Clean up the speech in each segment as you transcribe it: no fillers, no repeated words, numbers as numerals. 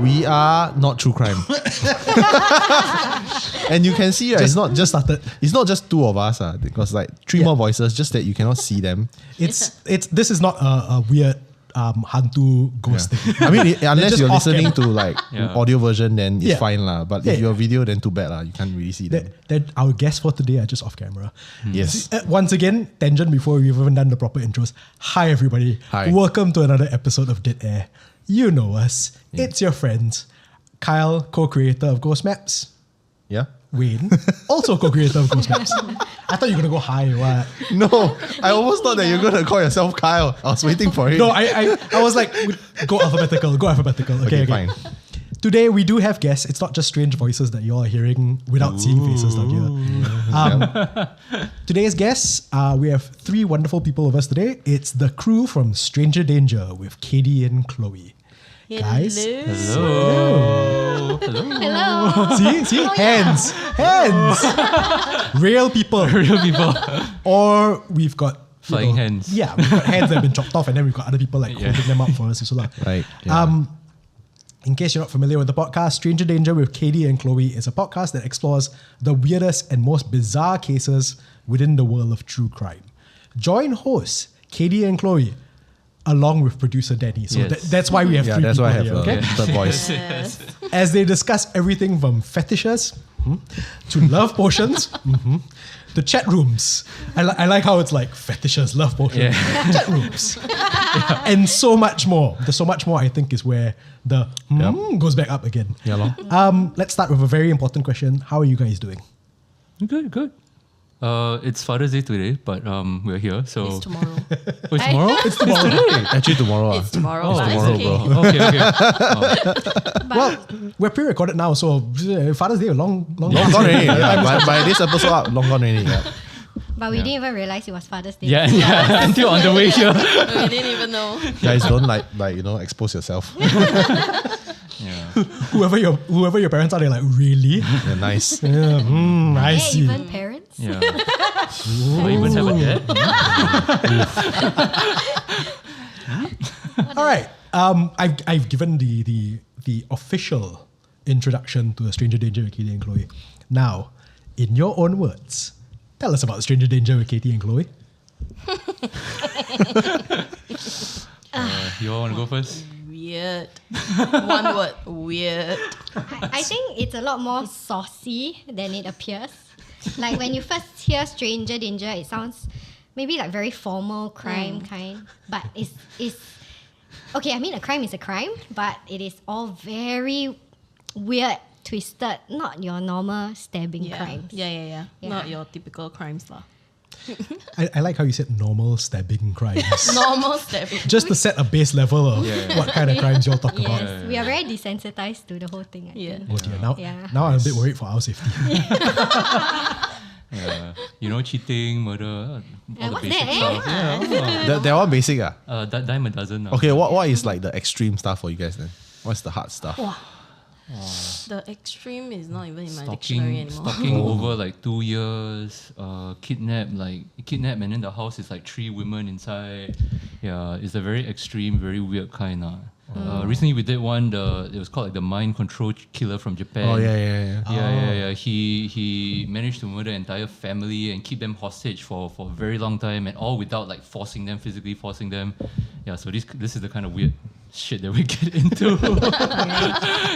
We are not true crime. And you can see, right, it's not just two of us, because like three more voices, just that you cannot see them. This is not a weird HANTU ghost thing. I mean, unless you're listening to like Yeah. audio version, then it's fine lah. But if Yeah. you're video, then too bad lah. You can't really see them. Our guests for today are just off camera. Yes. Once again, tangent before we've even done the proper intros. Hi everybody. Hi. Welcome to another episode of Dead Air. You know us. It's your friends. Kyle, co-creator of Ghost Maps. Yeah. Wayne, also co-creator of Ghost Maps. I thought you were going to go high or what? No, I almost thought that you were going to call yourself Kyle. I was waiting for it. No, I was like, go alphabetical. Okay. Fine. Today we do have guests. It's not just strange voices that you all are hearing without seeing faces down here. Today's guests, we have three wonderful people with us today. It's the crew from Stranger Danger with Kady and Chloe. Guys. Hello. See? Hands. Real people. Or we've got Flying hands. Yeah, we've got hands that have been chopped off, and then we've got other people like holding them up for us. So, Right. Yeah. In case you're not familiar with the podcast, Stranger Danger with Kady and Chloe is a podcast that explores the weirdest and most bizarre cases within the world of true crime. Join hosts Kady and Chloe along with producer Danny. So that's why we have three that's people why I have here. Okay? third voice. As they discuss everything from fetishes to love potions to chat rooms. I like how it's like fetishes, love potions, chat rooms, and so much more. The so much more, I think, is where the goes back up again. Yeah, lor. Let's start with a very important question. How are you guys doing? Good. It's Father's Day today, but we're here. So It's tomorrow. Oh, it's tomorrow? It's tomorrow. Actually, tomorrow. It's tomorrow. Oh, but it's tomorrow, okay. bro. Okay. Well, we're pre-recorded now, so Father's Day long Long gone already. Yeah, by this episode out, long gone already. Yeah. But we didn't even realize it was Father's Day. Yeah. Until on the way here. We didn't even know. Guys, don't expose yourself. Yeah. whoever your parents are, they're like, really? Yeah, nice. I Yeah, see. even parents. Yeah. I even have a dad. All right. I've given the official introduction to Stranger Danger with Kady and Chloe. Now, in your own words, tell us about Stranger Danger with Kady and Chloe. You all want to go first? Weird. One word. Weird. I think it's a lot more saucy than it appears. Like when you first hear Stranger Danger, it sounds maybe like very formal crime kind. But it's okay, I mean a crime is a crime, but it is all very weird, twisted, not your normal stabbing crimes. Yeah. Not your typical crimes lah. I like how you said normal stabbing crimes. Normal stabbing. Just to set a base level of what kind of crimes you'll talk about. Yes, we are very desensitized to the whole thing. I Yeah. think. Oh dear, Yeah. now I'm a bit worried for our safety. Yeah. Cheating, murder, all the what's basic that, stuff. Yeah. They're all basic. Dime a dozen. Okay, what is like the extreme stuff for you guys then? What's the hard stuff? The extreme is not even in my dictionary anymore. Stalking over like 2 years, kidnap and then the house is like 3 women inside. Yeah, it's a very extreme, very weird kind. Recently we did one, it was called like the mind control killer from Japan. Oh, yeah. Yeah. He managed to murder an entire family and keep them hostage for a very long time, and all without like physically forcing them. Yeah, so this is the kind of weird shit that we get into.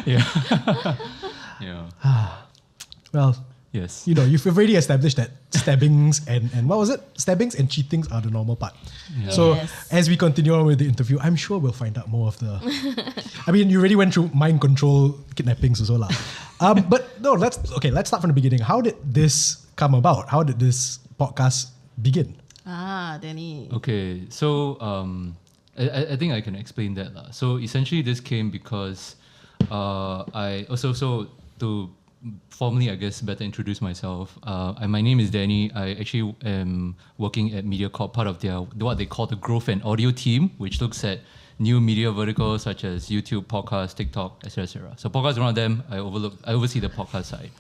Yeah. Well, Yes. you've already established that stabbings and what was it? Stabbings and cheatings are the normal part. Yeah. So Yes. as we continue on with the interview, I'm sure we'll find out more of the. I mean, you already went through mind control kidnappings as well, but no, let's start from the beginning. How did this come about? How did this podcast begin? Danny. Okay, so I think I can explain that lah. So essentially, this came because I also to formally, I guess, better introduce myself. My name is Danny. I actually am working at MediaCorp, part of their what they call the growth and audio team, which looks at new media verticals such as YouTube, podcast, TikTok, etc. So podcast is one of them. I oversee the podcast side.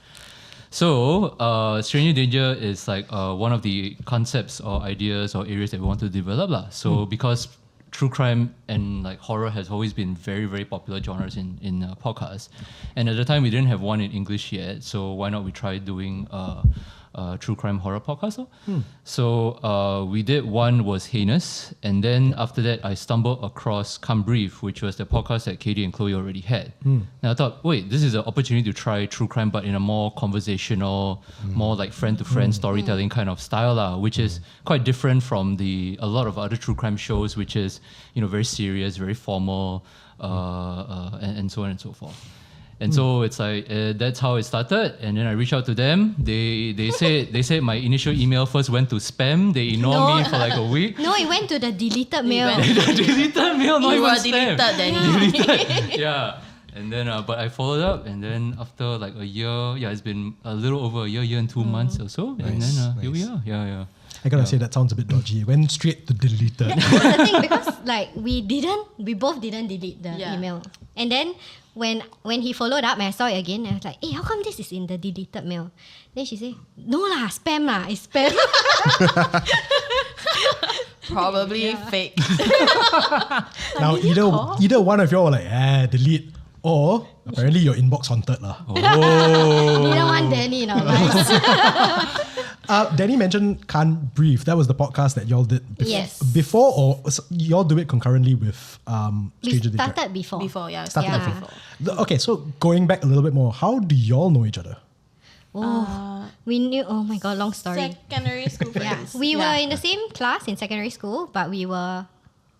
So Stranger Danger is like one of the concepts or ideas or areas that we want to develop lah. So because true crime and like horror has always been very, very popular genres in podcasts. And at the time, we didn't have one in English yet, so why not we try doing true crime horror podcast? So we did one was Heinous, and then after that, I stumbled across Come Breathe, which was the podcast that Kady and Chloe already had. And I thought, wait, this is an opportunity to try true crime, but in a more conversational, more like friend-to-friend storytelling kind of style, which is quite different from a lot of other true crime shows, which is very serious, very formal, and so on and so forth. And so it's like that's how it started. And then I reached out to them. They said my initial email first went to spam. They ignored me for like a week. No, it went to the deleted mail. Deleted mail, not You even were spam. deleted then. Deleted. Yeah. And then, but I followed up, and then after like a year, it's been a little over a year and 2 months or so, and then here we are. Yeah. I gotta say that sounds a bit dodgy. It went straight to deleted. That's the thing, because like we both didn't delete the email. And then when he followed up and I saw it again, I was like, hey, how come this is in the deleted mail? Then she said, no lah, spam lah, it's spam. Probably fake. Now either one of y'all were like, delete, or apparently your inbox haunted lah. Neither one Danny in our lives. Danny mentioned Can't Breathe. That was the podcast that y'all did Yes. before, or y'all do it concurrently with We Stranger Danger? started before. Before, yeah. Started Yeah. before. Okay, so going back a little bit more, how do y'all know each other? We knew, oh my god, long story. Secondary school friends. We were in the same class in secondary school, but we were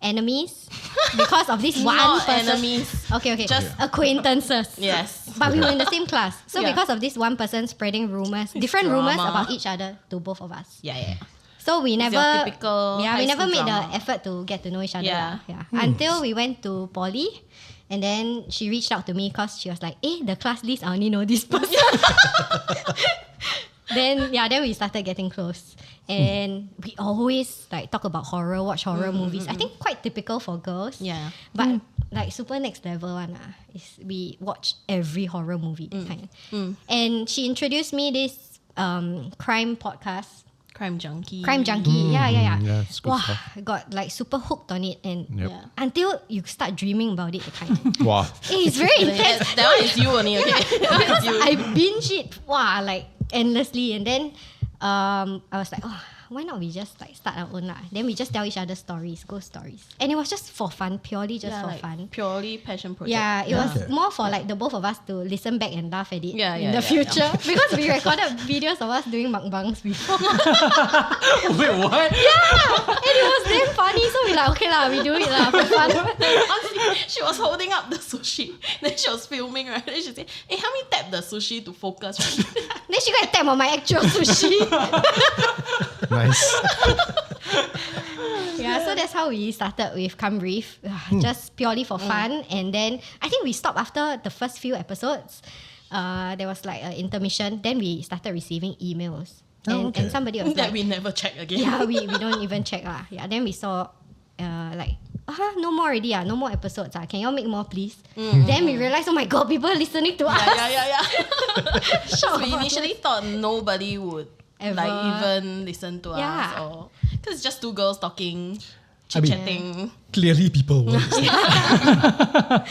enemies because of this one Not person. enemies. Okay. Just- acquaintances. Yes. But we were in the same class. So Yeah. because of this one person spreading different rumors about each other to both of us. Yeah. So we never, your typical we high never school made drama. the effort to get to know each other. Yeah. Until we went to poly, and then she reached out to me because she was like, the class list, I only know this person. Then we started getting close. And we always like talk about horror, watch horror movies. I think quite typical for girls. Yeah. But like super next level one is we watch every horror movie that kind. And she introduced me this crime podcast. Crime junkie. Yeah. Yeah, it's good Wow, stuff. I got like super hooked on it, and Yep. Yeah. until you start dreaming about it, kind. Wow. It's very intense. That one is you only, okay? Because I binge it, like endlessly, and then I was like, why not we just like start our own lah? Then we just tell each other stories, ghost stories, and it was just for fun, purely just for like fun. Purely passion project. Yeah, it was Okay. more for like the both of us to listen back and laugh at it in the Yeah, future because we recorded videos of us doing mukbangs before. Wait, what? And it was damn funny, so we like, okay lah, we do it lah for fun. Honestly, she was holding up the sushi. Then she was filming, right? Then she said, hey, help me tap the sushi to focus. Right? Then she go and tap on my actual sushi. Nice. Yeah, so that's how we started with Come Breathe, just purely for fun. And then I think we stopped after the first few episodes. There was like an intermission. Then we started receiving emails. And somebody was that like, we never check again. yeah, we don't even check lah. Yeah, then we saw like, no more already, no more episodes. Can you all make more, please? Then we realized, oh my god, people are listening to us. Yeah. Shock. We initially thought nobody would Ever. like even listen to Yeah. us, or because it's just two girls talking, I mean- chit-chatting. Clearly people were listening.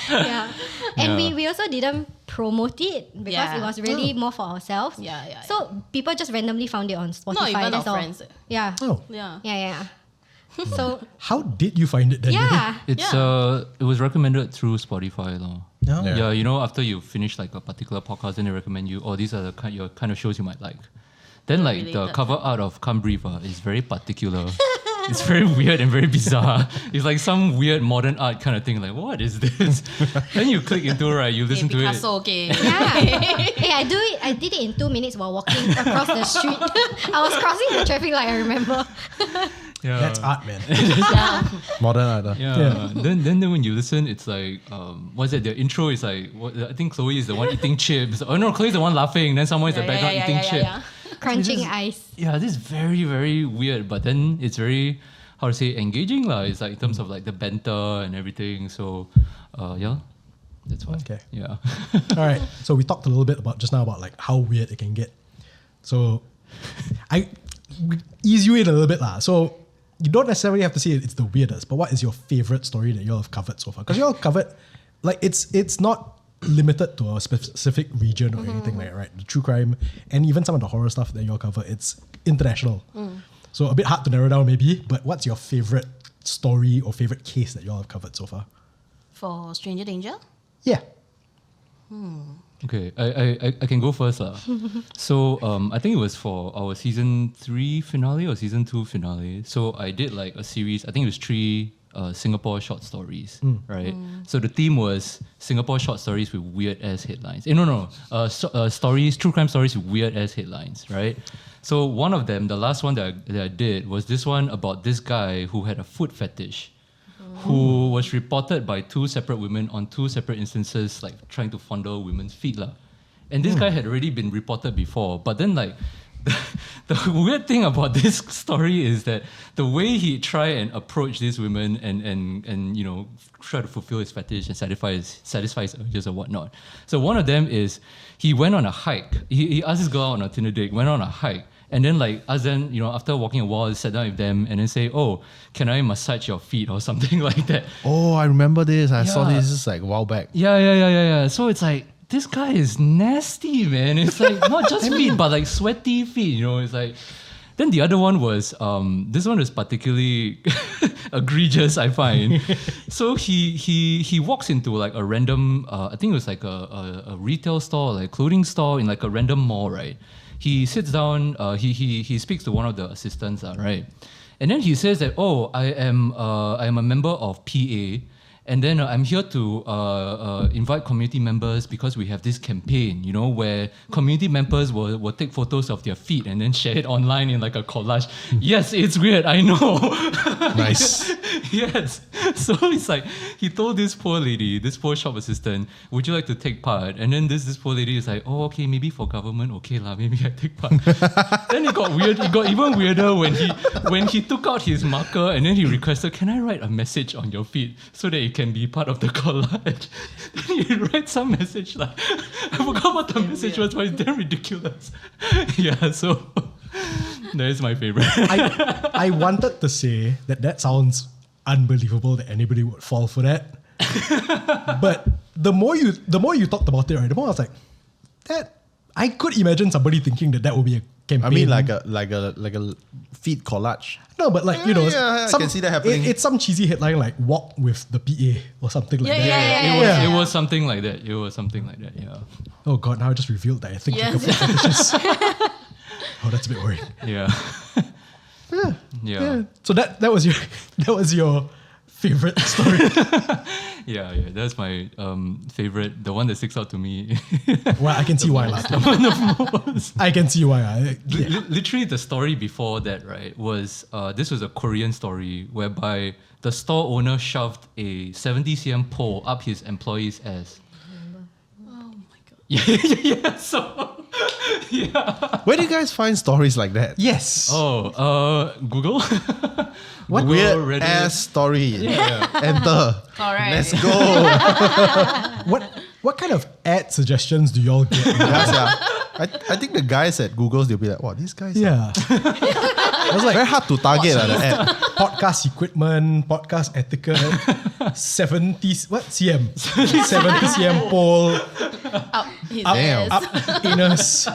Yeah. And we also didn't promote it because Yeah. it was really more for ourselves. Yeah. So people just randomly found it on Spotify. Not even our that's all. friends. Yeah. Oh, Yeah. So how did you find it then? yeah. It's it was recommended through Spotify, though. No. Yeah. Yeah, you know, after you finish like a particular podcast, then they recommend you, these are the kind of shows you might like. Then like the Related. cover art of Come Breathe is very particular. It's very weird and very bizarre. It's like some weird modern art kind of thing. Like, what is this? Then you click into it, right? You listen to it. Picasso, okay. Yeah. Hey, I did it in 2 minutes while walking across the street. I was crossing the traffic light, I remember. Yeah. That's art, man. Modern art. Yeah. Then when you listen, it's like what's it? The intro is like I think Chloe is the one eating chips. Oh no, Chloe's the one laughing. Then someone is in the background eating chips. Crunching ice. Yeah, this is very, very weird, but then it's very, how to say, engaging lah. It's like in terms of like the banter and everything. So, yeah, that's why. Okay. Yeah. All right. So we talked a little bit about just now about like how weird it can get. So I ease you in a little bit lah. So you don't necessarily have to say it's the weirdest, but what is your favorite story that you all have covered so far? Because you all covered, like, it's not limited to a specific region or anything like that, right? The true crime and even some of the horror stuff that you all cover, it's international. So a bit hard to narrow down maybe, but what's your favorite story or favorite case that you all have covered so far? For Stranger Danger? Yeah. Okay, I can go first. So I think it was for our season 3 finale or season 2 finale. So I did like a series, I think it was 3 Singapore short stories, right? So the theme was Singapore short stories with weird ass headlines. Stories, true crime stories with weird ass headlines, right? So one of them, the last one that I did, was this one about this guy who had a foot fetish, who was reported by 2 separate women on 2 separate instances, like trying to fondle women's feet, lah. And this guy had already been reported before, but then like the weird thing about this story is that the way he try and approach these women and you know, try to fulfill his fetish and satisfy his urges or whatnot. So one of them is he went on a hike. He asked this girl on a Tinder date, went on a hike. And then like us then, you know, after walking a while, sat down with them and then say, oh, can I massage your feet or something like that? Oh, I remember this. I saw this just like a while back. Yeah. So it's like, this guy is nasty, man. It's like not just feet, but like sweaty feet, you know. It's like, then the other one was, this one is particularly egregious, I find. So he walks into like a random, I think it was like a retail store, like clothing store in like a random mall, right? He sits down, he speaks to one of the assistants, right? And then he says that, oh, I am a member of PA, and then I'm here to invite community members because we have this campaign, you know, where community members will take photos of their feet and then share it online in like a collage. Yes, it's weird, I know. Nice. Yes. So it's like, he told this poor lady, this poor shop assistant, would you like to take part? And then this poor lady is like, oh, okay, maybe for government, okay lah, maybe I take part. Then it got weird. It got even weirder when he took out his marker and then he requested, can I write a message on your feet so that it can be part of the collage? Then he write some message like, I forgot what the message was, but it's damn ridiculous. Yeah, so that is my favorite. I wanted to say that sounds unbelievable that anybody would fall for that. But the more you talked about it, right, the more I was like, that I could imagine somebody thinking that would be a campaign. I mean, like a feet collage. No, but like, you know, I can see that happening. It's some cheesy headline like "Walk with the PA" or something like that. Yeah. It was something like that. Yeah. Oh god, now I just revealed that I think like a foot fetishist. Oh, that's a bit worrying. Yeah. Yeah. So that was your favorite story. Yeah. That's my favorite, the one that sticks out to me. Well, I can see why. I can see why. Literally, the story before that, right, was this was a Korean story whereby the store owner shoved a 70 cm pole up his employee's ass. Oh my god. Yeah. So, yeah. Where do you guys find stories like that? Yes. Oh, Google. What Google, Weird Reddit. ass story. Yeah. Enter. Correct. Let's go. What kind of ad suggestions do y'all get? I think the guys at Google's, they'll be like, wow, these guys Yeah. it was like very hard to target the ad. Podcast equipment, podcast etiquette, 70s, what? CM? 70 CM pole, Up his Damn. ass. up anus.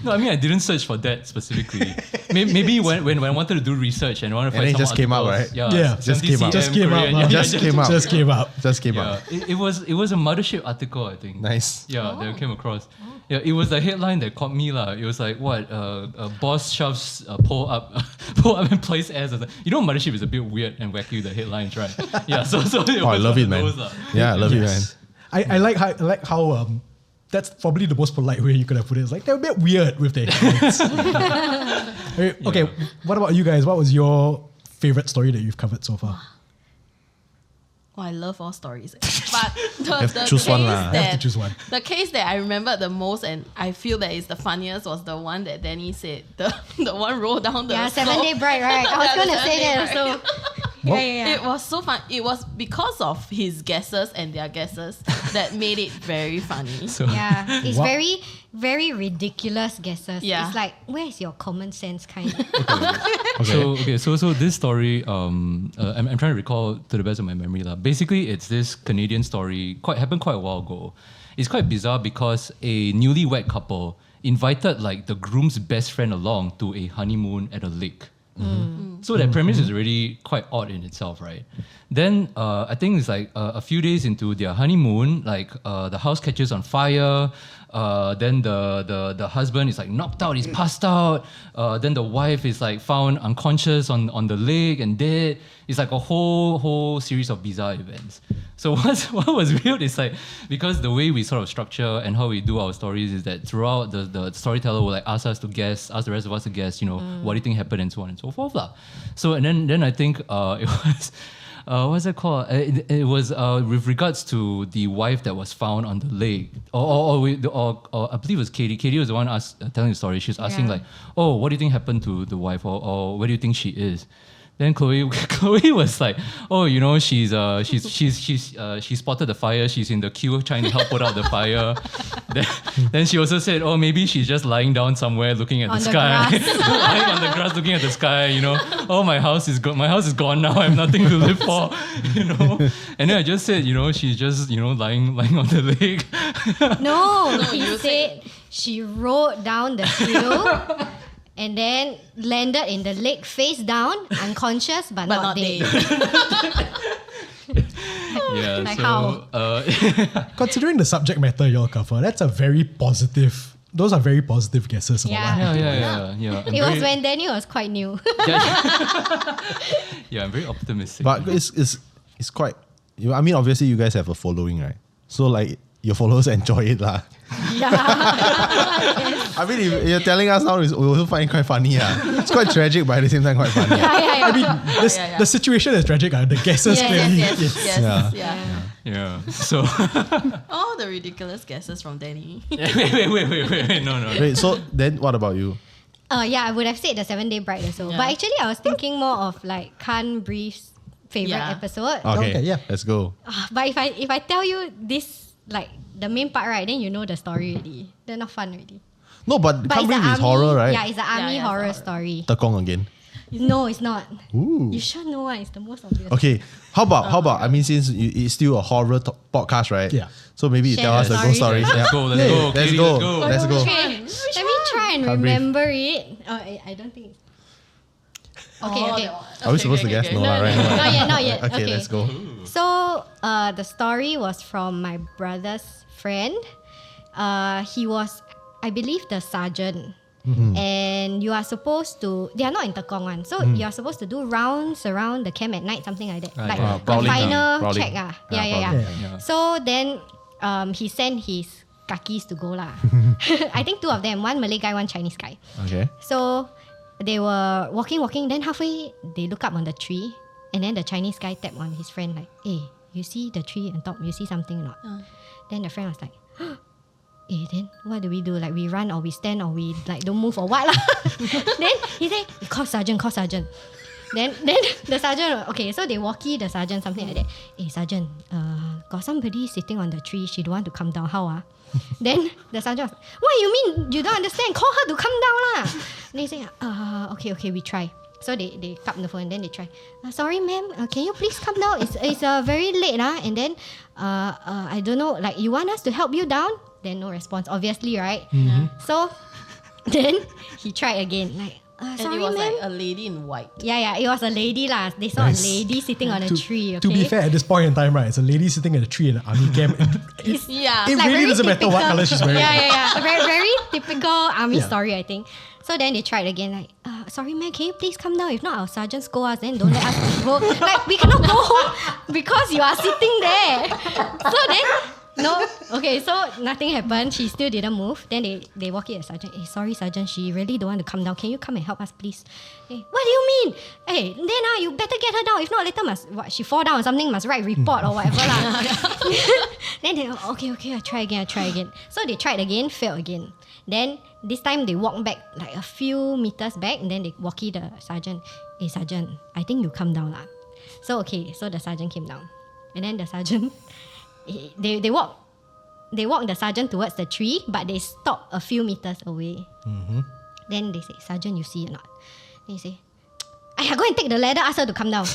No, I mean, I didn't search for that specifically. Maybe when I wanted to do research and I wanted to And find then it some just came out, articles, right? Yeah, Just 70 came out. Just came out. Korean, Huh? yeah, Just came out. Just came out. Just came Yeah, out. it was a Mothership article, I think. Nice. Yeah, that I came across. Yeah, it was the headline that caught me lah. It was like, what? A boss shoves a pole up employee's ass. You know, Mothership is a bit weird and wacky, the headlines, right? Yeah, so it I was love one it, of man. those, lah. Yeah, I love it, man. Yes. I like how that's probably the most polite way you could have put it. It's like they're a bit weird with their heads. Okay, what about you guys? What was your favorite story that you've covered so far? Oh, I love all stories. But the Have to case choose one lah. Have that to choose one. the case that I remember the most and I feel that is the funniest was the one that Danny said. The one roll down the Yeah, slope. 7 Day Bride, right? I was Yeah, the going to 7 say Day that Bride. also. It was so fun. It was because of his guesses and their guesses that made it very funny. So Yeah, it's What? very, very ridiculous guesses. Yeah. It's like, where's your common sense kind? So this story, I'm trying to recall to the best of my memory lah. Basically, it's this Canadian story. Happened quite a while ago. It's quite bizarre because a newlywed couple invited like the groom's best friend along to a honeymoon at a lake. So that premise is already quite odd in itself, right? Then I think it's like a few days into their honeymoon, like the house catches on fire. Then the husband is like knocked out, he's passed out. Then the wife is like found unconscious on the lake and dead. It's like a whole series of bizarre events. So what was weird is like, because the way we sort of structure and how we do our stories is that throughout the storyteller will like ask us to guess, ask the rest of us to guess, what do you think happened and so on and so forth lah. So and then I think it was what's it called? It was with regards to the wife that was found on the lake, or I believe it was Kady. Kady was the one telling the story. She was asking like, "Oh, what do you think happened to the wife, or where do you think she is?" Then Chloe was like, "Oh, she spotted the fire. She's in the queue trying to help put out the fire." Then she also said, "Oh, maybe she's just lying down somewhere looking at the sky, lying on the grass looking at the sky. Oh, my house is gone now. I have nothing to live for. And then I just said, she's just lying on the lake. No, he said she rode down the hill and then landed in the lake face down, unconscious but not dead. Yeah. Like so, how? Considering the subject matter y'all cover, that's a very positive. Those are very positive guesses. about what Yeah. happened. Yeah. It was when Danny was quite new. Yeah, I'm very optimistic. But it's quite. I mean, obviously, you guys have a following, right? So like your followers enjoy it lah. Yeah. I mean, if you're telling us now, we also find it quite funny. It's quite tragic, but at the same time, quite funny. I mean, the situation is tragic. The guesses clearly. Yes. Yeah. So All the ridiculous guesses from Danny. wait. No. Wait, so then what about you? Yeah, I would have said the 7-Day Bride also. But actually, I was thinking more of like Khan Brief's favorite episode. Okay, yeah. Let's go. But if I tell you this, like the main part, right, then you know the story already. They're not fun already. No, but But Can't it's Breathe an is horror, right? Yeah, it's an army it's horror horror. story. Tekong again. No, it's not. Ooh. You should know what is the most obvious. Okay, how about? I mean, since it's still a horror podcast, right? Yeah. So maybe you Share tell us the the ghost story. story. Let's go. Let's Kady, go. Let's go. Okay, let me try and Can't breathe. remember it. Oh, I don't think. Okay. Are we supposed to guess? No, right? Not yet. Okay, let's go. So the story was from my brother's friend. He was, I believe, the sergeant. And you are supposed to, they are not in Tekong one, so you are supposed to do rounds around the camp at night, something like that. Like the prowling, final prowling. check. Yeah. Yeah. So then he sent his kakis to go lah. I think two of them, one Malay guy, one Chinese guy. Okay. So they were walking, then halfway they look up on the tree, and then the Chinese guy tapped on his friend like, "Hey, you see the tree on top? You see something or not?" Then the friend was like, then what do we do? Like we run or we stand or we like don't move or what lah? Then he said, call sergeant. Then the sergeant, okay, so they walkie the sergeant, something like that. Hey sergeant, got somebody sitting on the tree, she don't want to come down, how ah? Then the sergeant was, what you mean you don't understand? Call her to come down lah. Then he said, okay, we try. So they cut the phone and then they try. Sorry ma'am, can you please come down? It's very late and then I don't know, like you want us to help you down? Then no response, obviously, right? So then he tried again, like And sorry it was ma'am. like a lady in white. Yeah, it was a lady lah. They saw Nice. a lady sitting on a tree. Okay? To be fair, at this point in time, right, it's a lady sitting in a tree in an army camp. It Yeah. really very doesn't matter what typical. color she's wearing. Yeah. Very, very typical army Yeah. story, I think. So then they tried again, like, sorry man, can you please come down? If not, our sergeant scold us, then don't let us go. Like, we cannot go home because you are sitting there. So then, no, okay, so nothing happened. She still didn't move. Then they walk in at sergeant. Hey, sorry sergeant, she really don't want to come down. Can you come and help us, please? Hey, what do you mean? Hey, then you better get her down. If not, later she fall down or something, must write report or whatever lah. Then they, okay, I try again. So they tried again, failed again. Then this time they walked back like a few meters back, and then they walkie the sergeant. Hey sergeant, I think you come down lah. So the sergeant came down. And then the sergeant, they walk the sergeant towards the tree, but they stop a few meters away. Then they say, Sergeant, you see or not? Then he say, I go and take the ladder, ask her to come down.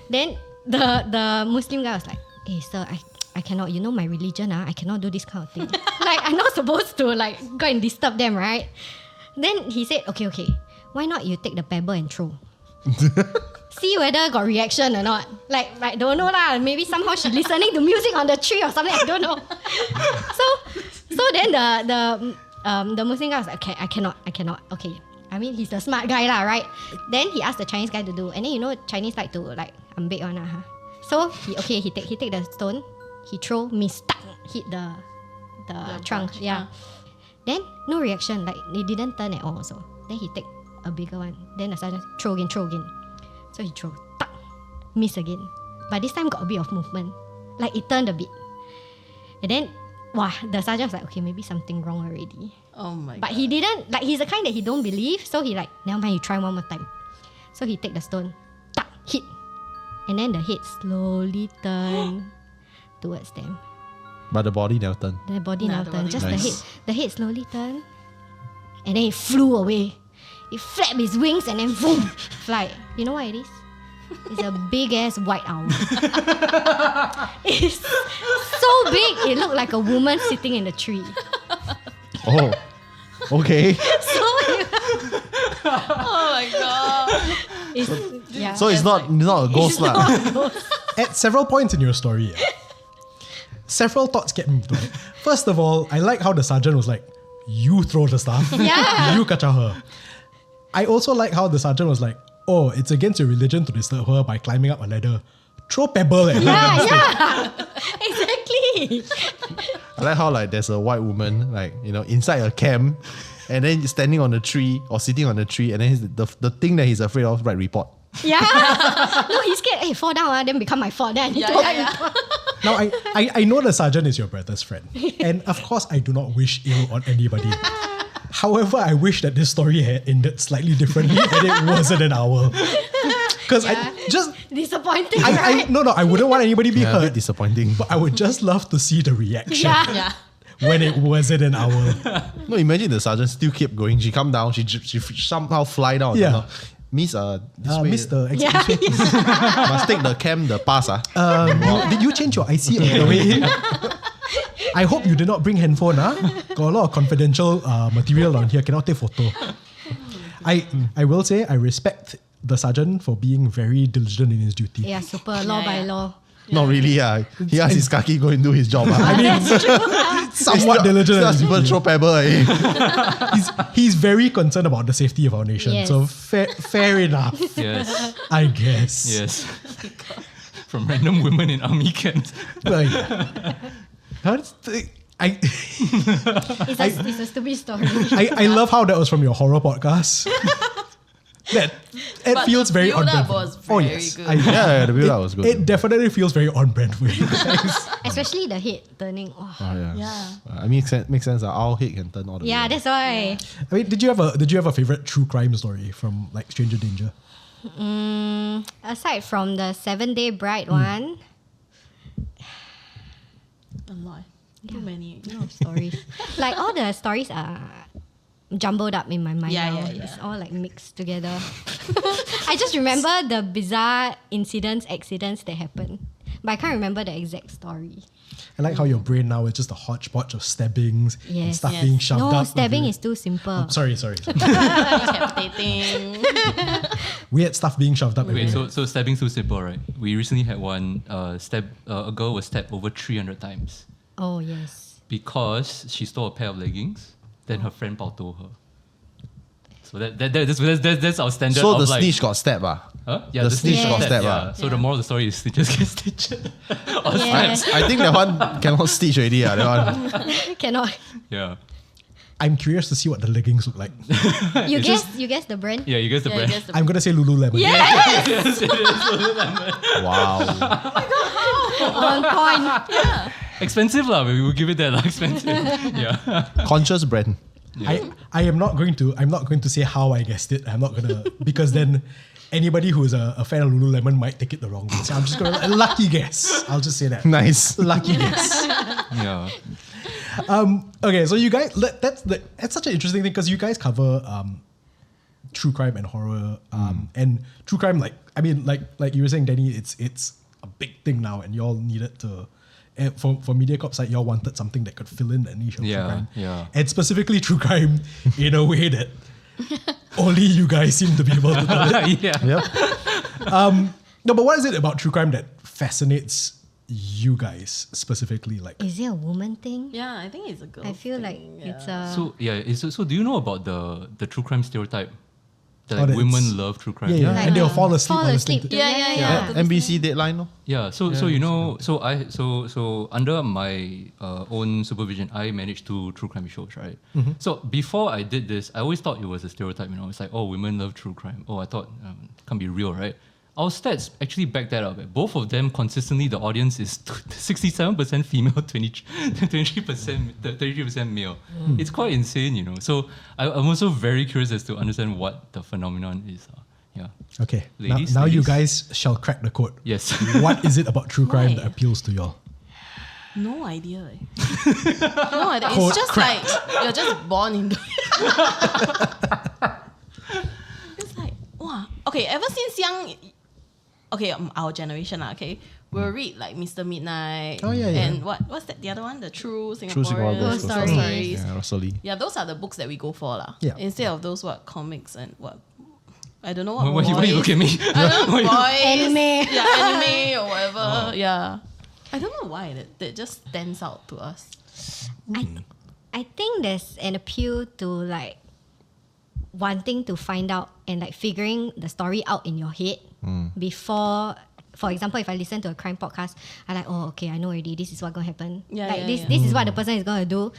Then the Muslim guy was like, hey sir, I cannot, you know my religion, I cannot do this kind of thing. Like, I'm not supposed to like go and disturb them, right? Then he said, okay, why not you take the pebble and throw? See whether got reaction or not. Like don't know lah. Maybe somehow she listening to music on the tree or something. I don't know. So then the Muslim guy was like, okay, I cannot. Okay, I mean he's the smart guy lah, right? Then he asked the Chinese guy to do, and then you know Chinese like to like ambek one lah. So he take the stone, he throw, miss, hit the trunk. branch, Yeah. Then no reaction. Like they didn't turn at all. So then he take a bigger one. Then the sergeant throw again. So he throw, miss again. But this time got a bit of movement. Like it turned a bit. And then, the sergeant was like, okay, maybe something wrong already. Oh my But god. he didn't, like he's the kind that he don't believe. So he like, never mind, you try one more time. So he take the stone, hit. And then the head slowly turn towards them. But the body never turned. The body now the turned, body just Nice. the head slowly turned. And then it flew away. It flapped his wings and then boom, fly. You know what it is? It's a big ass white owl. It's so big, it looked like a woman sitting in the tree. Oh, okay. Oh my god. Yeah. So it's not a ghost lah. At several points in your story, several thoughts kept me to it. First of all, I like how the sergeant was like, you throw the stuff. Yeah. You kacau her. I also like how the sergeant was like, oh, it's against your religion to disturb her by climbing up a ladder. Throw pebble at her. Yeah, exactly. I like how like there's a white woman like inside a camp, and then standing on a tree or sitting on a tree, and then the thing that he's afraid of, write report. Yeah. No, he's scared. Hey, fall down, then become my fault. Then I need to Yeah. Now, I know the sergeant is your brother's friend. And of course, I do not wish ill on anybody. However, I wish that this story had ended slightly differently and it wasn't an owl. Because Yeah. I just... disappointing, I right? no, I wouldn't want anybody to be Yeah, a bit hurt. disappointing. But I would just love to see the reaction Yeah. Yeah. when it wasn't an owl. No, imagine the sergeant still kept going. She come down. She somehow fly down. Yeah. You know. Miss, this way. Mr. Yeah. Excuse me. Must take the cam, the pass. Did you change your IC on the way in? I hope you did not bring handphone. Got a lot of confidential material on here. Cannot take photo. I will say I respect the sergeant for being very diligent in his duty. Yeah, super law by law. Not really. He asked his kaki go and do his job. I mean, somewhat diligent. Just people throw pebble. He's very concerned about the safety of our nation. Yes. So fair enough, Yes. I guess. Yes. From random women in army camps. Like, It's a stupid story. I love how that was from your horror podcast. That it But feels the very on build-up brand. was Oh very yes, good. Yeah, the build-up was good. It definitely feels very on brand for you guys. Especially the head turning. Oh. Yeah. I mean, makes sense. Our head can turn all the way. Yeah, that's why. I mean, did you have a favorite true crime story from like Stranger Danger? Aside from the 7-day bride one, A lot. Too many. a lot of stories. Like all the stories are jumbled up in my mind Yeah, now. yeah, yeah. It's all like mixed together. I just remember the bizarre accidents that happened. But I can't remember the exact story. I like how your brain now is just a hodgepodge of stabbings and Yes. stuff Yes. being shoved up. No, with stabbing you. is too simple. Oh, sorry. Decapitating. Weird stuff being shoved up. Wait, everywhere. so stabbing's too simple, right? We recently had one a girl was stabbed over 300 times Oh, yes. because she stole a pair of leggings. Then her friend Pao told her. So that's our standard. So of the like, snitch got stabbed. Huh? Yeah, the snitch got stabbed, stabbed. yeah. So the moral of the story is snitches get stitched. Or Yeah. stabbed. I think that one cannot stitch already. That one. Cannot. Yeah. I'm curious to see what the leggings look like. You It's guess the brand? Yeah, you guess the Yeah, I brand. guess the I'm gonna say Lululemon. Yes! Yes, it is. Wow. On point. Expensive lah, we will give it that lah, expensive. Yeah. Conscious brand. I am not going to say how I guessed it. I'm not gonna because then anybody who is a fan of Lululemon might take it the wrong way. So I'm just gonna lucky guess. I'll just say that. Nice. Lucky guess. Yeah. Okay, so you guys that's such an interesting thing because you guys cover true crime and horror and true crime like you were saying, Danny, it's a big thing now and y'all needed to for MediaCorp's side, y'all wanted something that could fill in that niche of true crime. Yeah. And specifically true crime in a way that only you guys seem to be able to do it. Yeah. Yep. No, but what is it about true crime that fascinates you guys specifically? Like, Is it a woman thing? Yeah, I think it's a girl. I feel like thing, it's a. So do you know about the true crime stereotype? That Oh, that's- women love true crime. yeah, Like, and they'll fall asleep. fall while listening asleep. to- Yeah. NBC Deadline, no? Yeah, so you know, so under my own supervision, I managed 2 true crime shows, right? So before I did this, I always thought it was a stereotype. You know, it's like, oh, women love true crime. Oh, I thought can't be real, right? Our stats actually back that up. Both of them consistently, the audience is 67% female, 33% male. It's quite insane, you know. So I'm also very curious as to understand what the phenomenon is. Yeah. Okay, Ladies, now you ladies. guys shall crack the code. Yes. What is it about true crime Why? that appeals to y'all? No idea. No idea. Code It's just cracked. like you're just born into It's like, wow. Okay, ever since young, our generation, okay, we'll read like Mr. Midnight. Oh, yeah. And what's that? The other one, the True True Singaporean Singapore Ghost Stories. Stories. Yeah, Russell Lee. Yeah, those are the books that we go for, lah. Yeah. Instead of those comics and what. I don't know what. Why you look at me? I don't know, boys. Anime. Yeah, anime or whatever. Yeah. I don't know why that just stands out to us. I think there's an appeal to like wanting to find out and like figuring the story out in your head before. For example, if I listen to a crime podcast, I'm like, oh, okay, I know already. This is what's gonna happen. This is what the person is gonna do.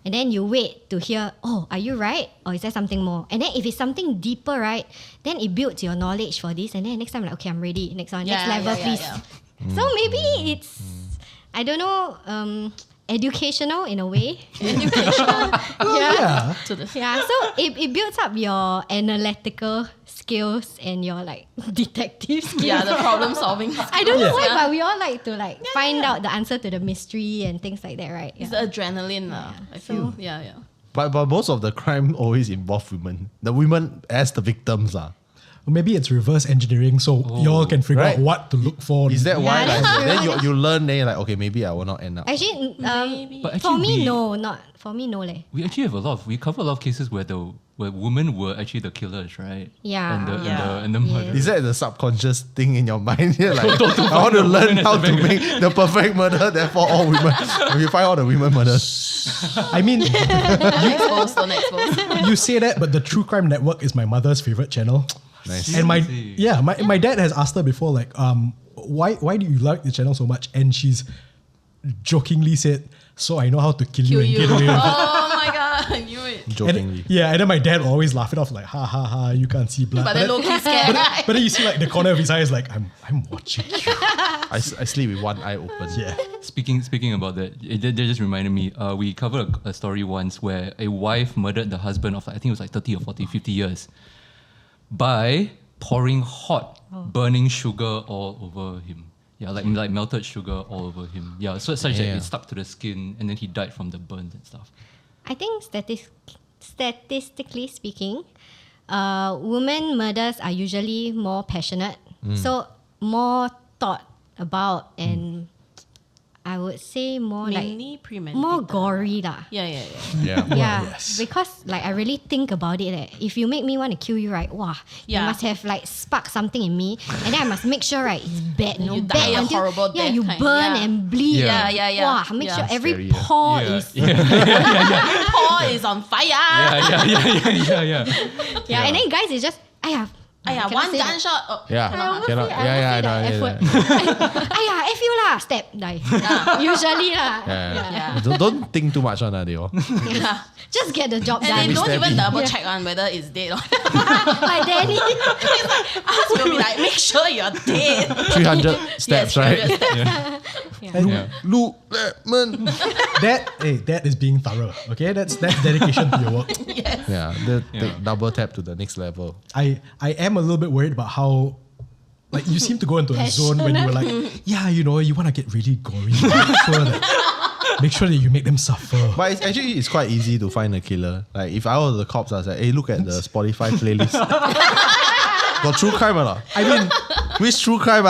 And then you wait to hear, oh, are you right? Or is there something more? And then if it's something deeper, right, then it builds your knowledge for this. And then next time, like, okay, I'm ready. Next one, next level, please. So maybe it's, I don't know, educational in a way. Educational. Yeah. To the Yeah, so it builds up your analytical skills and your like detective skills. Yeah, the problem solving. I don't know why, Yeah. but we all like to like find out the answer to the mystery and things like that, right? It's the adrenaline, I feel. Yeah. But most of the crime always involve women. The women as the victims are. Or maybe it's reverse engineering, so y'all can figure out Right. what to look for. Is that why? that's Like, true. then you learn, then you're like, okay, maybe I will not end up. Actually, Maybe. But for actually me, we- no, not for me, no leh. We actually have we cover a lot of cases where women were actually the killers, right? Yeah. And the murderers. Is that the subconscious thing in your mind? You're like, I want to learn how to make the perfect murder, therefore all women. If you find all the women murders. I mean, Don't expose. you say that, but the True Crime Network is my mother's favorite channel. Nice. And Seriously? my dad has asked her before, like, why do you like the channel so much? And she's jokingly said, so I know how to kill you and get away with it. Oh my god, I knew it. Jokingly. And then my dad will always laugh it off like, ha ha ha, you can't see blood. But then low-key scared. but then you see like the corner of his eye is like, I'm watching you. I sleep with one eye open. Yeah. Speaking about that, that just reminded me, we covered a story once where a wife murdered the husband of, I think it was like 30 or 40, 50 years by pouring hot, burning sugar all over him. Yeah, like melted sugar all over him. Yeah, so such that Yeah. it stuck to the skin and then he died from the burns and stuff. I think statistically speaking, women murders are usually more passionate, so more thought about and I would say more Mainly like premeditated. more gory lah. Yeah. Yeah. Yeah, yes. because like I really think about it. If you make me want to kill you, right? Wow, you Yeah. must have like sparked something in me, and then I must make sure right it's bad, You bad die a until horrible yeah death you kind, burn yeah. and bleed. Yeah. Wow, make sure every Scary, yeah. pore is Paw is on fire. yeah, and then guys is just cannot One say that. gunshot. Oh, Yeah. I Cannot. almost Yeah. say the I F know. word. Yeah. F you lah, step, die. Usually lah. Yeah. Don't think too much on that, they all. Yeah. Just get the job And done. they don't even Stabby. double check on whether it's dead or not. Like Danny. Us will be like, make sure you're dead. 300 steps, Yes, right? 300 steps. Yeah. Luke Lemon. That is being thorough. Okay, that's dedication to your work. Yeah, take double tap to the next level. I am a little bit worried about how, like, you seem to go into a zone when you were like, yeah, you know, you want to get really gory. Make sure that you make them suffer. But it's quite easy to find a killer. Like if I was the cops, I was like, hey, look at the Spotify playlist. Got true crime or not? I mean, Which true crime?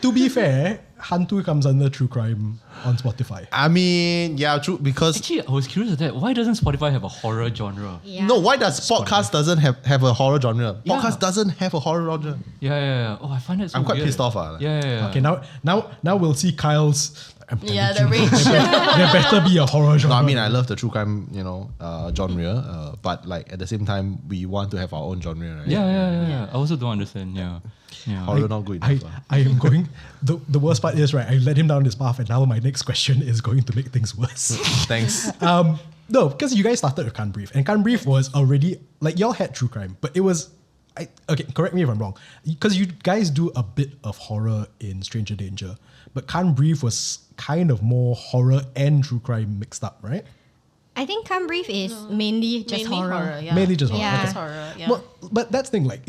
to be fair, HANTU comes under true crime on Spotify. I mean, yeah, true. Because Actually, I was curious at that. Why doesn't Spotify have a horror genre? Yeah. no, why does podcast doesn't have a horror genre? Yeah. Podcast doesn't have a horror genre. Yeah. Oh, I find that so I'm quite weird. pissed off. Yeah. Okay, now we'll see Kyle's. I'm Yeah, telling the you, rage. there better be a horror No, genre. I mean, I love the true crime, genre. But like at the same time, we want to have our own genre, right? Yeah. I also don't understand. Yeah. Horror not good enough. I am going. The worst part is, right, I led him down this path, and now my next question is going to make things worse. Thanks. No, because you guys started with Can't Breathe, and Can't Breathe was already, like, y'all had true crime, but it was, okay, correct me if I'm wrong, because you guys do a bit of horror in Stranger Danger, but Can't Breathe was kind of more horror and true crime mixed up, right? I think Can't Breathe is mainly just Mainly horror. yeah. Mainly just horror. Yeah. Okay. Just horror, yeah. But that's the thing, like,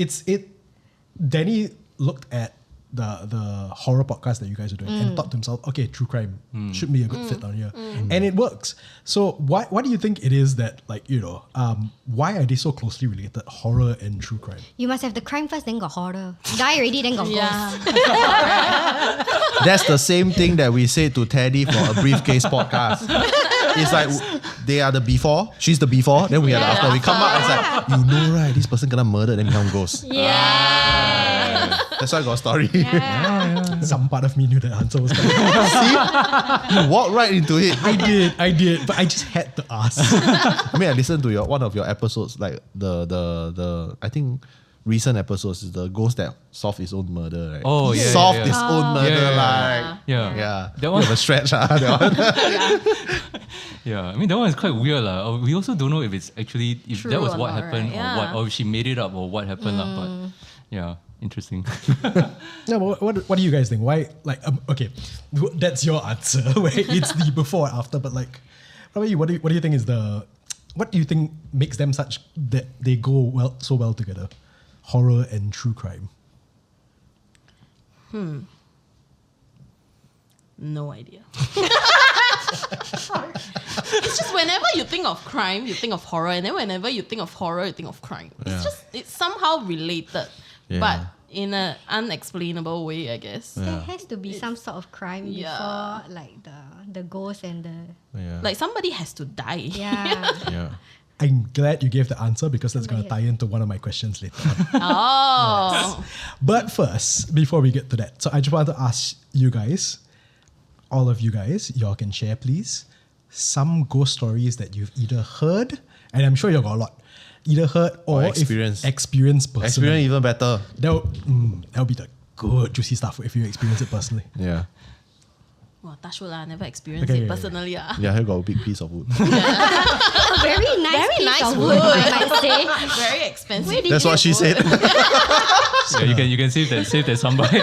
Danny looked at the horror podcast that you guys are doing and thought to himself, okay, true crime should be a good fit on here. And it works. So why do you think it is that, like, why are they so closely related, horror and true crime? You must have the crime first, then got horror. Die already, then got Yeah. ghost. That's the same thing that we said to Teddy for a Briefcase podcast. It's like they are the before, she's the before, then we are the after. We come out, it's like, you know, right, this person gonna murder, then become ghost. Yeah. That's why I got a story. Some part of me knew the answer was coming. See? You walked right into it. I did, but I just had to ask. I mean, I listened to one of your episodes, like the I think recent episodes is the ghost that solved his own murder, right? Oh, yeah, solved yeah. his own murder, Yeah. like Yeah. That one of a stretch, that one. Yeah, I mean that one is quite weird lah. We also don't know if it's actually if True that was or what not, happened right? or if she made it up or what happened lah. But yeah, interesting. Yeah, but what do you guys think? Why, like, okay, that's your answer. Where it's the before and after, but like, what about you? What do you think is what do you think makes them such that they go so well together? Horror and true crime. No idea. It's just whenever you think of crime, you think of horror, and then whenever you think of horror, you think of crime. It's somehow related, Yeah. but in an unexplainable way, I guess. There has to be some sort of crime Yeah. before, like, the ghost and the... Yeah. Like somebody has to die. Yeah. yeah. I'm glad you gave the answer because that's going to tie into one of my questions later on. Oh. But first, before we get to that, so I just want to ask you guys, all of you guys, y'all can share, please, some ghost stories that you've either heard, and I'm sure you got a lot, either heard or experienced. Experienced personally. Experience even better. That'll be the good, juicy stuff if you experience it personally. Yeah. Well, touch wood, I never experienced Okay, it yeah, personally. Yeah, here got a big piece of wood. A very nice Very piece nice of wood. wood, I might say. Very expensive. Where did That's you what she said. Yeah, you can save that soundbite.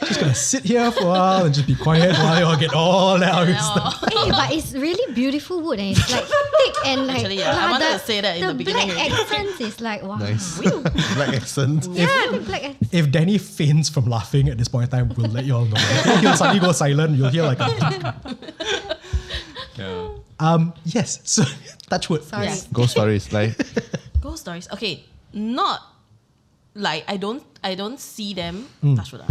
Just gonna sit here for a while and just be quiet while y'all get all that out of stuff. Hey, but it's really beautiful wood and it's like thick and like Actually, yeah, I wanted to say that in the beginning black already. accents is like wow. Nice. Black accent. Yeah, the black accents. If Danny faints from laughing at this point in time, we'll let y'all know. He'll suddenly go silent. You'll hear like a Yeah. yes. So touch wood. Sorry. Yes. Ghost stories. Like, Ghost stories. Okay, not like I don't see them. Touch wood.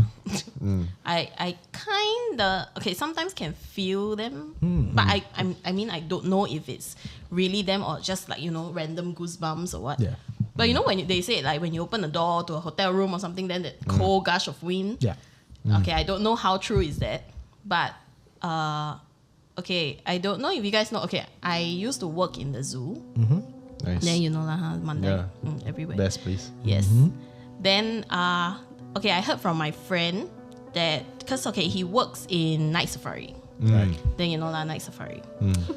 I kinda sometimes can feel them, but I mean I don't know if it's really them or just like random goosebumps or what. Yeah. But when they say like when you open the door to a hotel room or something, then that cold gush of wind. Yeah. Okay, I don't know how true is that, but okay, I don't know if you guys know. Okay, I used to work in the zoo. nice. Then Monday, Yeah. everywhere. Best place. Yes. Then okay, I heard from my friend that because he works in night safari. Right. Then night safari.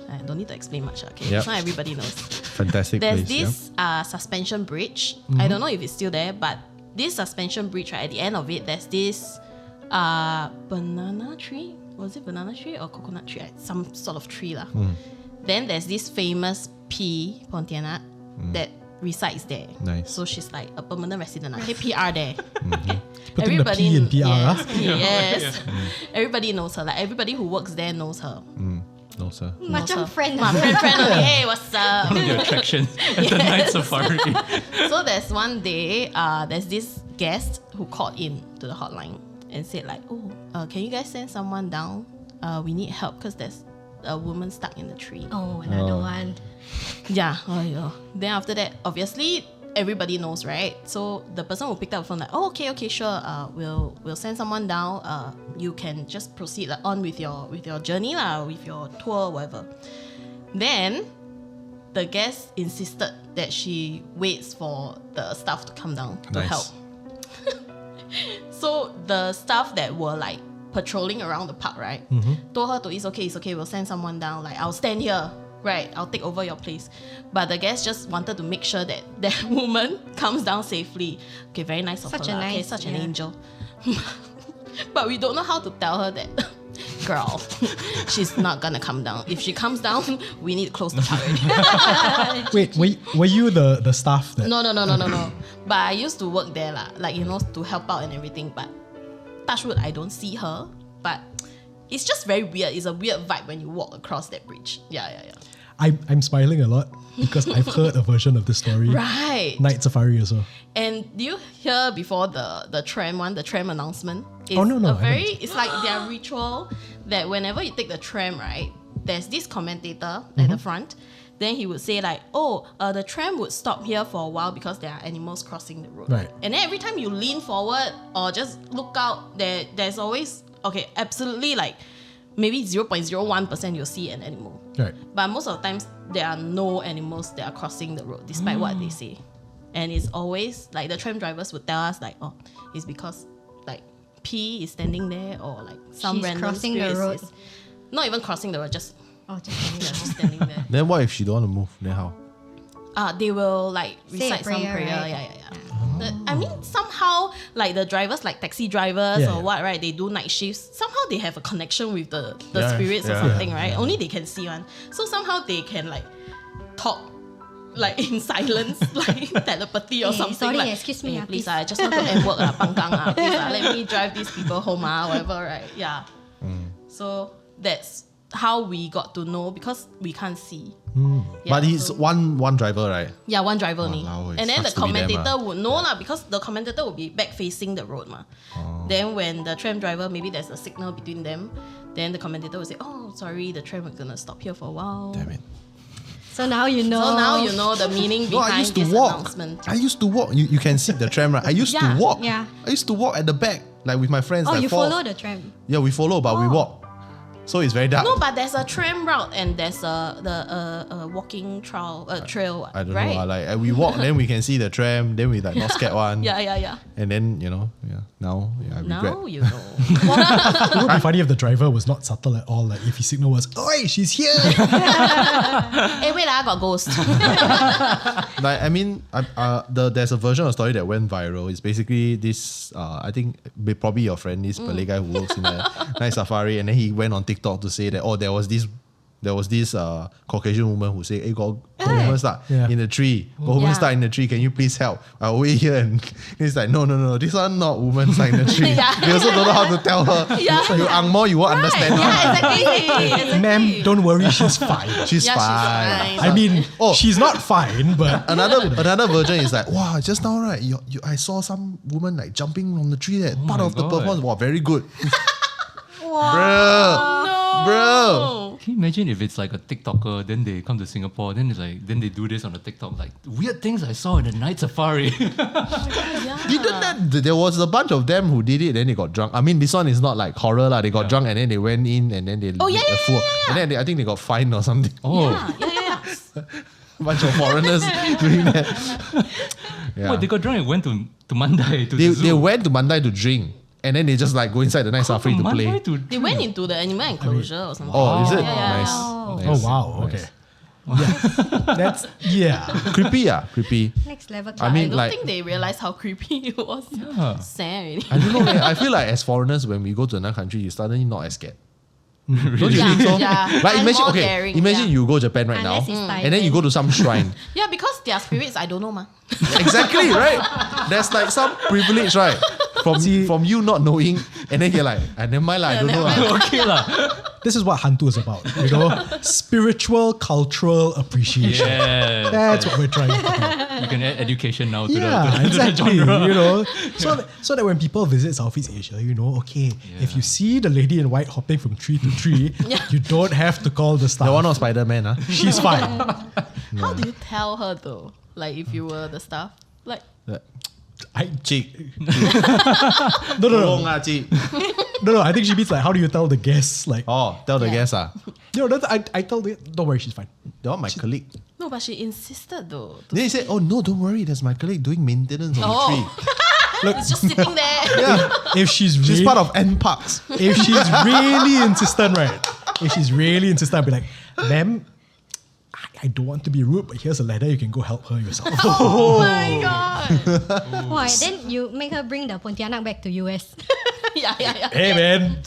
I don't need to explain much. Okay, Yep. it's not everybody knows. Fantastic There's place. this suspension bridge. I don't know if it's still there, but this suspension bridge, right, at the end of it, there's this banana tree. Was it banana tree or coconut tree? Some sort of tree lah. Then there's this famous P Pontianak that resides there. Nice. So she's like a permanent resident. Okay, PR there. Okay. Putting the P in PR. Yes, P, yes. Everybody knows her. Like everybody who works there knows her. No, sir. Macam friend. Friend only. Hey, what's up? One of the attractions at the night safari. So there's one day, there's this guest who called in to the hotline and said like, can you guys send someone down? We need help because there's a woman stuck in the tree. Oh, another one. Yeah. Oh, yeah. Then after that, obviously everybody knows, right? So the person who picked up the phone like, okay, sure. We'll send someone down. You can just proceed on with your journey lah, with your tour, whatever. Then the guest insisted that she waits for the staff to come down to help. So the staff that were like patrolling around the park, right, told her to, it's okay, we'll send someone down. Like, I'll stand here, right, I'll take over your place. But the guest just wanted to make sure that that woman comes down safely. Okay, very nice of her. Such an angel. But we don't know how to tell her that, girl, she's not gonna come down. If she comes down, we need to close the park already. Wait, were you the staff that... No. But I used to work there lah, like, to help out and everything. But touch wood, I don't see her. But it's just very weird. It's a weird vibe when you walk across that bridge. Yeah. I'm smiling a lot because I've heard a version of this story. Right. Night safari also. And do you hear before the tram one, the tram announcement? It's no. It's like their ritual that whenever you take the tram, right, there's this commentator at the front. Then he would say like, the tram would stop here for a while because there are animals crossing the road. Right. And then every time you lean forward or just look out, there's always, absolutely like maybe 0.01% you'll see an animal. Right. But most of the times, there are no animals that are crossing the road, despite what they say. And it's always, like, the tram drivers would tell us, like, it's because, like, P is standing there, or, like, some She's random crossing the spirit road. is not even crossing the road, just just standing there. Then what if she don't want to move? Then how? They will, like, Say a recite some prayer, prayer. right? Yeah. I mean, somehow, like, the drivers, like taxi drivers or what, right? They do night shifts. Somehow they have a connection with the spirits or something, right? Only they can see one. So somehow they can, like, talk, like, in silence, like telepathy or something. Sorry, like, excuse me, please, I just want to end work, pangkang, please, let me drive these people home, whatever, right? Yeah. So that's how we got to know, because we can't see. Yeah, But he's one driver, right? Yeah, one driver only. Walao, it And then the sucks to be them, commentator would know lah, because the commentator would be back facing the road ma. Then when the tram driver, maybe there's a signal between them, then the commentator would say, sorry, the tram is gonna stop here for a while. Damn it. So now you know. So now you know the meaning No, I behind used to this walk. announcement. I used to walk. You can see the tram, right? I used to walk. Yeah. I used to walk at the back, like with my friends. Oh, like you four. follow the tram. Yeah, we follow, but we walk. So it's very dark. No, but there's a tram route and there's a walking trail, I don't right? know. Like we walk, then we can see the tram. Then we like not scared one. Yeah. And then now I regret. Now you know. It would be funny if the driver was not subtle at all. Like if his signal was, "Oi, she's here." Hey, wait, I got ghost. Like I mean, there's a version of the story that went viral. It's basically this. I think probably your friend, this Malay guy who works in a night safari, and then he went on TikTok to say that there was this Caucasian woman who said, "Hey, got woman stuck in the tree. Got woman stuck in the tree. Can you please help? I'll wait here." And he's like, "No. This one not woman stuck in the tree." They also don't know how to tell her. Yeah. You angmo, you won't understand. Yeah, exactly. Ma'am, don't worry, she's fine. She's Yeah, fine. she's fine. I mean, she's not fine, but Another version is like, wow, just now, right? I saw some woman like jumping on the tree there. Part my of the God. performance. Wow, very good. No. Bro. Can you imagine if it's like a TikToker, then they come to Singapore, then they do this on the TikTok, like weird things I saw in the night safari. There was a bunch of them who did it, then they got drunk. I mean, this one is not like horror lah. They got drunk and then they went in and then they did a fool. And then I think they got fined or something. Yeah. A bunch of foreigners doing that. Yeah. What, they got drunk and went to Mandai to the They zoo? went to Mandai to drink. And then they just like go inside the night safari to play. Mandai to They went into the animal enclosure or something. Oh, is it? Yeah. Nice. oh wow, okay. That's creepy. Next level. I mean, I don't like, think they realized how creepy it was. Yeah. Sad. I don't know. I feel like as foreigners, when we go to another country, you suddenly not as scared. Don't you think so? Yeah. Like I'm imagine, more okay, daring, imagine yeah. you go Japan right Unless it's now, and then you go to some shrine. Yeah, because their spirits, I don't know, ma. Exactly, right? There's like some privilege, right? From you not knowing, and then you're like, never mind, I don't know. Okay lah. this is what Hantu is about. You know, spiritual, cultural appreciation. Yeah. That's what we're trying to do. You can add education now to Yeah, the exactly. genre. You know, so that when people visit Southeast Asia, you know, okay, if you see the lady in white hopping from tree to tree, you don't have to call the staff. The one of Spider-Man, huh? She's fine. How do you tell her though? Like if you were the staff? Like Chick. No. lah, chick. No. I think she means like, how do you tell the guests? Like, Oh, tell the Yeah. guests. you know, I tell the, don't worry, she's fine. That one my colleague. no, but she insisted though. Then he said, oh no, don't worry, there's my colleague doing maintenance on the tree. It's just sitting there. Yeah, If she's she's really, part of N Parks. if she's really insistent, right? If she's really insistent, I'll be like, ma'am, I don't want to be rude, but here's a ladder. You can go help her yourself. Oh my god. Why? Then you make her bring the Pontianak back to US. yeah. Hey man,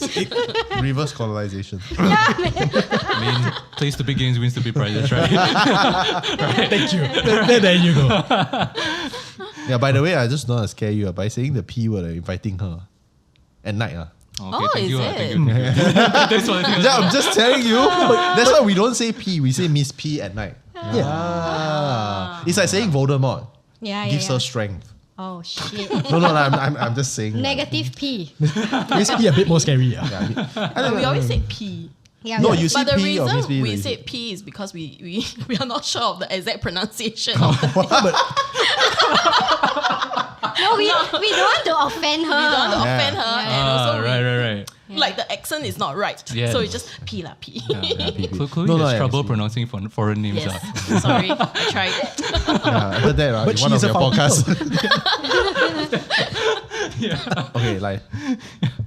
Reverse colonization. I mean, plays to big games, wins to big prizes, right? thank you. There you go. Yeah, by the way, I just don't want to scare you by saying the P word, inviting her at night. Oh, thank is you. it? Thank you. Thanks for the Yeah, I'm just telling you. That's why we don't say P, we say Miss P at night. It's like saying Voldemort Yeah, gives yeah. her strength. Oh shit. No, I'm just saying. Negative P. Miss P a bit more scary. Yeah. But we always say P. Yeah. No, yeah. you say But the P or Miss reason P. we say P is because we are not sure of the exact pronunciation. of the No, we don't want to offend her. We don't want to Yeah. offend her, and also right. like the accent is not right. Yeah. So it's just P la P. Chloe No, has yeah, trouble see. pronouncing foreign names. Yes. Sorry, I tried. Yeah, I heard that But in one of she's a your podcasts. Yeah. Okay, like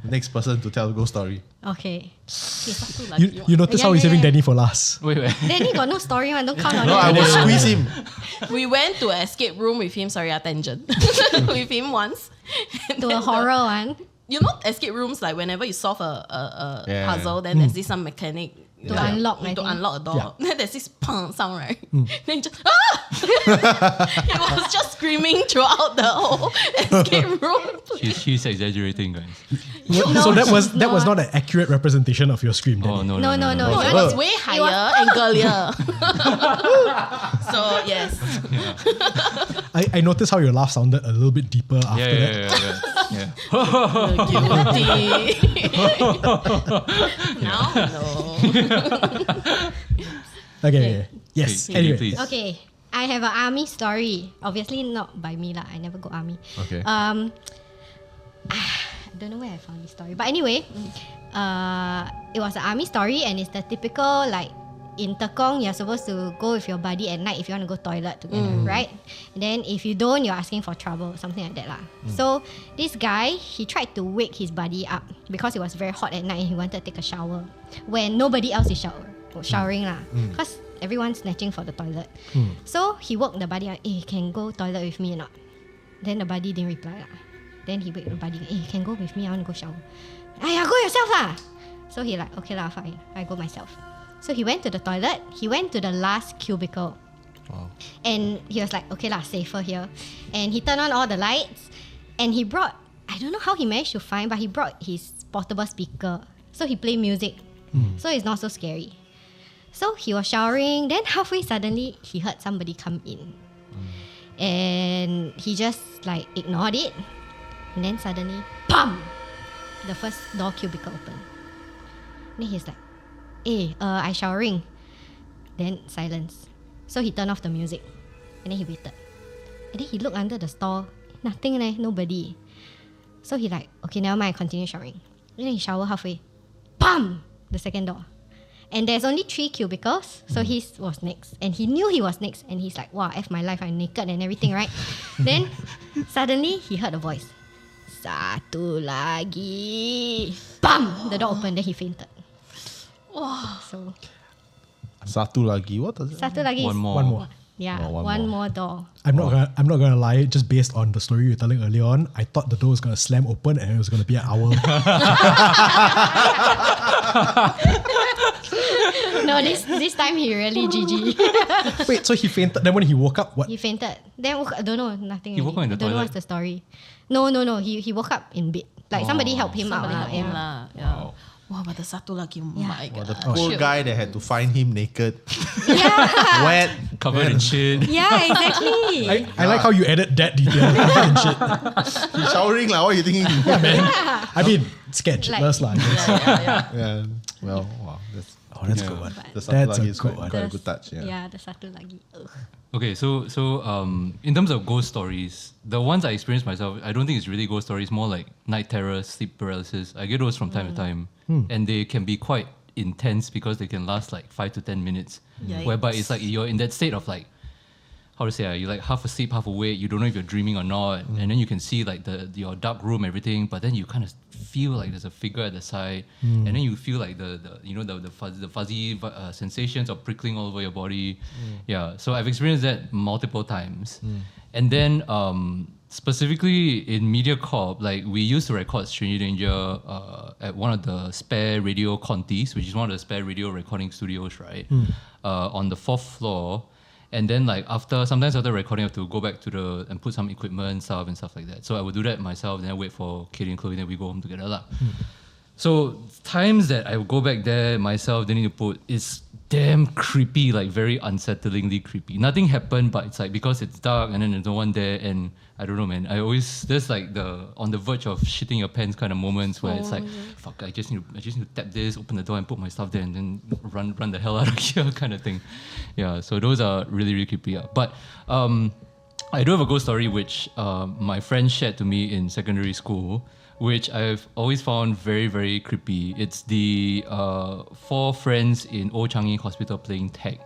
next person to tell a ghost story. Okay. It's not too lucky. You notice how we're saving Danny for last. Wait. Danny got no story one. Don't count on No, I it. will squeeze him. We went to an escape room with him. Sorry, tangent. With him once. And To a then horror one. You know, escape rooms, like whenever you solve a Yeah. puzzle, then there's this some mechanic To unlock, I to think. unlock a door. Yeah. Then there's this pang sound, right? Then you just it was just screaming throughout the whole escape room. She's exaggerating, guys. So that was not. not an accurate representation of your scream, Danny. Oh no. No. No, It it was- was way higher and girlier. So yes, I noticed how your laugh sounded a little bit deeper after that. Yeah. guilty. Now no. Okay. Yes. Okay, Anyway. please. Okay. I have an army story. Obviously not by me lah. I never go army. Okay. I don't know where I found this story. But anyway, it was an army story and it's the typical like in Tekong, you're supposed to go with your buddy at night if you want to go toilet together, right? And then if you don't, you're asking for trouble, something like that lah. So this guy, he tried to wake his buddy up because it was very hot at night and he wanted to take a shower when nobody else is showering lah. Because everyone's snatching for the toilet. So he woke the buddy up, hey, can go toilet with me or not? Then the buddy didn't reply lah. Then he wake the buddy, hey, can go with me, I want to go shower. Aya, go yourself lah. So he like, okay lah, fine, I go myself. So he went to the toilet. He went to the last cubicle. Wow. And he was like, okay lah, safer here. And he turned on all the lights. And he brought, I don't know how he managed to find, but he brought his portable speaker. So he played music. So it's not so scary. So he was showering. Then halfway suddenly, he heard somebody come in. And he just like ignored it. And then suddenly, BAM! The first door cubicle opened. Then he's like, hey, I showering. Then silence. So he turned off the music. And then he waited. And then he looked under the stall. Nothing, nobody. So he like, okay, never mind, I continue showering. And then he shower halfway. BAM! The second door. And there's only 3 cubicles. So his was next. And he knew he was next. And he's like, wow, F my life, I'm naked and everything, right? Then suddenly he heard a voice. Satu lagi. BAM! The door opened, then he fainted. Wow. So Satu lagi. What does it? Satu lagi. One more. One more. Yeah, Oh, one one more. more door. I'm not gonna lie. Just based on the story you were telling earlier on, I thought the door was gonna slam open and it was gonna be an owl. No, this time he really GG. Wait, so he fainted. Then when he woke up, what? He fainted. Then I don't know, nothing. He woke up in the don't know toilet? what's the story. No. He woke up in bed. Like somebody helped him Somebody out. help him Yeah. lah. Yeah. Wow, but the satu lagi, my Well, God. the poor guy that had to find him naked, Yeah. wet, Covered in shit. Yeah, exactly. I like how you added that detail. and shit. He's showering like. What are you thinking? Yeah, man. I mean, sketch. Like- Let's lie. Yeah. Well, wow. That's a good one. The satu That's lagi a is good quite one. a good touch. Yeah. Yeah, the satu lagi. Ugh. Okay, so in terms of ghost stories, the ones I experienced myself, I don't think it's really ghost stories, more like night terror, sleep paralysis. I get those from time to time. And they can be quite intense because they can last like 5 to 10 minutes. Yikes. Whereby it's like you're in that state of like, how to say, you're like half asleep, half awake, you don't know if you're dreaming or not. And then you can see like your dark room, everything, but then you kind of feel like there's a figure at the side. And then you feel like the fuzzy sensations of prickling all over your body. Yeah, so I've experienced that multiple times. And then specifically in MediaCorp, like we used to record Stranger Danger at one of the spare radio Contis, which is one of the spare radio recording studios, right? On the 4th floor. And then like sometimes after recording, I have to go back and put some equipment stuff and stuff like that. So I would do that myself, then I wait for Kady and Chloe, then we go home together lah. So times that I would go back there myself, they need to put, it's damn creepy, like very unsettlingly creepy. Nothing happened, but it's like because it's dark and then there's no one there, and I don't know, man. There's like on the verge of shitting your pants kind of moments where it's like, fuck, I just need to tap this, open the door and put my stuff there and then run the hell out of here kind of thing. Yeah, so those are really, really creepy. Yeah. But I do have a ghost story which my friend shared to me in secondary school, which I've always found very, very creepy. It's the 4 friends in Old Changi Hospital playing tag.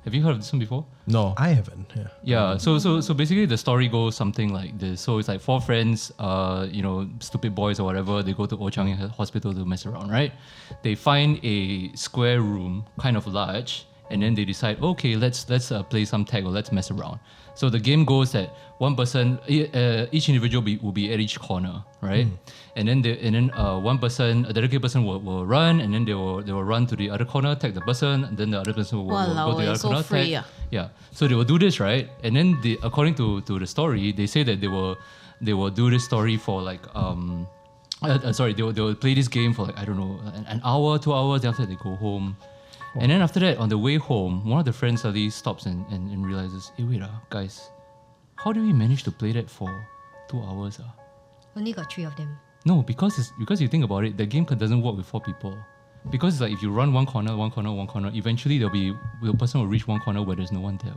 Have you heard of this one before? No. I haven't. Yeah. Yeah, so basically the story goes something like this. So it's like 4 friends, stupid boys or whatever, they go to Old Changi Hospital to mess around, right? They find a square room, kind of large, and then they decide, okay, let's play some tag or let's mess around. So the game goes that one person, each individual will be at each corner, right? And then one person, a dedicated person will run, and then they will run to the other corner, tag the person, and then the other person will go to the other so corner, free, tag. Yeah. So they will do this, right? And then according to the story, they say that they will do this story for like they will play this game for like, I don't know, an hour, 2 hours. Then after that, they go home. And then after that, on the way home, one of the friends suddenly stops and realizes, hey, wait, guys, how do we manage to play that for 2 hours? Only got 3 of them. No, because you think about it, the game doesn't work with 4 people. Because it's like if you run one corner, eventually the person will reach one corner where there's no one there.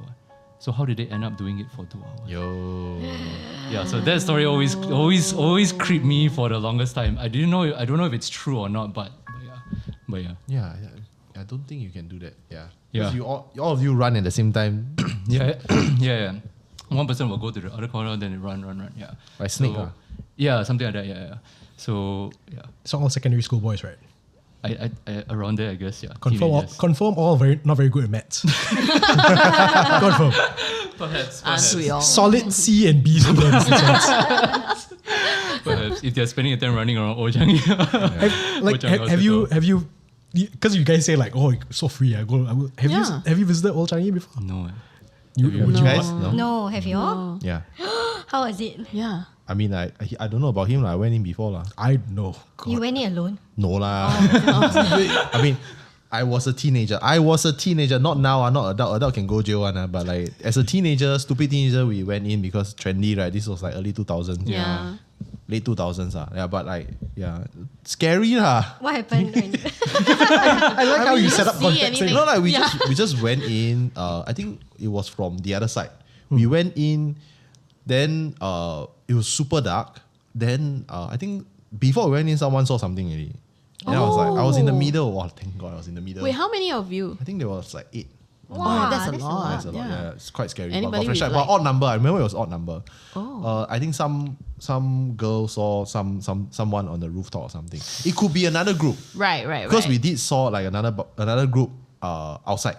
So how did they end up doing it for 2 hours? Yo. Yeah, so that story always creeped me for the longest time. I don't know if it's true or not, but yeah. Yeah. I don't think you can do that. Yeah. Yeah. Because all of you run at the same time. Yeah. One person will go to the other corner, then they run. Yeah. Like snake. Yeah, something like that. Yeah. So yeah, It's all secondary school boys, right? I around there, I guess. Yeah. Confirm all not very good at maths. Confirm. Perhaps. Solid C and B students. Perhaps if they're spending their time running around Old Changi. Have you? Because you guys say like, oh, it's so free. Have you visited Old Changi before? No. You Guys? No. No, have you all? Yeah. How was it? Yeah. I mean, I don't know about him. I went in before. I know. You went in alone? No lah. I mean, I was a teenager. Not now. Not adult. Adult can go jail one. But like as a teenager, stupid teenager, we went in because trendy, right? This was like early 2000s. Yeah. Late 2000s. Yeah, but like, yeah. Scary lah. What happened? I like how you set up see context. anything. No, like we just went in. I think it was from the other side. We went in, then it was super dark. Then I think before we went in, someone saw something already. And I was in the middle. Oh, thank God, I was in the middle. Wait, how many of you? I think there was like 8. Wow, that's a lot. That's a lot. Yeah, it's quite scary. Anybody But with but like- odd number. I remember it was odd number. Oh. I think some girl saw someone on the rooftop or something. It could be another group Right. because we did saw like another group outside.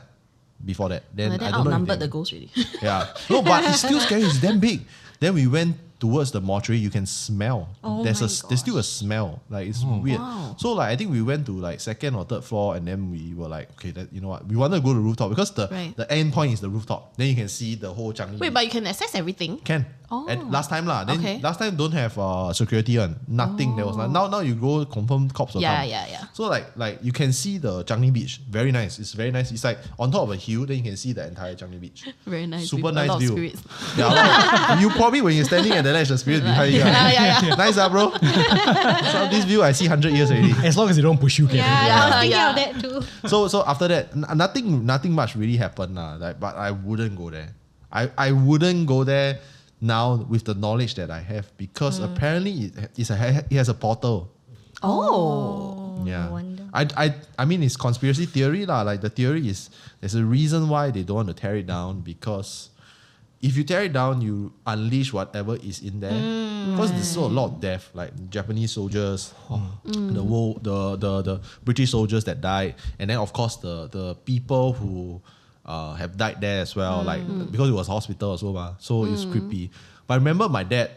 before that. Then Like I that don't know. outnumbered the ghost really. Yeah. No, but it's still scary. It's damn big. Then we went towards the mortuary. You can smell. Oh there's my there's still a smell. Like it's weird. Wow. So like I think we went to like 2nd or 3rd floor, and then we were like, okay, you know what? We wanted to go to the rooftop because the end point is the rooftop. Then you can see the whole Changi. Wait, but you can access everything. Can. Oh. At last time lah. Then Okay. last time don't have security one. Nothing. There was now you go confirm cops will Yeah, come. yeah, yeah. So like you can see the Changi Beach. Very nice. It's very nice. It's like on top of a hill. Then you can see the entire Changi Beach. Very nice. Super with nice a lot view. Of spirits. Yeah, like, you probably when you're standing at the ledge, the spirit behind you. Yeah. Nice, bro. So this view I see 100 years already. As long as they don't push you, Kevin. Yeah, I was thinking Yeah. of that too. So after that, nothing much really happened lah. Like, but I wouldn't go there. I wouldn't go there now with the knowledge that I have because apparently it has a portal. Oh. Yeah. No wonder. I mean it's conspiracy theory lah. Like the theory is there's a reason why they don't want to tear it down because if you tear it down, you unleash whatever is in there. Because there's so a lot of death, like Japanese soldiers, the British soldiers that died, and then of course the people who have died there as well. Like because it was a hospital also, so it's creepy. But I remember my dad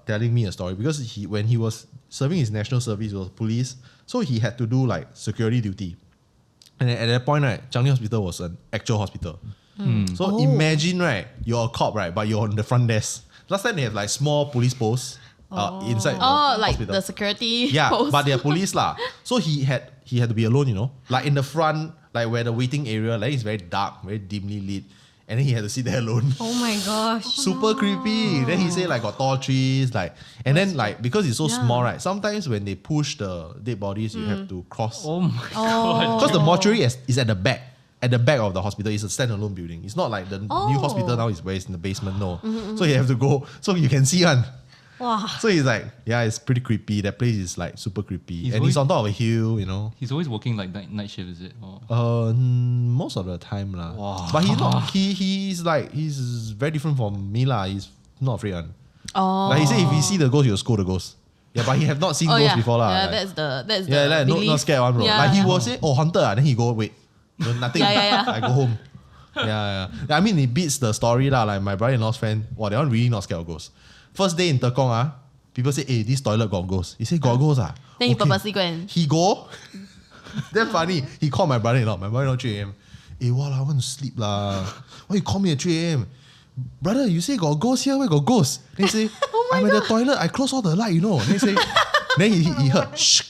telling me a story because when he was serving his national service, he was police, so he had to do like security duty. And at that point, right, Changi Hospital was an actual hospital. So imagine, right, you're a cop, right, but you're on the front desk. Last time they have like small police posts inside the Like hospital. the security Yeah, post. but they're police lah. So he had to be alone, you know, like in the front, like where the waiting area, like it's very dark, very dimly lit, and then he had to sit there alone. Oh my gosh. Super creepy. Then he said like got tall trees, like, and then like because it's so small, right? Sometimes when they push the dead bodies, you have to cross. Oh my god. Because the mortuary is at the back. At the back of the hospital, it's a standalone building. It's not like the new hospital now is where it's in the basement. No, so you have to go so you can see one. Wow. So he's like, yeah, it's pretty creepy. That place is like super creepy, He's and he's always- on top of a hill, you know. He's always working like night shift, is it? Or Most of the time lah. Wow. But he's not. He's very different from me lah. He's not afraid one. Oh. Like he said, if he see the ghost, he'll scold the ghost. Yeah, but he have not seen ghosts before lah. Yeah, Like, that's the yeah, like, belief. not scared one, bro. Yeah. Like he will say, oh, haunted, then he go, wait, no, nothing. Yeah. I go home. Yeah. I mean, it beats the story lah. Like my brother-in-law's friend, wow, they one really not scared of ghosts. First day in Tekong, people say, hey, this toilet got ghost. He say, got ghost Then he purposely go and He go. Damn funny. He called my brother-in-law. My brother-in-law 3 a.m. Hey, what I want to sleep lah. Why you call me at 3 a.m.? Brother, you say got ghost here? Where got ghost? Then he say, I'm at the toilet. I close all the light, you know. Then he say, then he heard shh.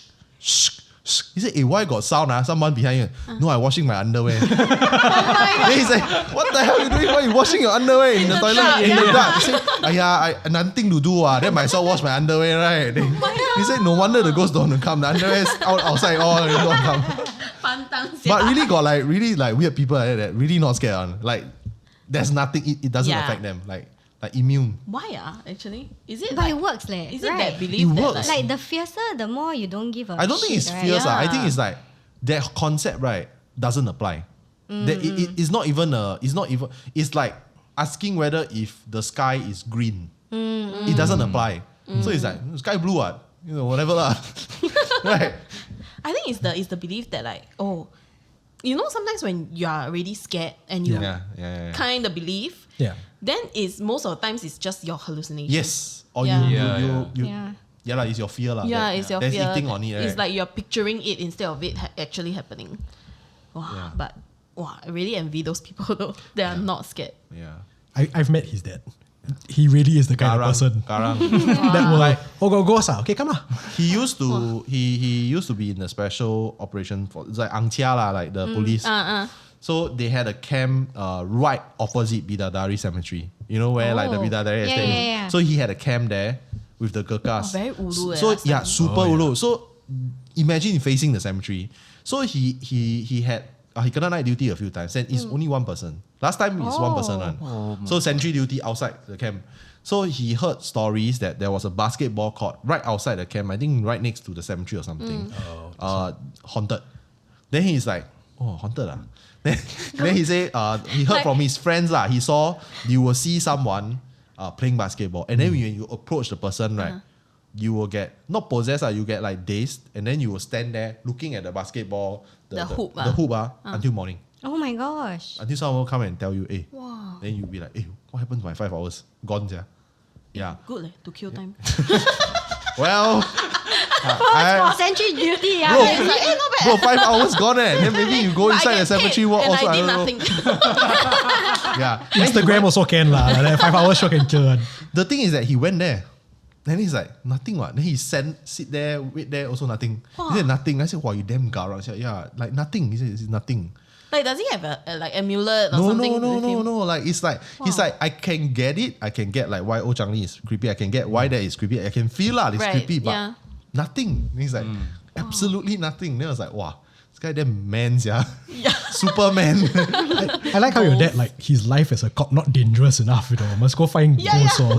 He said, hey, why got sound? Someone behind you. No, I'm washing my underwear. Then he said, what the hell are you doing? Why are you washing your underwear in the toilet? dark, In the dark. He said, I nothing to do. Then myself wash my underwear, right? Then he said, no wonder the ghost don't want to come. The underwear is outside all. They don't come. But really got like weird people like that really not scared on. Like there's nothing. It doesn't Yeah. affect them. Like immune. Why actually? Is it But like, it works, leh. is it right? that belief It that works. Like the fiercer, the more you don't give a I don't think shit, it's right? fierce. I think Yeah. it's like that concept, right, doesn't apply. That it's not even it's like asking whether if the sky is green. It doesn't apply. So it's like sky blue, you know, whatever lah. Right. I think it's the belief that like, oh, you know, sometimes when you are already scared and you Yeah. kind of believe, Yeah. then it's most of the times it's just your hallucination. Yes. Or Yeah. you Yeah. yeah lah, it's your fear lah. Yeah, it's your There's fear. eating on it, right? It's like you're picturing it instead of it actually happening. Wow, Yeah. but I really envy those people though. They are not scared. yeah. I've met his dad. He really is the kind of person Garang. that will like, oh, go ghost. Okay, come on. He used to he used to be in a special operation for it's like Angtia lah, like the police. So they had a camp right opposite Bidadari Cemetery. You know where like the Bidadari Yeah, estate is? yeah, yeah. So he had a camp there with the Gurkhas. Very ulu So last yeah, time. super ulu. So imagine facing the cemetery. So he had he kena night duty a few times, and it's only one person. Last time it's one person one. So sentry duty outside the camp. So he heard stories that there was a basketball court right outside the camp. I think right next to the cemetery or something. Haunted. Then he's like, oh, haunted ah. Then he say he heard from his friends lah. He saw you will see someone playing basketball, and then when you approach the person, right, you will get not possessed, you get like dazed, and then you will stand there looking at the basketball, The hoop until morning. Oh my gosh. Until someone will come and tell you, hey. Then you'll be like, hey, what happened to my 5 hours? Gone, yeah. Yeah. Good to kill time. Well, For century duty, bro, yeah. It's like, not bad. bro, 5 hours gone Then maybe you go But I inside get the cemetery paid walk and also. I I did don't know. nothing. Yeah. Instagram also can lah. Like 5 hours sure can kill one. The thing is that he went there. Then he's like, nothing what. Then he sit there, wait there, also nothing. He said nothing. I said, wow, you damn garang. I said, yeah, like nothing. He said, it's nothing. Like, does he have a like amulet or No, something? no, no, with no, him? no. Like it's like he's like, I can get it. I can get like why Old Changi is creepy. I can get why that is creepy. I can feel it's Right, creepy, but yeah. nothing. And he's like, absolutely nothing. Then I was like, wow, this guy damn man, yeah. Superman. I like how your dad, like, his life as a cop not dangerous enough, Must go find ghosts or...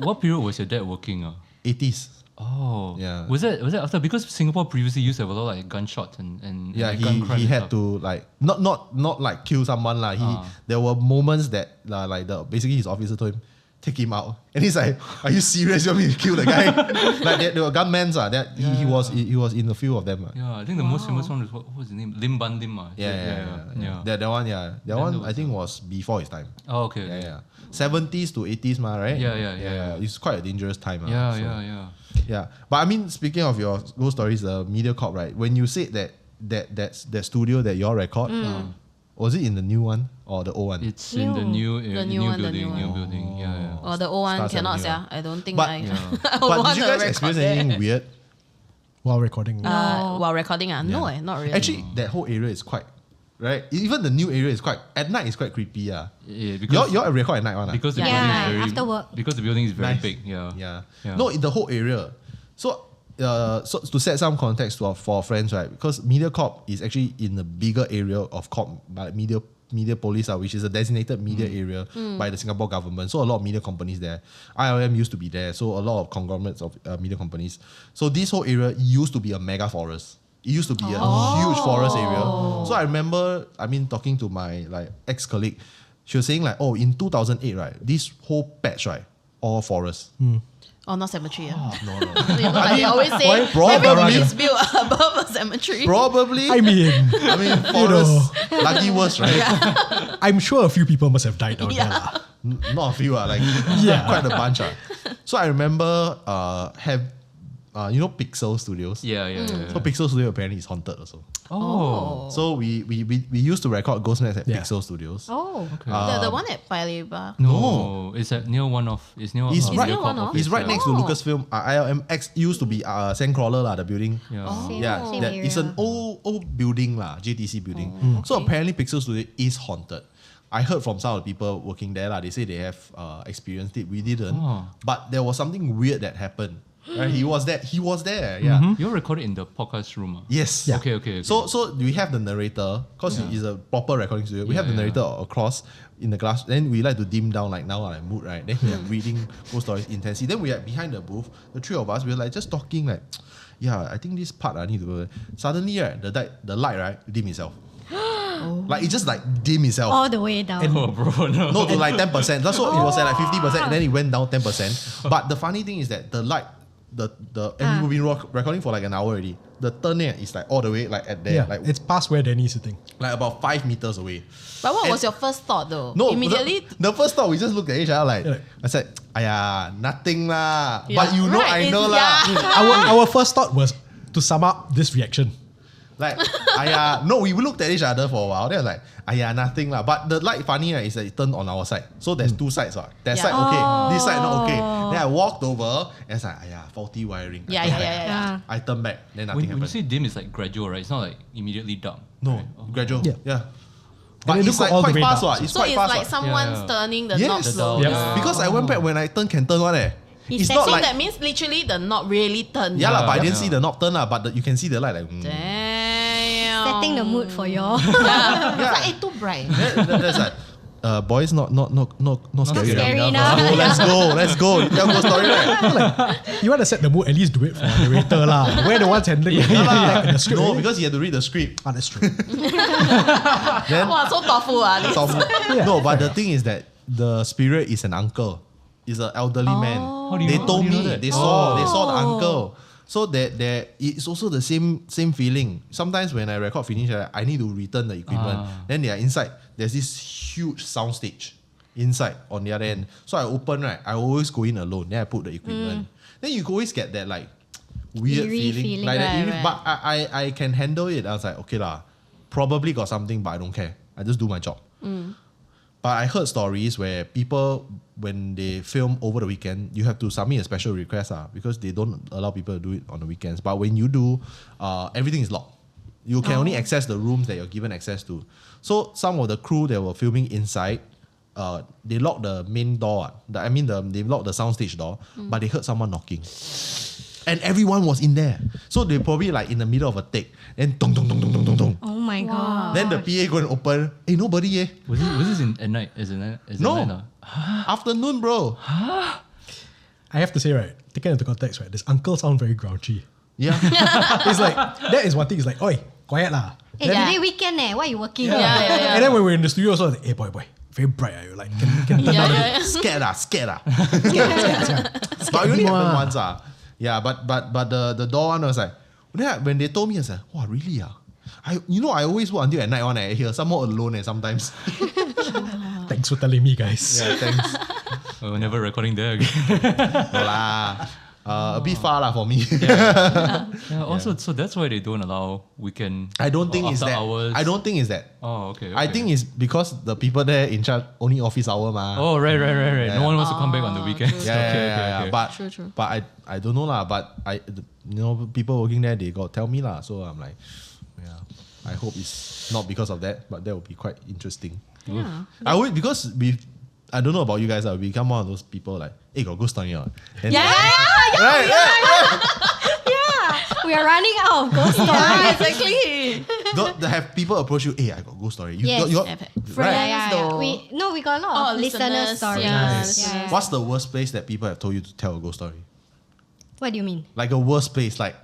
What period was your dad working? 80s. Oh, Yeah. Was that after, because Singapore previously used to have a lot of like gunshots and Yeah, like, gun crime he and had stuff. to like not like kill someone lah. There were moments that like basically his officer told him take him out, and he's like, "Are you serious? You want me to kill the guy?" Like there were gunmen he was in a few of them. Yeah, I think the most famous one was what was his name? Lim Ban Lim. Yeah. That one, that one I think was before his time. Oh, okay. Yeah. 70s to 80s, right? Yeah. It's quite a dangerous time. Yeah. Yeah, but I mean, speaking of your ghost stories, the MediaCorp, right? When you said that studio that you all record, was it in the new one or the old one? It's in the new The new new one, the building. new New one. building. Yeah. Or the old one Stars cannot, Avenue. yeah. I don't think But- I But want did you to guys record experience there. anything weird? While recording. While recording, no, not really. Actually, that whole area is quite right. Even the new area is quite at night. It's quite creepy. Yeah, because Y'all record at night, one. because the Yeah, building is very after work. because the building is very Nice. big. Yeah. Yeah. No, in the whole area. So, so to set some context for our friends, right? Because MediaCorp is actually in the bigger area of Corp, like Media Police, which is a designated media area by the Singapore government. So a lot of media companies there. ILM used to be there. So a lot of conglomerates of media companies. So this whole area used to be a mega forest. It used to be a huge forest area. So I remember, talking to my like ex-colleague, she was saying like, oh, in 2008, right, this whole patch, right, all forest. Oh, not cemetery. No. You know, like they always say Probably. everything is built above a cemetery. Probably. I mean, forest. Lucky worse, right? I'm sure a few people must have died down there. Yeah. lah. Not a few, like Yeah. quite a bunch. So I remember Pixel Studios. Yeah. So Pixel Studio apparently is haunted also. Oh. So we used to record ghost maps at Yeah. Pixel Studios. Oh. The one at Paya Lebar. No, it's at near one of. It's near. It's right- Mediacorp one of- office, It's right yeah. next to Lucasfilm. ILMX used to be Sandcrawler, the building. Yeah. Same area. It's an old building, JTC building. So apparently Pixel Studio is haunted. I heard from some of the people working there, they say they have experienced it. We didn't. Oh. But there was something weird that happened. Right? He was there. Yeah. You recorded in the podcast room. Yes. Yeah. Okay. So we have the narrator, because it's a proper recording studio. We have the narrator across in the glass. Then we like to dim down like now like mood, right? Then we are reading ghost stories intensely. Then we are behind the booth, the three of us, we were like just talking like, yeah, I think this part I need to go. Suddenly, right, the light, right, dim itself. Like it just like dim itself. All the way down. Oh, bro, no. No, to like 10%. That's what it was at like 50%, and then it went down 10%. But the funny thing is that the light, and we've been recording for like an hour already. The turn is like all the way like at there, Yeah, like it's past where Danny's sitting. like about 5 meters away. But what And- was your first thought though? No, Immediately. The first thought we just looked at each other like, Yeah. I said, "Aya, nothing lah." Yeah. But you know, Right, I know it's- lah. yeah. Our first thought was to sum up this reaction. Like, aya, no, we looked at each other for a while. Then like, aya, nothing lah. But the light funny right, is that it turned on our side. So there's two sides. That Yeah. side okay, this side not okay. Then I walked over and it's like, aya, faulty wiring. I Yeah, turned yeah, back. yeah. I turned back. Then nothing When you happened. say dim, it's like gradual, right? It's not like immediately dark. No, right? Oh. gradual. Yeah. Yeah. And But it it's looked like all the quite way fast, down. what? It's So quite it's fast. like what? someone's Yeah. turning the Yes. knob The slow. Yep. Yeah. Because I went back when I turn can turn one. It's said not So like that means literally the knob really turned. yeah, lah, but I didn't Yeah. see the knob turn lah. But you can see the light like. Damn. Setting the mood for y'all. Yeah. Yeah. It's like, too bright. That's like, boys, not scary. scary enough. enough. Let's go. Tell ghost story, right? You want to set the mood, at least do it for the narrator lah. We're the ones handling it. Like in the script. No, because he had to read the script. Ah, that's true. Then Wow, so thoughtful. This. no, but the thing is that the spirit is an uncle. Is an elderly man. How do you They know- told how do you me know that? they saw the uncle. So it's also the same feeling. Sometimes when I record finish, I need to return the equipment. Then they are inside. There's this huge sound stage inside on the other end. So I open, right? I always go in alone. Then I put the equipment. Then you always get that like weird feeling. Like that, right. But I can handle it. I was like, okay lah, probably got something, but I don't care. I just do my job. But I heard stories where people, when they film over the weekend, you have to submit a special request because they don't allow people to do it on the weekends. But when you do, everything is locked. You can only access the rooms that you're given access to. So some of the crew that were filming inside, they locked the main door. They locked the soundstage door, but they heard someone knocking. And everyone was in there. So they probably like in the middle of a take. Then dong dong dong dong dong dong dong. Oh my god. Then the PA go and open. Hey, nobody eh. Was this at night? Is it No. night? Afternoon, bro. I have to say, right, taken into context, right, this uncle sound very grouchy. Yeah. It's like, that is one thing. It's like, oi, quiet lah. Hey, today weekend why you working? Yeah. And then when we're in the studio, also like, hey boy, very bright. You like can turn down a bit. Scared. But it only happened once. Yeah, but the door one was like, when they told me, I was like, wow, really? I always work until at night one here, some more alone sometimes. Thanks for telling me, guys. Yeah, thanks. We're never recording there again. No lah. A bit far lah for me. Also, so that's why they don't allow weekend. I don't think it's after that. hours. I don't think it's that. Oh, okay. I think it's because the people there in charge only office hour ma. Oh, right. Yeah. No one wants to come back on the weekends. Yeah. But True. But I don't know lah. But people working there, they got tell me lah. So I'm like, yeah. I hope it's not because of that, but that would be quite interesting. Yeah. I would, because I don't know about you guys. We become one of those people like, hey, got ghost story. Yeah. Right. We are running out of ghost stories. Yeah, exactly. Don't have people approach you, hey, I got ghost story. Yes. Right. Though. We got a lot of listener listeners, stories. yeah, Yeah. What's the worst place that people have told you to tell a ghost story? What do you mean? Like a worst place, like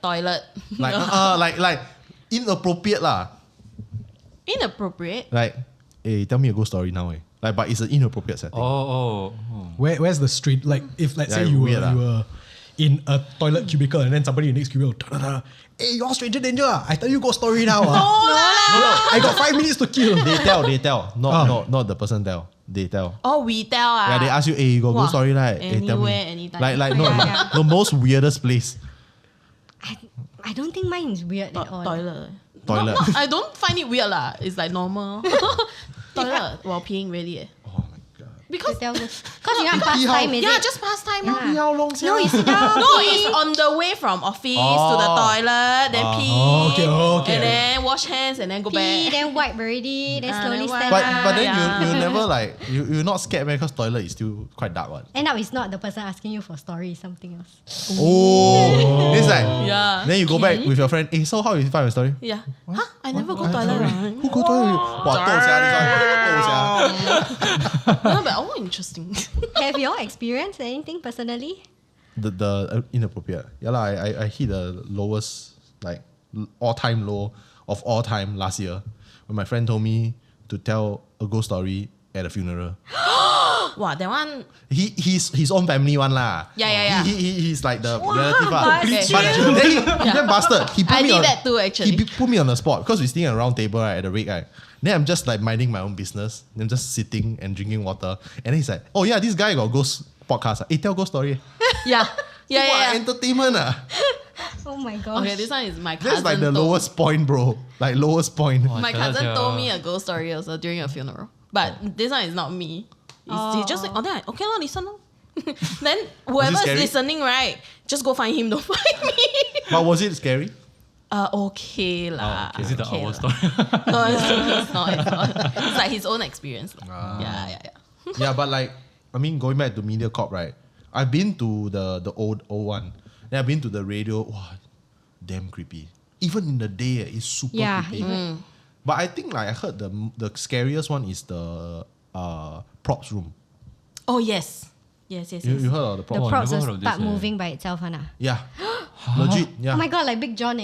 Toilet. like inappropriate lah. Inappropriate. Like, hey, tell me a ghost story now. Like, but it's an inappropriate setting. Oh. Where's the street? Like, if let's say you were in a toilet cubicle and then somebody in the next cubicle, hey, you're stranger danger. I tell you ghost story now. No, I got 5 minutes to kill. They tell. Not the person tell. They tell. Oh, we tell. Yeah, they ask you, hey, you got ghost story, right? Hey, tell me. Anywhere, anytime. Like no, the most weirdest place. I don't think mine is weird at all. Toilet. Toilet. No, I don't find it weird lah. It's like normal. Toilet while peeing, really. Oh my god. Because Because you want pastime, is yeah, it? just pastime. Yeah. How long? No, you sit down. No, it's on the way from office to the toilet, then pee, okay. and then wash hands, and then go Pee, back. then wipe already, then slowly then stand wipe. up. But then Yeah. you never like you're not scared because toilet is still quite dark one. End up it's not the person asking you for story, it's something else. Oh, it's like Yeah. then you go back with your friend. Hey, so how you find the story? Yeah. Huh? I never go toilet. Who go toilet? Wow, toh sia, this one. No, but oh, interesting. Have you all experienced anything personally? The inappropriate. Yeah lah, I hit the lowest like all-time low of all time last year when my friend told me to tell a ghost story at a funeral. Wow, that one. His own family one lah. Yeah. He's like the relative lah. but But still. then he damn bastard. He put I me did on, that too, actually. He put me on the spot because we're sitting at a round table right, at the rig right. Then I'm just like minding my own business. I'm just sitting and drinking water. And then he's like, oh yeah, this guy got ghost podcast. Hey, tell ghost story. Yeah. Entertainment Oh my gosh. Okay, this one is my cousin. That's like the told- lowest point, bro. Like lowest point. My Tell us, cousin yeah. told me a ghost story also during a funeral. But this one is not me. He just like, then I, okay, listen. Then whoever is scary? listening, right, just go find him, don't find me. But was it scary? Okay lah. Is it the okay owl lah. story? No, it's not. It's like his own experience. Lah. Yeah. Yeah, but like, I mean, going back to MediaCorp, right? I've been to the old one. Then I've been to the radio. Wow, damn creepy. Even in the day, it's super creepy. But I think like I heard the scariest one is the props room. Oh yes. Yes. You heard of the props? The props never will heard of start this, moving by itself, Yeah. Legit. Yeah. Oh my god, like Big John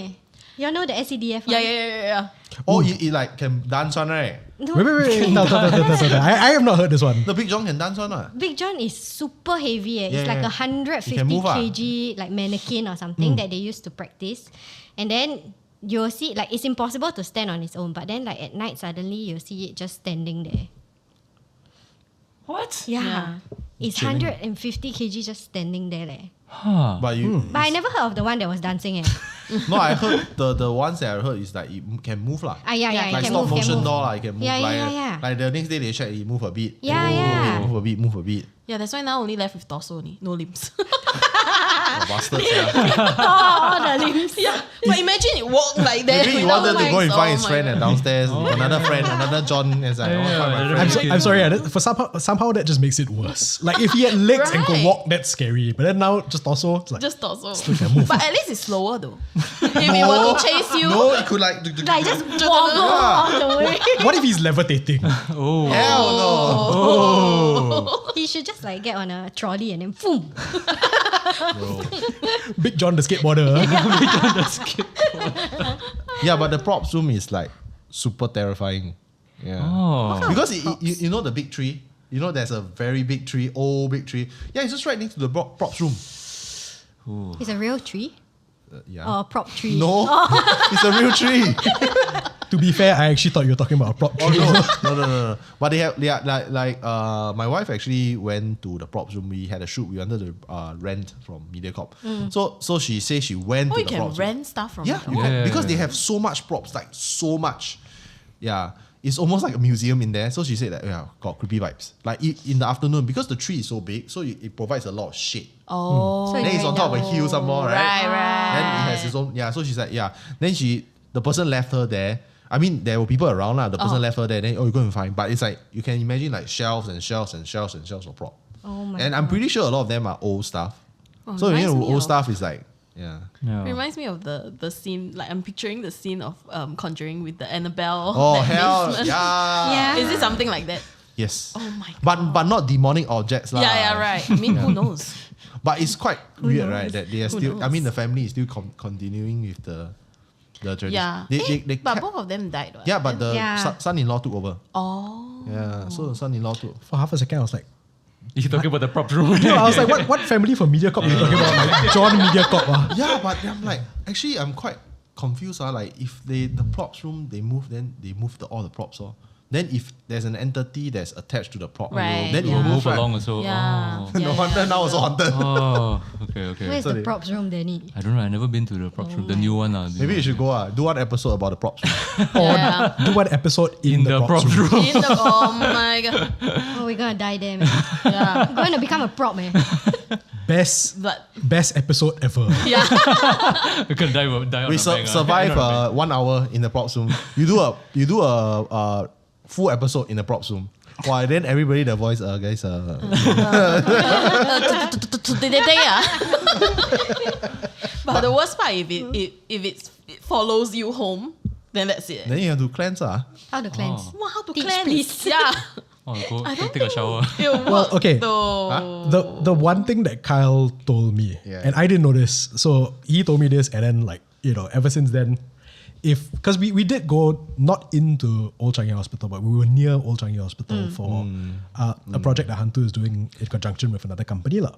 You know the SCDF one? Yeah. Oh, it like can dance one, right? No, Wait. No. I have not heard this one. The Big John can dance one, Big John is super heavy. It's Yeah, like yeah. 150 He can move, kg like mannequin or something that they used to practice. And then you'll see like it's impossible to stand on its own. But then like at night suddenly you'll see it just standing there. What? Yeah. It's 150 kg just standing there. Huh. But you, But I never heard of the one that was dancing. no, I heard the ones that I heard is like it can move lah. Yeah, Like it can stop move, motion can move. doll lah, it can move. Yeah. Like the next day they check, it move a bit. Yeah. Move a bit. Yeah, that's why now only left with torso only, no limbs. Oh, bastards, yeah. All the limbs. Yeah, but imagine it walk like that. Maybe he without wanted to go and legs. find his Oh friend my and downstairs, another friend, another John. It's like, Yeah, oh, find my yeah, friend. I'm sorry. For somehow that just makes it worse. Like if he had legs and could Right. walk, that's scary. But then now just torso, it's like Just torso. can move. But at least it's slower though. If it were to chase you, No, it could like Like just wobble all the way. what if he's levitating? Oh. hell no. He should just like get on a trolley and then boom. Big John the skateboarder. Yeah, but the props room is like super terrifying. Yeah. Oh. Because you know the big tree? You know there's a very big tree, old big tree. Yeah, it's just right next to the props room. It's a real tree Yeah. or a prop tree. No, it's a real tree. To be fair, I actually thought you were talking about a prop Oh tree. no. But they are like my wife actually went to the props room. We had a shoot. We wanted to rent from MediaCorp. So she says she went oh, to you the can props room. rent stuff from Yeah, it. you Yeah, can, yeah, because yeah. they have so much props, like so much. Yeah, it's almost like a museum in there. So she said that got creepy vibes. Like in the afternoon, because the tree is so big, so it provides a lot of shade. Oh, So Then it's on top of a hill some more, right? right. Then it has its own. Yeah, so she's like, yeah. Then the person left her there. I mean, there were people around lah. The person left her there. Then you go and find. But it's like you can imagine like shelves and shelves and shelves and shelves of prop. Oh my And I'm pretty sure a lot of them are old stuff. Oh, So you reminds know, me old of- stuff is like yeah. Yeah. Reminds me of the scene, like I'm picturing the scene of Conjuring with the Annabelle. Oh that hell basement. yeah. Yeah. Is it something like that? Yes. Oh my god. But not demonic objects lah. Yeah, right. I mean, who knows? But it's quite weird, right? That they are Who still. I knows? mean, the family is still continuing with the tradition. Yeah. They but kept- both of them died. Right? yeah, but the Yeah. son-in-law took over. Oh. Yeah, so the son-in-law took. For half a second, I was like, You talking about the prop room? no, I was like, what family from MediaCorp are you talking about? Like John MediaCorp. Yeah, but I'm like, actually, I'm quite confused. Like, if the props room they move, then they move all the props. Then if there's an entity that's attached to the prop Right, room, then it yeah. will Move move along right? also. Yeah. Oh. No wonder now also haunted. Oh, okay. Where's So the they- props room, Danny? I don't know. I never been to the props room. The new one. Maybe you should go do one episode about the props room. Yeah. Do one episode in, the props room. In the, oh my god. Oh, we're gonna die there, man. Yeah. We're gonna become a prop, man. Best But episode ever. yeah. We can die on We a bang, survive die on a 1 hour in the props room. You do a full episode in the props room. Why then everybody the voice guys But the worst part, if it follows you home, then that's it. then you have to cleanse How to cleanse? Wow, how to Teach, cleanse? please. Yeah. Oh, go I don't take a shower. It'll work Well, okay. though. The one thing that Kyle told me, Yeah. and I didn't know this, so he told me this, and then like ever since then, because we did go not into Old Changi Hospital, but we were near Old Changi Hospital for a project that HANTU is doing in conjunction with another company lah.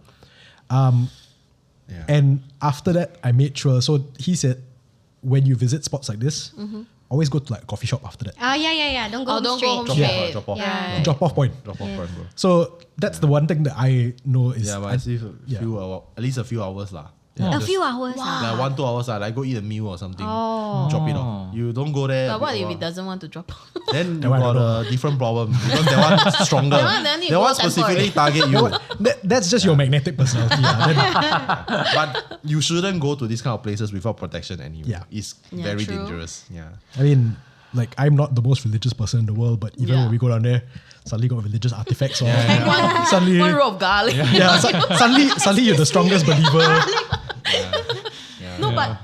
Yeah. And after that, I made sure. So he said, when you visit spots like this, always go to like a coffee shop after that. Yeah. Don't go Oh, home don't straight. go home Drop straight. off, drop off. Yeah. Drop off point. Drop off point, bro. So that's the one thing that I know is Yeah, but I see at least a few hours lah. A few hours. Like 1-2 hours like go eat a meal or something. Oh. Drop it off. You don't go there. But what if before. it doesn't want to drop? Then you That one I got don't a different problem because that one's stronger. Then you That go one temple specifically already. target you. That's just your magnetic personality. But you shouldn't go to these kind of places without protection anyway. Yeah. It's Yeah, very true. dangerous. Yeah. I mean, like I'm not the most religious person in the world, but even Yeah. when we go down there, suddenly got religious artifacts or One, suddenly, one row of garlic. suddenly you're the strongest believer. No, but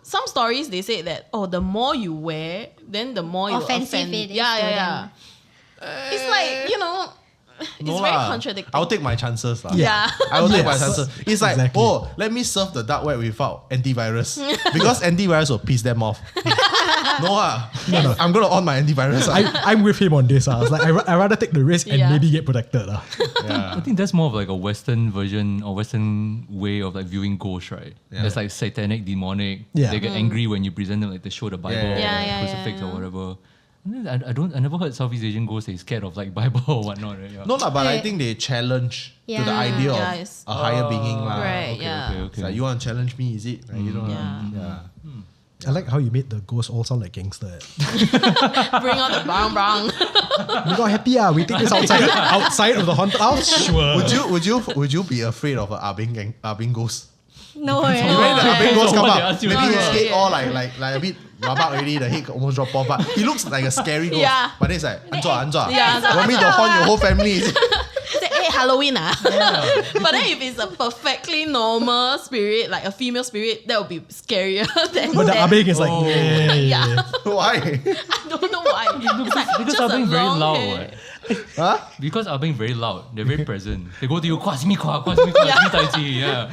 some stories they say that the more you wear, then the more you Offensive offend. it is Yeah. to them. It's like No very lah. contradicting. I'll take my chances lah. Yeah. I will take my Yes. chances. It's like, Exactly. let me surf the dark web without antivirus. Because antivirus will piss them off. No, I'm going to on my antivirus. I'm with him on this. I was like, I rather take the risk and Yeah. maybe get protected. Yeah. I think that's more of like a Western version or Western way of like viewing ghosts, right? Yeah. It's like satanic, demonic. Yeah. They get angry when you present them like they show the Bible or Yeah, like crucifix or whatever. And then I never heard Southeast Asian ghosts say scared of like Bible or whatnot. Right? Yeah. No, but I Yeah. think they challenge to the Yeah. idea Yeah, of it's- a higher being. Right, yeah. It's like, you want to challenge me, is it? Like, you know, Yeah. I like how you made the ghosts all sound like gangster. Bring out the bang. We got happy, we take this outside of the haunted house? Sure. Would you be afraid of an Abing ghost? No, When yeah. the Abing ghost So come what they up, ask you maybe to his do? head all like a bit rabak already, the head almost drop off, but he looks like a scary ghost. Yeah. But then it's like, Anzua. Yeah, Want me to haunt your whole family? Is it? Say, hey, Halloween But then if it's a perfectly normal spirit, like a female spirit, that would be scarier than But the that. Abing is like, yeah. Yeah. Why? I don't know why. It's like Because just are being a very long loud. hair. Huh? Because are being very loud. They're very present. They go to you, kwa simi kwa, kwa simi kwa, simi tai chi. Yeah.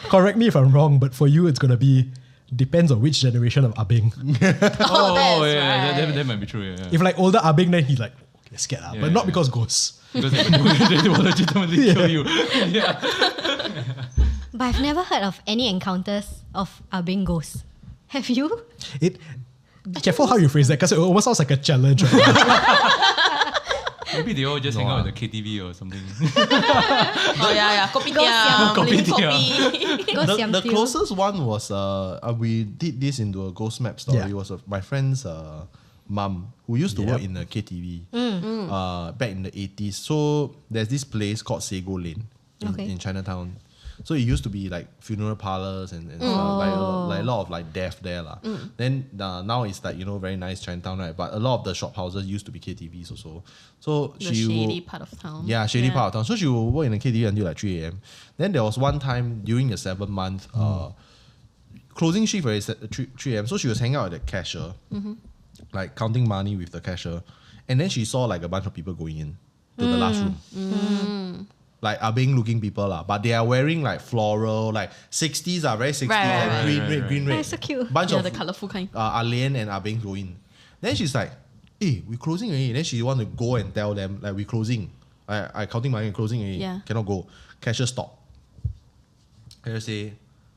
Correct me if I'm wrong, but for you, it's going to be, depends on which generation of Abing. Oh, that's yeah. right. That might be true. Yeah. If like older Abing, then he's like, okay, scared, Yeah, but not yeah. because ghosts. Because they will legitimately kill you. Yeah. But I've never heard of any encounters of Abing ghosts. Have you? Careful how you phrase that, because it almost sounds like a challenge. Right? Maybe they all just hang out at the KTV or something. Oh, yeah. Kopitiam. Kopitiam. Kopi. Ghost The Siam Piu. closest one was we did this into a ghost map story. Yeah. It was my friend's mum who used to work in the KTV back in the 80s. So there's this place called Sego Lane in Chinatown. So it used to be like funeral parlors and stuff, like a lot of like death there lah. Then now it's like, very nice Chinatown, right? But a lot of the shop houses used to be KTVs also. So The she shady will, part of town. yeah, shady part of town. So she will work in the KTV until like 3 a.m. Then there was one time during the 7th month, closing shift at 3 a.m. So she was hanging out at the cashier, like counting money with the cashier. And then she saw like a bunch of people going in to the last room. Like Abing looking people lah, but they are wearing like floral, like 60s are very 60s, Right, like green, red. Oh, so cute. Bunch Yeah, of the colourful kind. Alien and Abing go in. Then she's like, hey, we closing already. Then she want to go and tell them, like, we closing. I counting money, closing already. Yeah. Cannot go. Cashier stop. Cashier say,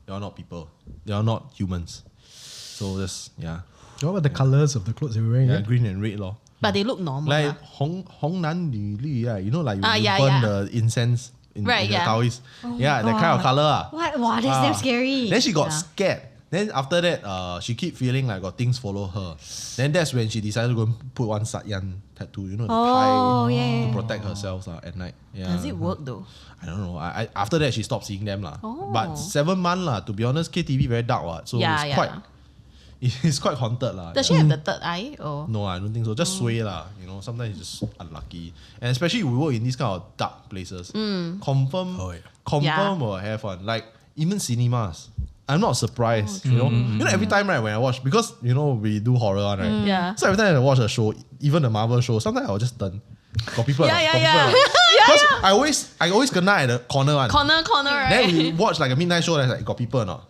they are not people. They are not humans. So just, yeah. What were the colours of the clothes they were wearing? Yeah, Yeah? green and red lor. But they look normal. Like lah. Hong Nan Li Li, yeah. You know, like you Yeah, burn yeah. the incense in Right, the yeah. Taoist. Yeah, that kind of color. What? Wow, that's damn scary. Then she got Yeah. scared. Then after that, she keep feeling like got things follow her. Then that's when she decided to go and put one Satyan tattoo, the Oh, tie yeah. to protect herself at night. Yeah. Does it work though? I don't know. I after that she stopped seeing them lah. Oh. But 7 months to be honest, KTV very dark what. So Yeah, it's yeah. quite it's quite haunted lah. Does she have the third eye or? No, I don't think so. Just sway lah. Sometimes it's just unlucky. And especially we work in these kind of dark places. Confirm Yeah. will have one. Like even cinemas. I'm not surprised. Every time right when I watch, because we do horror one, right? Yeah. So every time I watch a show, even a Marvel show, sometimes I'll just turn. Got people. Yeah, or not? yeah, Got yeah. people or not? Because I always kena at the corner one. Corner, right? Then we watch like a midnight show. That's like got people or not?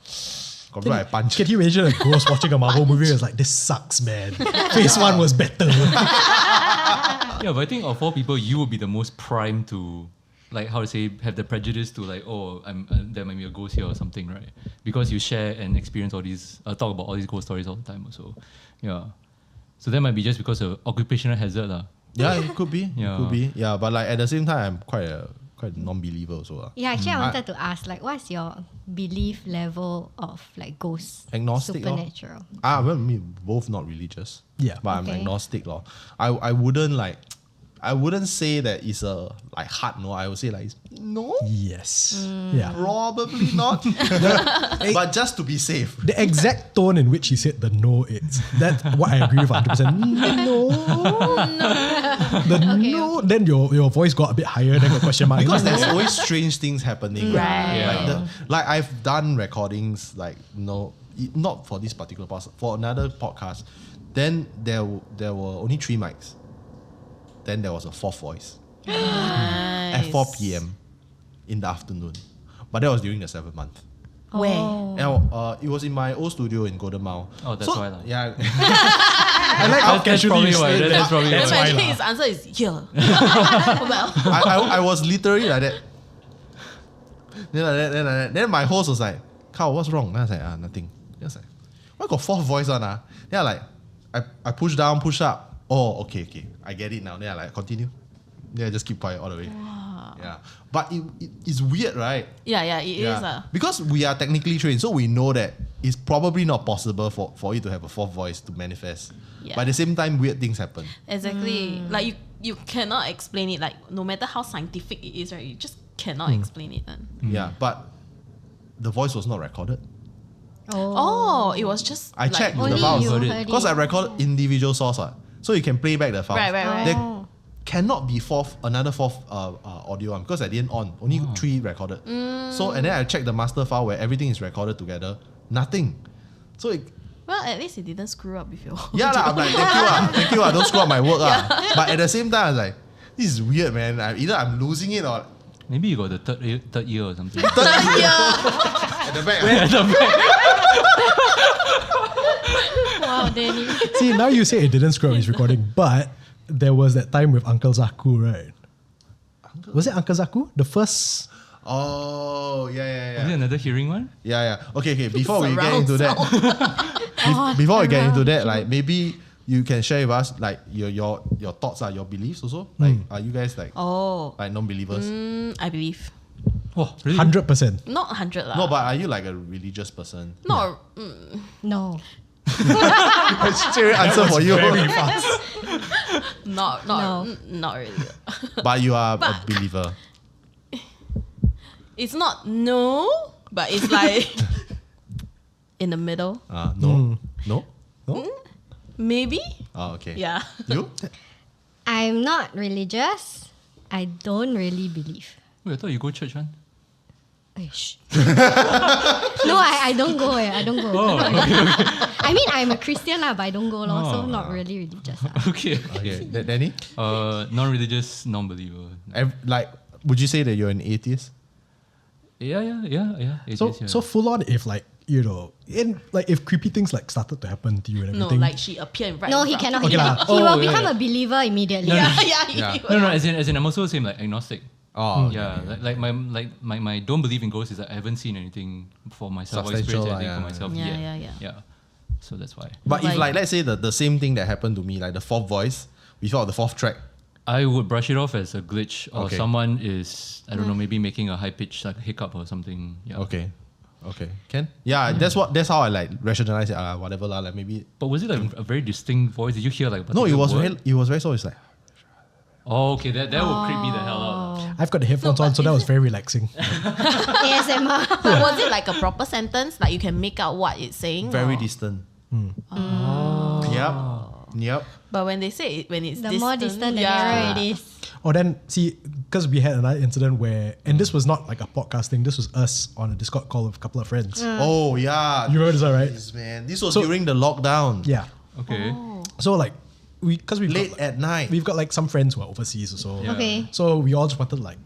Got people I punch. Can you imagine a ghost watching a Marvel movie and it's like, this sucks, man. Phase 1 was better. Yeah, but I think of all people, you would be the most primed to, like, how to say, have the prejudice to like, oh, there might be a ghost here or something, right? Because you share and experience all these, talk about all these ghost stories all the time also. Yeah. So that might be just because of occupational hazard lah. Yeah, it could be. Yeah. It could be. Yeah, but like at the same time, I'm quite a non-believer also lah. Yeah, actually, I wanted to ask, like, what's your belief level of like ghosts? Agnostic lor. Supernatural. Well, me both not religious. Yeah. But I'm Okay. agnostic lor. I wouldn't say that it's a like hard no. I would say like no, Yes. Yeah. probably not. But just to be safe. The exact tone in which he said the no is, that's what I agree with 100%. No. The no, then your voice got a bit higher than the question mark. Because there's always strange things happening. Right. Yeah. Like I've done recordings like not for this particular podcast, for another podcast. Then there were only 3 mics. Then there was a 4th voice. at 4 p.m. in the afternoon. But that was during the 7th month. Where? Oh. And, it was in my old studio in Golden Mile. Oh, that's why lah. Yeah. I like how That's casually probably you why. said That's probably That's why. why Imagine lah. his answer is here. Well, I was literally like that. Then my host was like, Carl, what's wrong? Then I was like, nothing. Then I was like, why got 4th voice on? Then I like, I push down, push up. Oh, okay. I get it now. Then I like, continue. Yeah, just keep quiet all the way. wow. Yeah. But it's weird, right? Yeah, it is. Because we are technically trained, so we know that it's probably not possible for you to have a 4th voice to manifest. Yeah. But at the same time, weird things happen. Exactly. Like you cannot explain it. Like no matter how scientific it is, right? You just cannot explain it. Yeah, but the voice was not recorded. Oh, it was just. I checked Only the files. you heard it. heard Because I it. record individual source, so you can play back the files. Right. There cannot be another fourth audio one because I didn't on. Only 3 recorded. So and then I checked the master file where everything is recorded together. Nothing. So Well, at least it didn't screw up with your. yeah lah. I'm like thank you don't screw up my work But at the same time I was like, this is weird, man. Either I'm losing it or Maybe you got the third year or something. at the back. Wow, Danny. See, now you say it didn't screw up his recording, but there was that time with Uncle Zaku, right? Was it Uncle Zaku? The first... Oh yeah. Is it another hearing one? Yeah. Okay. Before we get Surround into that, Oh, before we get into that, surround. like maybe you can share with us like your thoughts, your beliefs also. Like, are you guys like non-believers? I believe Oh, really? 100%. not 100 lah. No, but are you like a religious person? no. No. Straight answer for you. Very fast. Not really. But you are a But- believer. It's not no, but it's like in the middle. No. No? Maybe. Oh, okay. Yeah. You? I'm not religious. I don't really believe. Wait, I thought you go church, man. Shh. No, I don't go. I don't go. I mean, I'm a Christian lah, but I don't go lor, so not really religious. lah. Okay. Okay. Danny? Non-religious, non-believer. Like, would you say that you're an atheist? Yeah. It So, is, yeah. so full on if like, if creepy things like started to happen to you and No, everything. like she appeared right. No, in he front cannot. of Okay me. lah. He will Oh, become yeah. a believer immediately. Yeah. No, as in I'm also same like agnostic. Oh, Yeah, like my don't believe in ghosts is that I haven't seen anything for myself or Substantial experienced anything lah, for myself yeah. yet. Yeah. So that's why. But if Like- let's say the same thing that happened to me, like the 4th voice, before the 4th track. I would brush it off as a glitch or Okay. someone is I don't know maybe making a high pitch like hiccup or something. Yeah. Okay. Can? Yeah, that's how I like rationalize it. Whatever lah. Like maybe. But was it like a very distinct voice? Did you hear like? a No, it was particular word? very soft. It's like. Oh, okay. That would creep me the hell out. I've got the headphones on, so that was very relaxing. ASMR. But was it like a proper sentence? Like you can make out what it's saying? Very or- distant. Oh. Yep. But when they say it, when it's The distant, more distant, the yeah. nearer it is. Or then, see, because we had another incident where, and this was not like a podcast thing, this was us on a Discord call with a couple of friends. Oh yeah. You remember this, all right? Jeez, man. This was So- during the lockdown. Yeah. Okay. So like, because we've Late got, at night. we've got like some friends who are overseas or so. Yeah. Okay. So we all just wanted to like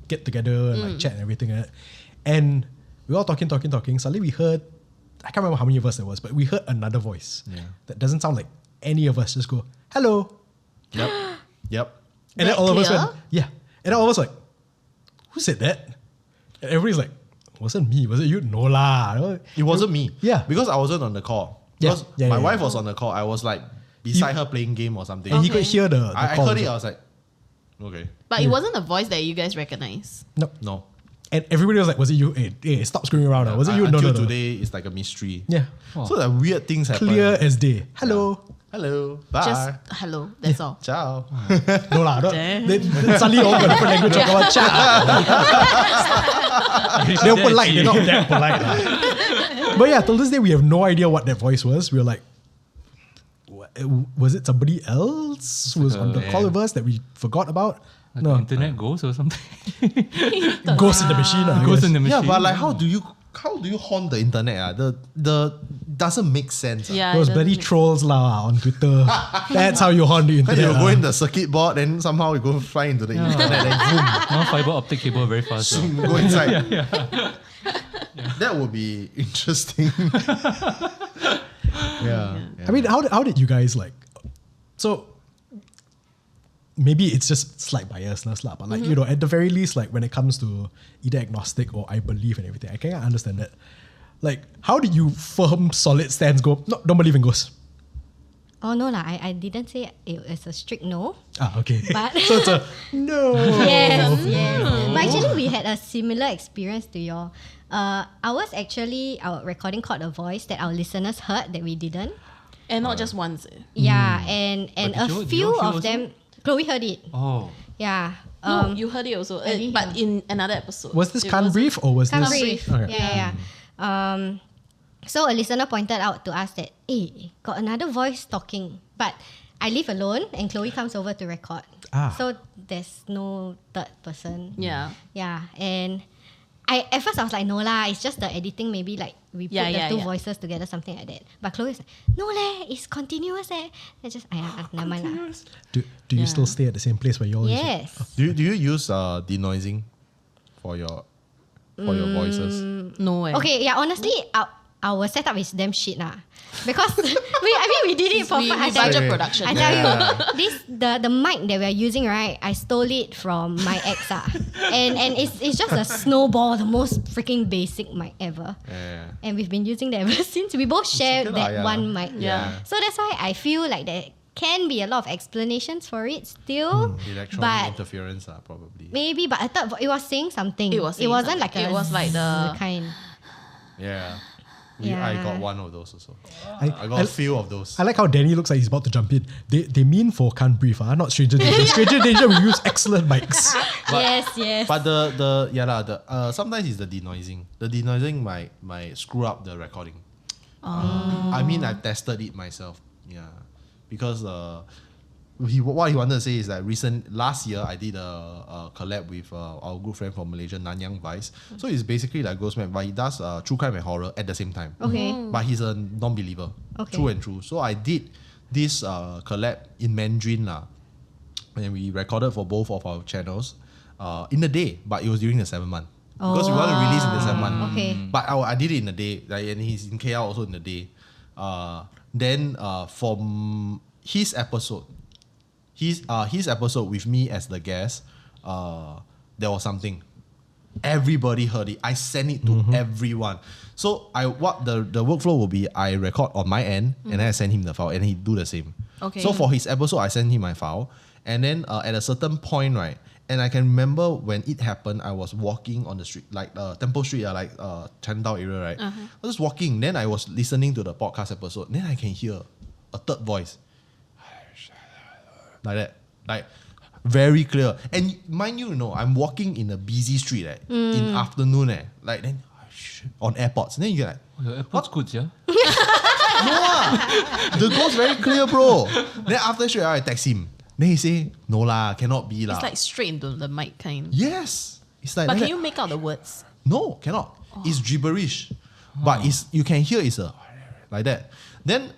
get together and like chat and everything. And we were all talking. Suddenly we heard, I can't remember how many of us there was, but we heard another voice that doesn't sound like any of us. Just go, hello. Yep. And then That all of us clear? went, yeah. And then all of us like, who said that? And everybody's like, wasn't me. Was it you? No lah. It wasn't me. Yeah. Because I wasn't on the call. Yeah. Because Yeah, my yeah, wife yeah. was on the call. I was like beside her playing game or something. And he could hear the I call heard it. also. I was like, okay. But it wasn't a voice that you guys recognize. No. And everybody was like, was it you? Hey, stop screwing around. Was it you? No, Until no. today, it's like a mystery. Yeah. So the weird things happen. Clear as day. Hello. Hello. Bye. Just hello. That's all. Ciao. No lah. Damn. They suddenly all got different language. They go, chat. They're polite. They're not that polite. lah. But yeah, till this day, we have no idea what that voice was. We were like, was it somebody else who was on the call with us that we forgot about? Like No. internet ghost or something. Ghost in the machine. I Ghost guess. in the machine. Yeah, but like, how do you haunt the internet? The doesn't make sense. Yeah, Those it bloody doesn't make trolls lah on Twitter. That's how you haunt the Then internet. you go in the circuit board, then somehow you go fly into the internet, then Now fiber optic cable very fast. boom, go inside. That would be interesting. yeah. I mean, how did you guys like? So maybe it's just slight biasness lah, but like you know, at the very least, like when it comes to either agnostic or I believe and everything, I can't understand that. Like, how did you firm solid stance go? No, don't believe in ghosts. Oh no lah, I didn't say it's a strict no. Ah, okay. But so it's a no. yes. But actually, we had a similar experience to your. Ours actually, our recording caught a voice that our listeners heard that we didn't. And not just once. Yeah, and But a did you few hear of also? them. Chloe heard it. Oh. Yeah. No, you heard it also, I didn't but hear. in another episode. Was this It Can't wasn't- Breathe or was Can't this? breathe. Okay. Yeah. So a listener pointed out to us that, hey, got another voice talking, but I live alone and Chloe comes over to record. Ah. So there's no third person. Yeah. Yeah, and at first I was like, no lah, it's just the editing. Maybe like we put the two voices together, something like that. But Chloe was like, no leh, it's continuous eh. I just, never mind lah. Do you still stay at the same place where you always? Yes. Do you use denoising for your voices? No way. Okay, yeah, honestly, our setup is damn shit lah. Because we did it for We fun. I tell budget you, production. I tell you, the mic that we're using, right? I stole it from my ex and it's just a snowball, the most freaking basic mic ever. Yeah. And we've been using that ever since. We both share okay lah, that yeah. one mic. Yeah. So that's why I feel like there can be a lot of explanations for it still. Electronic But interference, probably. maybe, but I thought it was saying something. It was saying wasn't something. like a It was like the- zzz kind. Yeah. Yeah. I got one of those also. I I got a few of those. I like how Danny looks like he's about to jump in. They mean for Can't Breathe, not Stranger Danger. Stranger Danger, we use excellent mics. Yes. But sometimes it's the denoising. The denoising might screw up the recording. I mean, I tested it myself. Yeah, because what he wanted to say is that last year I did a collab with our good friend from Malaysia, Nanyang Vice. So it's basically like Ghostman, but he does true crime and horror at the same time. Okay. But he's a non-believer, Okay. true and true. So I did this collab in Mandarin lah, and we recorded for both of our channels in the day, but it was during the 7th month. Because we want to release in the 7th month. Okay. But I did it in the day, and he's in KL also in the day. Then from his episode with me as the guest, there was something. Everybody heard it. I sent it to everyone. So the workflow will be I record on my end and then I send him the file and he do the same. Okay. So for his episode, I send him my file, and then at a certain point, right, and I can remember when it happened, I was walking on the street, like Temple Street, Chinatown area, right? I was just walking, then I was listening to the podcast episode, then I can hear a third voice. Like that. Like very clear. And mind you, I'm walking in a busy street in afternoon. Like then on airports. And then you get like, Your AirPods good, yeah? the ghost very clear, bro. Then after straight I text him. Then he say, no lah, cannot be lah. It's like straight into the mic kind. Yes. It's like But like can that. you make out the words? No, cannot. It's gibberish. But you can hear it's like that. Then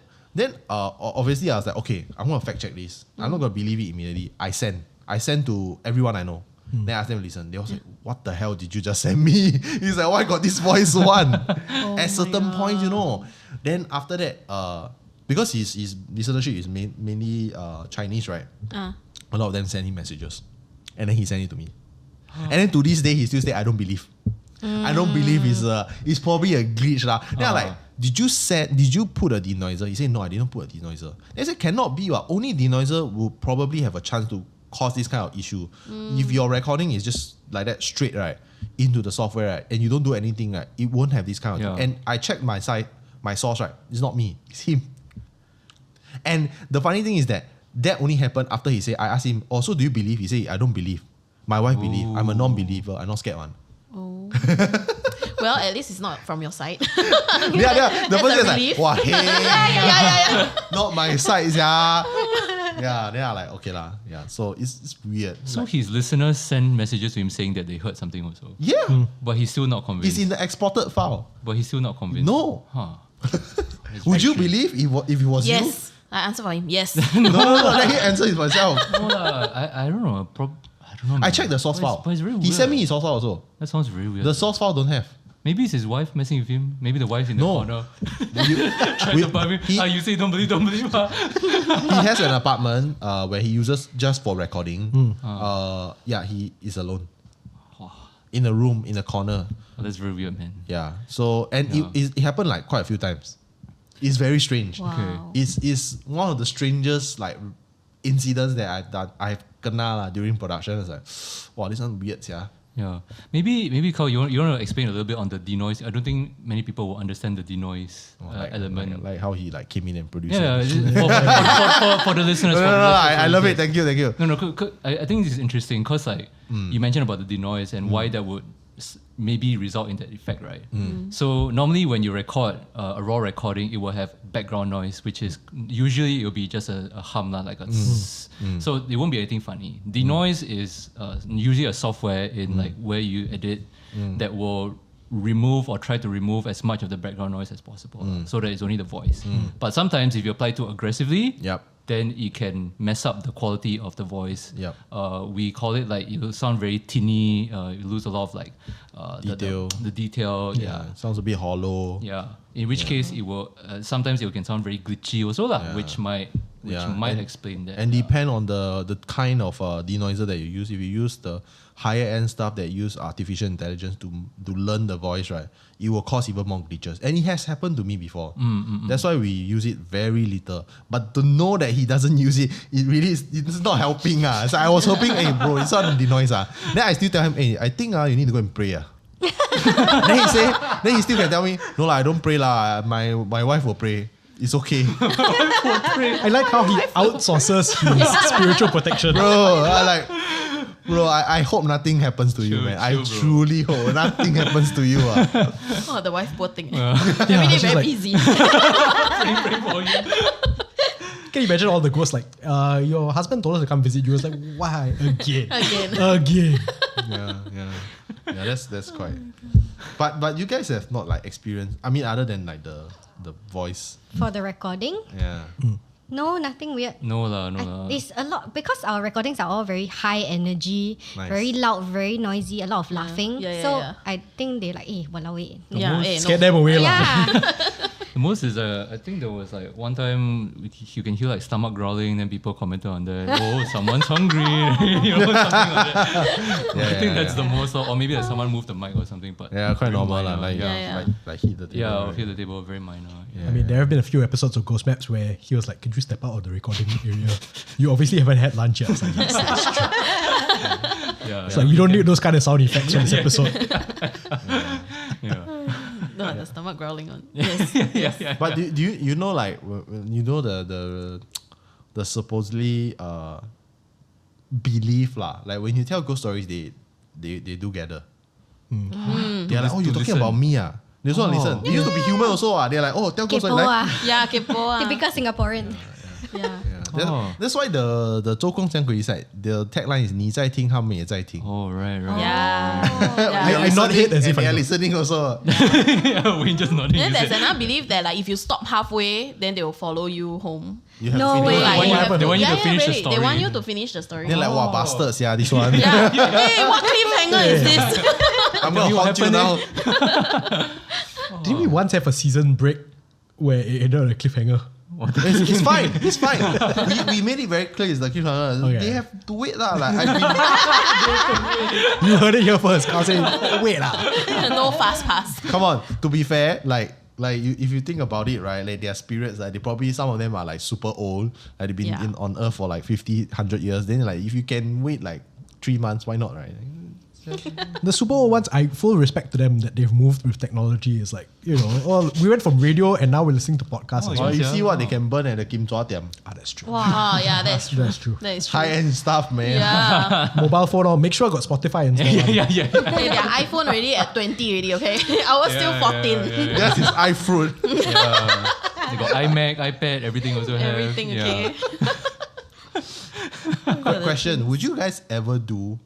obviously I was like, okay, I'm gonna fact check this. I'm not gonna believe it immediately. I sent to everyone I know. Then I asked them to listen. They was like, what the hell did you just send me? He's like, why got this voice one? At certain points, Then after that, because his listenership is mainly Chinese, right? A lot of them send him messages. And then he sent it to me. And then to this day, he still say, I don't believe. I don't believe it's probably a glitch lah. Then I'm like, did you put a denoiser? He said, no, I didn't put a denoiser. They said, cannot be. Only denoiser will probably have a chance to cause this kind of issue. If your recording is just like that straight, right, into the software, right, and you don't do anything, right, it won't have this kind of thing. And I checked my source, right, it's not me, it's him. And the funny thing is that only happened after he said, I asked him, so do you believe? He said, I don't believe. My wife believe. I'm a non-believer. I'm not scared one. Oh. Well, at least it's not from your side. Yeah. The That's person a is like, relief. wow, hey. Yeah. Not my side, yeah. Yeah, then I'm like, okay lah. Yeah, so it's weird. So Like, his listeners send messages to him saying that they heard something also. yeah. But he's still not convinced. It's in the exported file. But he's still not convinced. No. Huh. Would you believe if it was you? Yes. I answer for him. Yes. No, let him answer it myself. No, I don't know. I don't know. I checked the source file. But it's really He sent weird. me his source file also. That sounds really weird. The source file don't have. Maybe it's his wife messing with him. Maybe the wife's in the No. corner. Trying to bug him. You say don't believe. He has an apartment where he uses just for recording. He is alone. In a room, in a corner. Oh, that's very weird, man. Yeah. So, and Yeah. it happened like quite a few times. It's very strange. Wow. It's one of the strangest like incidents that I've kena during production. It's like, wow, this one weird, yeah. Yeah. Maybe Carl, you want to explain a little bit on the denoise? I don't think many people will understand the denoise element. Like how he like came in and produced Yeah, it. for the listeners. No, I love it. Thank you. No, I think this is interesting because like you mentioned about the denoise and why that would maybe result in that effect, right? So normally when you record a raw recording, it will have background noise, which is usually it will be just a hum, like a tss. So it won't be anything funny. Denoise is usually a software in like where you edit that will remove or try to remove as much of the background noise as possible, so that it's only the voice. But sometimes if you apply too aggressively, then it can mess up the quality of the voice. We call it like you sound very tinny. You lose a lot of like Detail. the detail. Yeah, sounds a bit hollow. Yeah. In which case it will sometimes it can sound very glitchy also lah, which might and explain that. And depend on the kind of denoiser that you use. If you use the higher end stuff that use artificial intelligence to learn the voice, right, it will cause even more glitches. And it has happened to me before. That's why we use it very little. But to know that he doesn't use it, it's not helping. So I was hoping, hey bro, it's not denoise. Then I still tell him, hey, I think you need to go and pray. Then he still can tell me, no lah, I don't pray lah. My wife will pray. It's okay. I like how he outsources his spiritual protection. Bro, I hope nothing happens to you, man. I bro. truly hope nothing happens to you. Oh, the wife poor thing. Every day she's very like- busy. Pray for you. Can you imagine all the ghosts like, your husband told us to come visit you. It's like, why? Again. Again. Yeah, that's quite. But you guys have not like experienced, I mean, other than like the voice. For the recording, Yeah. no, nothing weird. No lah. It's a lot because our recordings are all very high energy, Nice. very loud, very noisy, a lot of laughing. Yeah, so yeah. I think they like, walao eh. No. Yeah, Scared them away. lah. Yeah. The most is I think there was like one time you can hear like stomach growling, then people commented on that. Oh, someone's hungry, something like that. I think that's the most, or maybe that someone moved the mic or something. But Yeah, quite very normal lah. minor. Like hit the table. Yeah, I'll right? hit the table, very minor. I mean, there have been a few episodes of Ghost Maps where he was like, could you step out of the recording area? You obviously haven't had lunch yet. It's like, yes, that's true. Yeah, It's like, we don't need those kind of sound effects on this episode. yeah. No, the stomach growling on. Yeah. But do you know like you know the supposedly belief lah, like when you tell ghost stories they do gather. They're like, oh, you're talking listen. about me They just want to listen. They used to be human also They're like, oh, tell ghost Kepo stories like, ah. Yeah, kepo. Typical Singaporean. Yeah. That's why the 周公讲鬼 side the tagline is 你在听他们也在听 Oh, right. Yeah. I nod head as if and I they're know. listening also. Yeah, we just nodding. Then his there's head. another belief that like if you stop halfway, then they will follow you home. You have No to finish. way. They want you- you have they want you to finish the really. story. They want you to finish the story. They're like, wow, bastards, yeah, this one. Yeah. Hey, what cliffhanger is this? I'm gonna what haunt you now. Didn't we once have a season break where it ended on a cliffhanger? It's fine. It's fine. We made it very clear. It's the cliffhanger. Okay. They have to wait lah. Like You heard it here first. I'll say, wait lah. No fast pass. come on. To be fair, like if you think about it, right? Like their spirits, like they probably some of them are like super old. Like they've been Yeah. on Earth for like 50, 100 years. Then like if you can wait like 3 months, why not, right? The super old ones, I full respect to them that they've moved with technology. It's like, we went from radio and now we're listening to podcasts as Or well. you yeah. see what they can burn at the Kim Chua Tiam. That's true. Oh, yeah, that's true. That's true. That is true. High end stuff, man. Yeah. Mobile phone, make sure I got Spotify installed. Yeah. Hey, their iPhone already at 20 already, okay? Ours still 14. That is iFruit. They got iMac, iPad, everything also have. Everything, okay? Quick question: would you guys ever do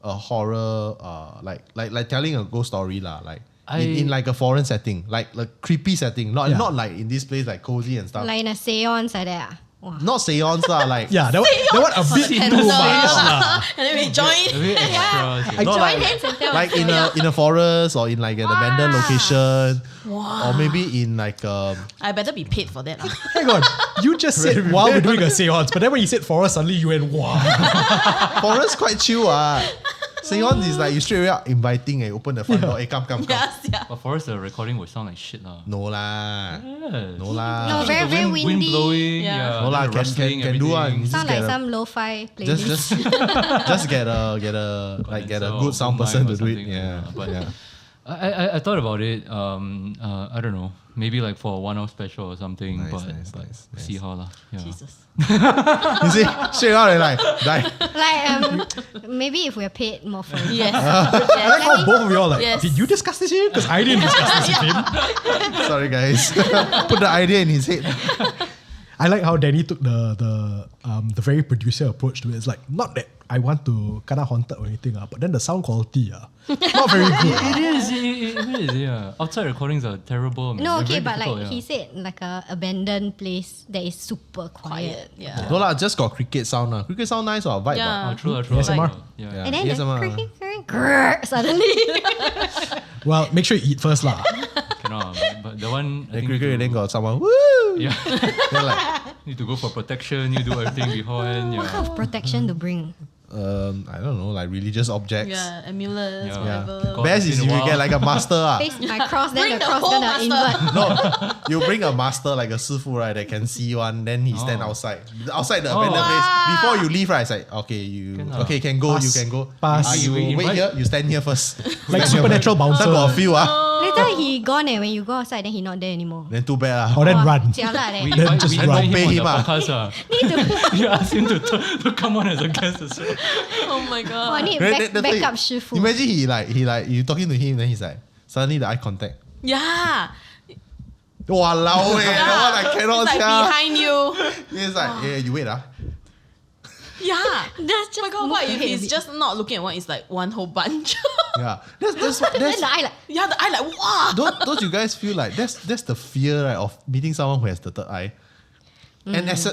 a horror, like telling a ghost story lah? Like in like a foreign setting, like creepy setting, not like in this place like cozy and stuff. Like in a seance like that. Wow. Not seance lah, like Yeah, that one a bit too much lah. And then we join. A bit extra. not Join like, hands and tell like us. in a forest or in like an abandoned location, or maybe in like I better be paid for that. Hang on, you just said while we're doing a seance, but then when you said forest, suddenly you went wow. forest quite chill Seance is like you straight away inviting open the front door, come. Yes, yeah. But for us, the recording would sound like shit lah. No lah. Yes. No lah. No, very, very Wind windy. blowing. Yeah. Yeah. No lah, then the rustling, can do one. everything. Just Sound get like a- some lo-fi playlist. just get a good sound person to do it. Yeah. But yeah. I thought about it. I don't know. Maybe like for a one-off special or something. Nice, but nice. see how lah. Yeah. Jesus. You see, straight out and like. Like maybe if we're paid more for it. Yes. I like how both of you all like, Yes. did you discuss this here? Because I didn't discuss this with him. Sorry guys. Put the idea in his head. I like how Danny took the very producer approach to it. It's like, not that I want to kind of haunted or anything, but then the sound quality, not very good. It is, yeah. Outside recordings are terrible. Man. No, They're okay, very but like difficult, he said, like a abandoned place that is super quiet. Quiet. Yeah. No lah, just got cricket sound lah. Cricket sound nice or vibe. Yeah. Oh, true. ASMR. Yeah. Yeah. And then ASMR. grrr, suddenly. Well, make sure you eat first lah. Cannot. But the one. I The think cricket need then to- got someone. Woo! Yeah. Then like, Need to go for protection. You do everything beforehand. What kind Yeah. of protection to bring? I don't know, like religious objects. Yeah, amulets, Yeah. whatever. God, Best it's is been if a you while. get like a master Face my cross, then Bring the the cross whole gonna master. invert. No, you bring a master like a sifu, right, that can see one, then he stand outside the abandoned place. Before you leave, right, it's like, okay, you can go, Pass. you can go. Pass. You We wait invite- here, you stand here first. Like Stand here supernatural first. bouncer. Some got a few Later he gone when you go outside, then he not there anymore. Then too bad Or then Wah, run. jialat eh. We Then invite, just we invite don't pay him him, on the podcast. Need to You ask him to come on as a guest as well. Oh my god. I need Then the thing- backup shifu. Imagine he like you talking to him, then he's like suddenly the eye contact. Yeah. Walao eh, that one I cannot It's like sia. behind you. It's like, you wait Yeah. That's just Oh my god, move what the if head a he's bit. just not looking at one, it's like one whole bunch. Yeah. That's Then the eye like, yeah, the eye like, wow. don't you guys feel like that's the fear, right, of meeting someone who has the third eye? And as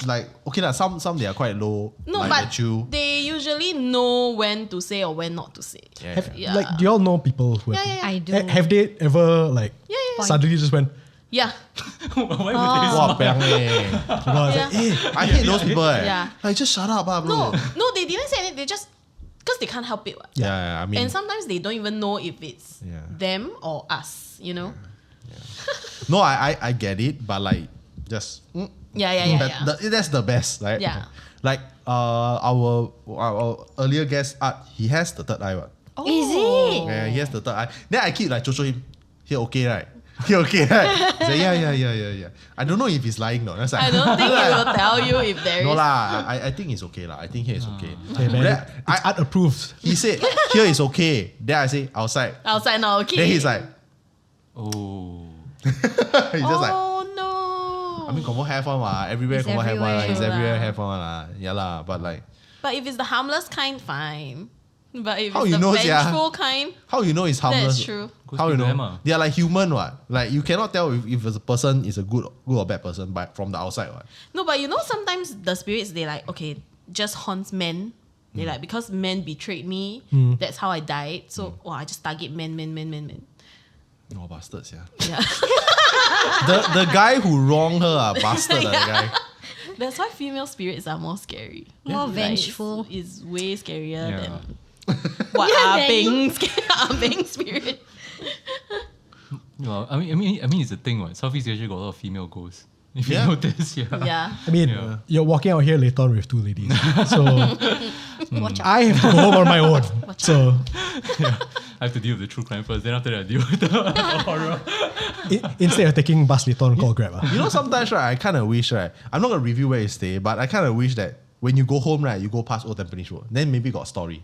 like, okay lah, some they are quite low, No, like but the chew. they usually know when to say or when not to say. Yeah. Like, do y'all know people who have, Yeah. I do. Have they ever like Yeah. suddenly just went, Yeah. Why would they Wah, bang eh. you know, it's like, I hate those people eh. Yeah. Like, just shut up, bro. No, they didn't say anything. They just, because they can't help it. What? Yeah, I mean, And sometimes they don't even know if it's Yeah. them or us, you know? no, I get it, but like, just that's the best, right? Yeah. Like our earlier guest Art, he has the third eye, what? Is it? Yeah, he has the third eye. Then I keep like show him, here okay, right? Here okay, right? He say, yeah. I don't know if he's lying though. That's like, I don't think he will tell you if there is. no lah. I think it's okay lah. I think here is okay. hey man, Then it's art approved. he said here is okay. Then I say outside. Outside now, okay. Then he's like, Oh. he's just like, oh no. I mean, confirm have one lah. Everywhere It's confirm have one lah. everywhere. It's True everywhere lah. have one lah. Yeah lah. But like, But if it's the harmless kind, fine. But if How it's you the know, sia? vengeful kind, how you know it's harmless? that's true. How you Goes to them, know? ah. They are like human, what? Like you cannot tell if a person is a good or bad person by from the outside, what? No, but you know, sometimes the spirits, they like, okay, just haunts men. They like, because men betrayed me, that's how I died. So, I just target men. No bastards, yeah. Yeah. the guy who wronged her, bastard, the guy. That's why female spirits are more scary. More Like, vengeful. It's way scarier Yeah. than what Yeah, are being spirit. Well, I mean, it's a thing. What Southeast Asia got a lot of female ghosts. If you Yeah. notice, yeah. Yeah. I mean, Yeah. you're walking out here later on with two ladies. So Watch out. I have to go home on my own. So I have to deal with the true crime first. Then after that, I deal with the horror. instead of taking bus later on, call Grab. You know, sometimes, right, I kind of wish, right, I'm not going to review where you stay, but I kind of wish that when you go home, right, you go past Old Tampines Road. Then maybe got a story.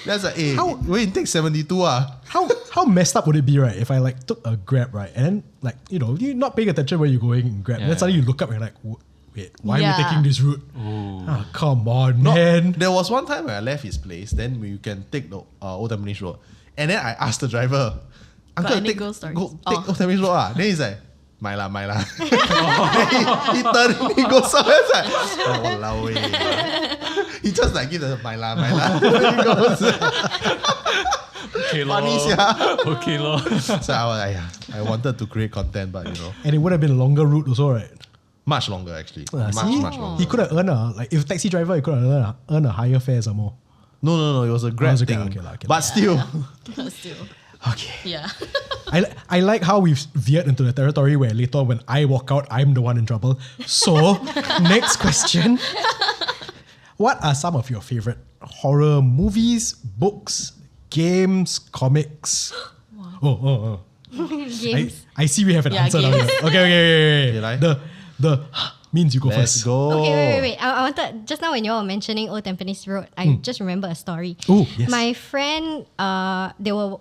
That's like, hey, wait, it takes 72 How messed up would it be, right, if I like took a Grab, right, and then like, you know, you're not paying attention where you're going in Grab, and then Yeah. suddenly you look up and you're like, wait, why are we Yeah. taking this route? Ah, come on, man. There was one time where I left his place, then you can take the Old Tampines Road. And then I asked the driver, Uncle, any take, ghost stories? take Old Tampines Road. Then he's like, my la. Then he turned, he goes somewhere. It's like, oh, walao eh. He just like give the my la. Then he goes. Okay, Funny, lor. yeah. Okay, lor. So I was like, I wanted to create content, but And it would have been a longer route also, right? much longer actually. See? Much longer. He could have earned if taxi driver, he could have earned a higher fare some more. No, it was a Grab was a thing. Grab, okay, but still. But still. Okay. Yeah. I like how we've veered into the territory where later when I walk out, I'm the one in trouble. So, next question. What are some of your favorite horror movies, books, games, comics? Oh. Games. I see we have an Yeah, answer now here. games. Okay. Okay, like? The means you go Let's first. go. Okay, wait. I wanted, just now when you all were mentioning Old Tampines Road, I just remember a story. Oh, yes. My friend,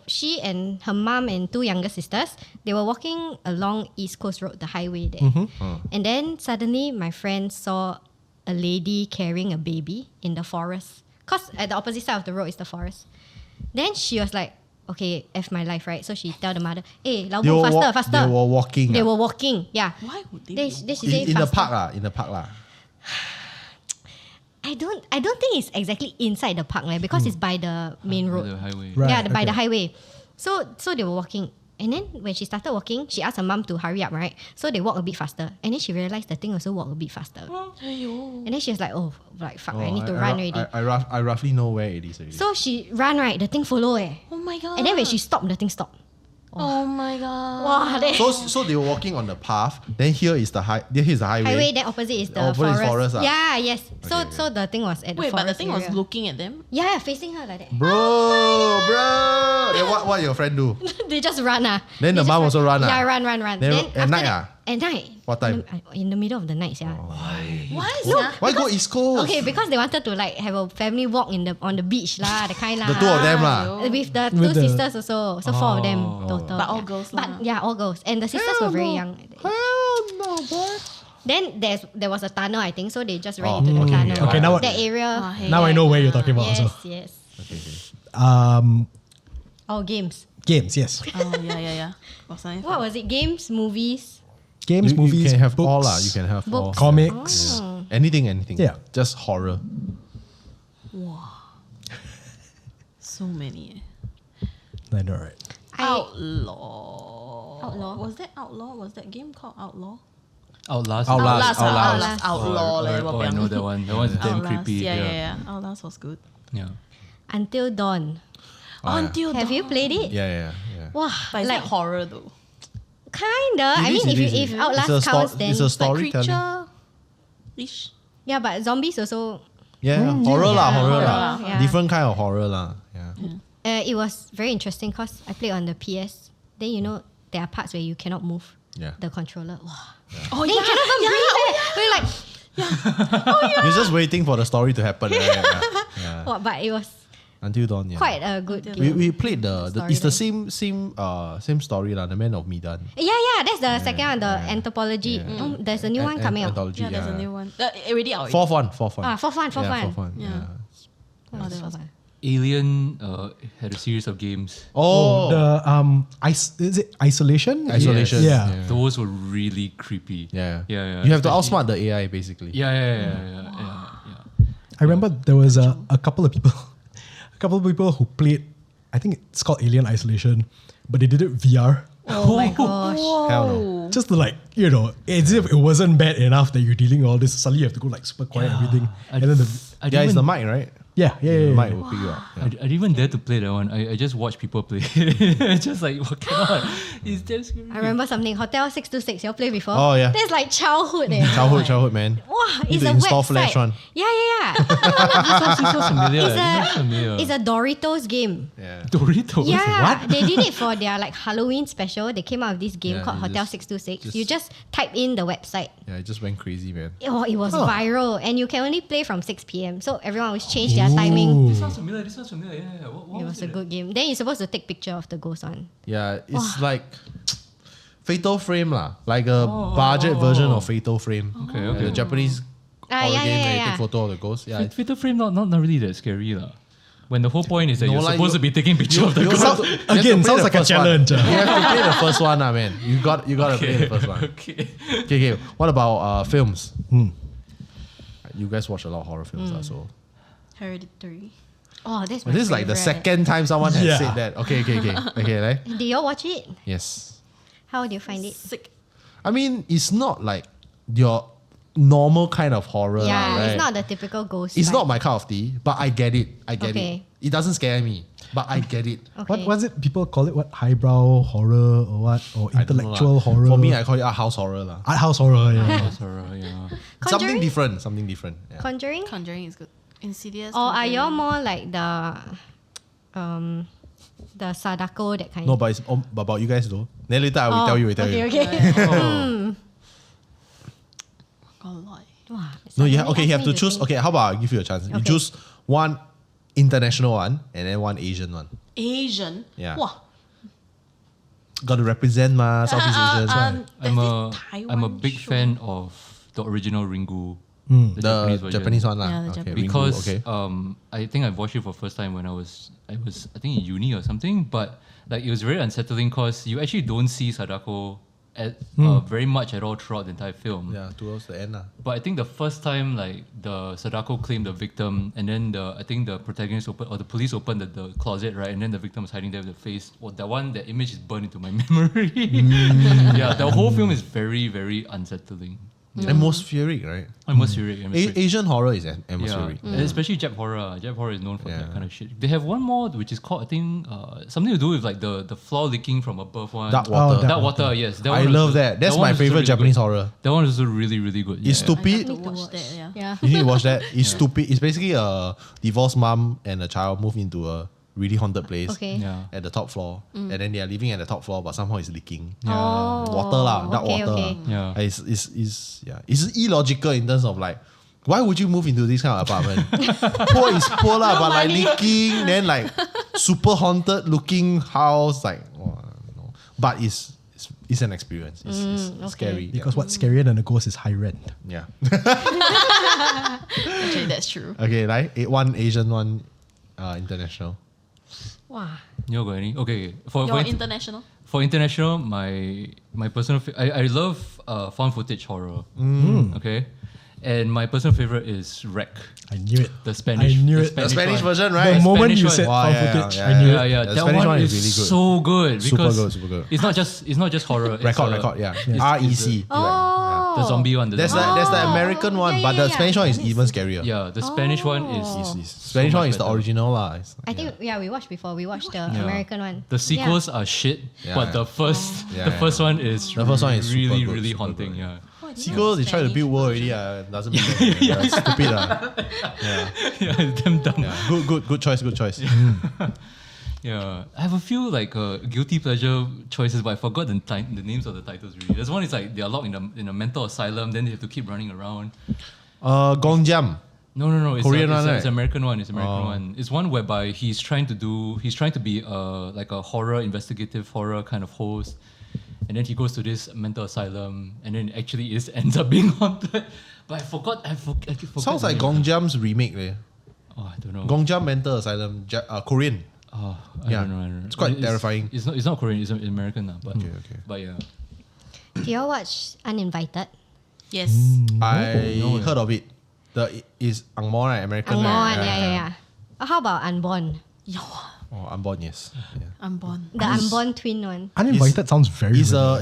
she and her mom and two younger sisters, they were walking along East Coast Road, the highway there. And then suddenly my friend saw a lady carrying a baby in the forest. Because at the opposite side of the road is the forest. Then she was like, okay, F my life, right? So she tell the mother, hey, They Laobu, were faster, walk- faster. They were walking. They were walking, yeah. Why would they? Then she said, in the faster. park lah. I don't think it's exactly inside the park, because it's by the main road. The highway. Right, Yeah, by the okay. highway. So they were walking. And then when she started walking, she asked her mom to hurry up, right? So they walk a bit faster. And then she realized the thing also walk a bit faster. Aiyo. And then she was like, oh, like fuck, I need to run already. I roughly know where it is already. So she ran, right? The thing follow, Oh my god. And then when she stopped, the thing stopped. Oh my god. Wow, then So they were walking on the path. Then here is the here's the highway. highway, then opposite is the Opposite is forest. forest, ah. Yeah, yes. So Okay. so the thing was at the Wait, forest but the thing was area. looking at them. Yeah, facing her like that. Bro. Then what your friend do? They just run. Then They the just mom also run, Yeah, ah? run. Then at after night, that- At night. What time? In the middle of the night, yeah. Why? Why go East Coast? Okay, because they wanted to like have a family walk on the beach lah, the kind lah. The two of them lah. With the two With the- sisters also, so four of them total. But all yeah. girls But lah. yeah, all girls, and the sisters were very young. Hell no, boy. Then there was a tunnel, I think, so they just ran Oh, into the okay, tunnel. okay, now- that area. hey. Now I know where you're talking about Yes, also. yes. Okay. Our games. Games, yes. Oh yeah. What was it? Games, movies. Games, You movies, can have books, all lah. You can have all. Books. comics. Anything. Yeah. Just horror. So many. I know, right? Outlaw. Outlaw? Was that Outlaw? Was that game called Outlaw? Outlast. Outlast. Outlaw. Oh, I know that one. That one's damn Outlast. creepy. Yeah. Outlast was good. Yeah. Until Dawn. Oh, yeah. Until Have you Dawn. played it? Yeah. Wow, But is like that horror though? kinda. I It is, mean, it is. if Outlast It's a counts, then It's a Like storytelling. creature-ish. yeah, but zombies also. Yeah, horror lah, yeah, horror horror lah. lah, yeah. Different kind of horror lah. Yeah. It was very interesting because I played on the PS. Then there are parts where you cannot move Yeah. the controller. Wow. Oh Then you cannot even breathe. We're like, You're just waiting for the story to happen. Yeah. wow, but it was Until Dawn. Yeah. quite a good game. We played the it's the Storyline. same story lah. The Man of Medan. Yeah, that's the second one, the anthropology. Yeah. There's a new one coming out. Anthology, Yeah, there's a new one. Already out. Fourth one. Fourth one. Yeah, fourth one. Yeah. Yeah. Oh, that was Alien had a series of games. Oh, The is it Isolation? Isolation. Yeah. Those were really creepy. Yeah. Yeah. You have to Especially- outsmart the AI basically. Yeah. I remember there was a couple of people who played, I think it's called Alien Isolation, but they did it VR. Oh my gosh. Hell no. Just to like, as if it wasn't bad enough that you're dealing with all this, suddenly you have to go like super quiet and everything. I And then I Yeah, it's didn't- the mic, right? yeah. The mic will pick you up. I didn't even dare to play that one. I just watch people play. Just like, what cannot. It's damn scary. I remember something. Hotel 626. You all play before? Oh, yeah. That's like childhood. Childhood, man. Wow, Need it's to a install website. Flash one. Yeah. This sounds familiar. It's This sounds familiar. It's a Doritos game. Yeah. Doritos. Yeah, they did it for their like Halloween special. They came out with this game Yeah, called they Hotel just- 626. You just type in the website. Yeah, it just went crazy, man. Oh, it was viral, and you can only play from 6 p.m. So everyone always change their timing. This sounds familiar. Yeah. What It was a good game. Then you're supposed to take picture of the ghost one. Yeah, it's like Fatal Frame lah, like a budget version of Fatal Frame. Okay. The Japanese horror yeah, game yeah, where you yeah. take photo of the ghost. Yeah. Fatal Frame not really that scary lah. When the whole point is that No, you're like supposed to be taking picture of the you ghost. have to- you have to Again, play sounds the like a first one. challenge. You have to play the first one, man. You got to play the first one. Okay. Okay. What about films? You guys watch a lot of horror films, so Hereditary. Oh, that's my this is like the favorite. second time someone has Yeah. said that. Okay, right? Did you all watch it? Yes. How do you find it? Sick. I mean, it's not like your normal kind of horror, Yeah, right? it's not the typical ghost. It's vibe. not my cup of tea, but I get it. Okay. It doesn't scare me, but I get it. Okay. What was it? People call it what? Highbrow horror or what? Or I don't know intellectual lah. horror? For me, I call it art house horror lah. art house horror. Yeah. Horror, yeah. Something Conjuring? different. Yeah. Conjuring? Conjuring is good. Insidious. Or are Conjuring. y'all more like the Sadako that kind? No, but it's about you guys though. Then later I will Oh, tell you. Okay. A lot. Wow, No, you suddenly you ask have me to choose. think. Okay, how about I give you a chance? You Okay. choose one international one and then one Asian one. Asian. Yeah. Wow. Got to represent Southeast Asians. I'm a big fan of the original Ringu. The Japanese one lah. Yeah, the Okay, Japanese. Ringu, Because okay. I think I watched it for the first time when I was I think in uni or something, but like it was very unsettling because you actually don't see Sadako very much at all throughout the entire film. Yeah, towards the end lah. But I think the first time like the Sadako claimed the victim and then I think the protagonist the police opened the closet, right? And then the victim was hiding there with the face. Well, that image is burned into my memory. Yeah, the whole film is very, very unsettling. Atmospheric, right? Atmospheric. Asian horror is atmospheric. Yeah, especially Jap horror. Jap horror is known for Yeah. that kind of shit. They have one more which is called I think something to do with like the floor leaking from above one. Dark water. Dark Dark water, yes. That I one was love also- that. That's one my was also favorite really Japanese good. horror. That one is also really, really good. It's yeah. stupid. To watch that, yeah. You need to watch that. It's stupid. It's basically a divorced mom and a child move into a really haunted place Okay. Yeah. at the top floor, and then they are living at the top floor, but somehow it's leaking. Oh, Water lah, dark okay, water. okay. lah. Yeah. It's illogical in terms of like, why would you move into this kind of apartment? Poor is poor lah, but like leaking, then like super haunted looking house, like, oh, no. But it's an experience. It's okay. scary. Because what's scarier than a ghost is high rent. Yeah. Actually, that's true. Okay, like one Asian, one international. Wow. You got any? Okay. For International. for international, my personal I love found footage horror. Okay. And my personal favorite is Wreck. I knew it. The Spanish. I knew it. The Spanish one. version, The right? moment Spanish you one. said Wow, found yeah, footage, yeah, I knew Yeah, it. yeah. The That Spanish one one is is really good. so good Super because good, super good. it's not just horror. It's Record, yeah. it's REC. Oh. the zombie one. There's the American one, Yeah, but yeah, the yeah. Spanish one is even scarier. Yeah, the Spanish one Oh. is Spanish so one much is the better. original lah. I think we watched before. We watched the American one. The sequels are shit, Yeah, but yeah. the first Yeah, the yeah. first one is The first one is super really good, really super haunting. good. Yeah. Sequel, they try to build world already. Doesn't make sense. Yeah, it's stupid. Yeah. Yeah, it's damn dumb. Yeah. Good choice. Yeah, I have a few like guilty pleasure choices, but I forgot the names of the titles. Really, there's one is like they are locked in a mental asylum, then they have to keep running around. Gongjam. No, it's Korean one, it's right? American one. It's American one. It's one whereby he's trying to be like a investigative horror kind of host, and then he goes to this mental asylum, and then actually ends up being haunted. But I forgot. I forgot Sounds the like name. Gongjam's remake. Oh, I don't know. Gongjam Mental Asylum, Korean. Oh, I Yeah. don't know. It's quite terrifying. It's not Korean. It's American now. But Okay. But yeah. Do y'all watch Uninvited? Yes. I No, heard of it. Is Angmo, right? American. Angmo right? one, yeah. How about Unborn? Yo, Oh, Unborn, yes. Yeah. I'm born. The Unborn twin one. Uninvited sounds very It's real.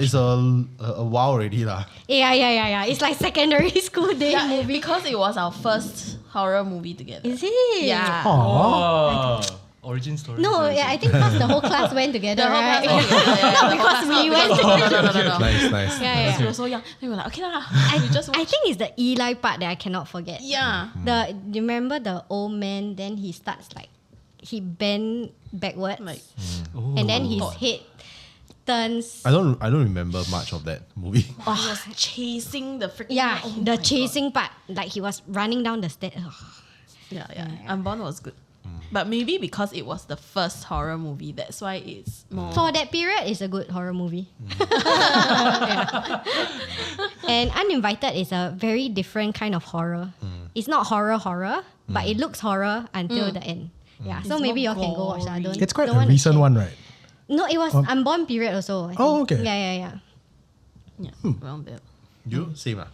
a wow already lah. Yeah. It's like secondary school day Yeah, movie. because it was our first horror movie together. Is it? Yeah. Aww. Origin story. No, yeah, I think because the whole class went together, The whole right? class went together. Because we went No. Nice. Yeah. We were so young. We were like, okay lah. We just I watch. think it's the Eli part that I cannot forget. Yeah. Do you remember the old man? Then he starts like he bend backwards, Like, and then his head turns. I don't remember much of that movie. he was chasing the freaking. Yeah, oh the my chasing part, like he was running down the stairs. God. Yeah. Unborn was good. But maybe because it was the first horror movie, that's why it's more. For that period, it's a good horror movie. Yeah. And Uninvited is a very different kind of horror. It's not horror, but it looks horror until the end. Yeah, so It's maybe more y'all can go watch that. Don't, It's quite don't a wanna recent share. one, right? No, it was Unborn period also. I think. Oh, okay. Yeah. Yeah, around there. You same ah?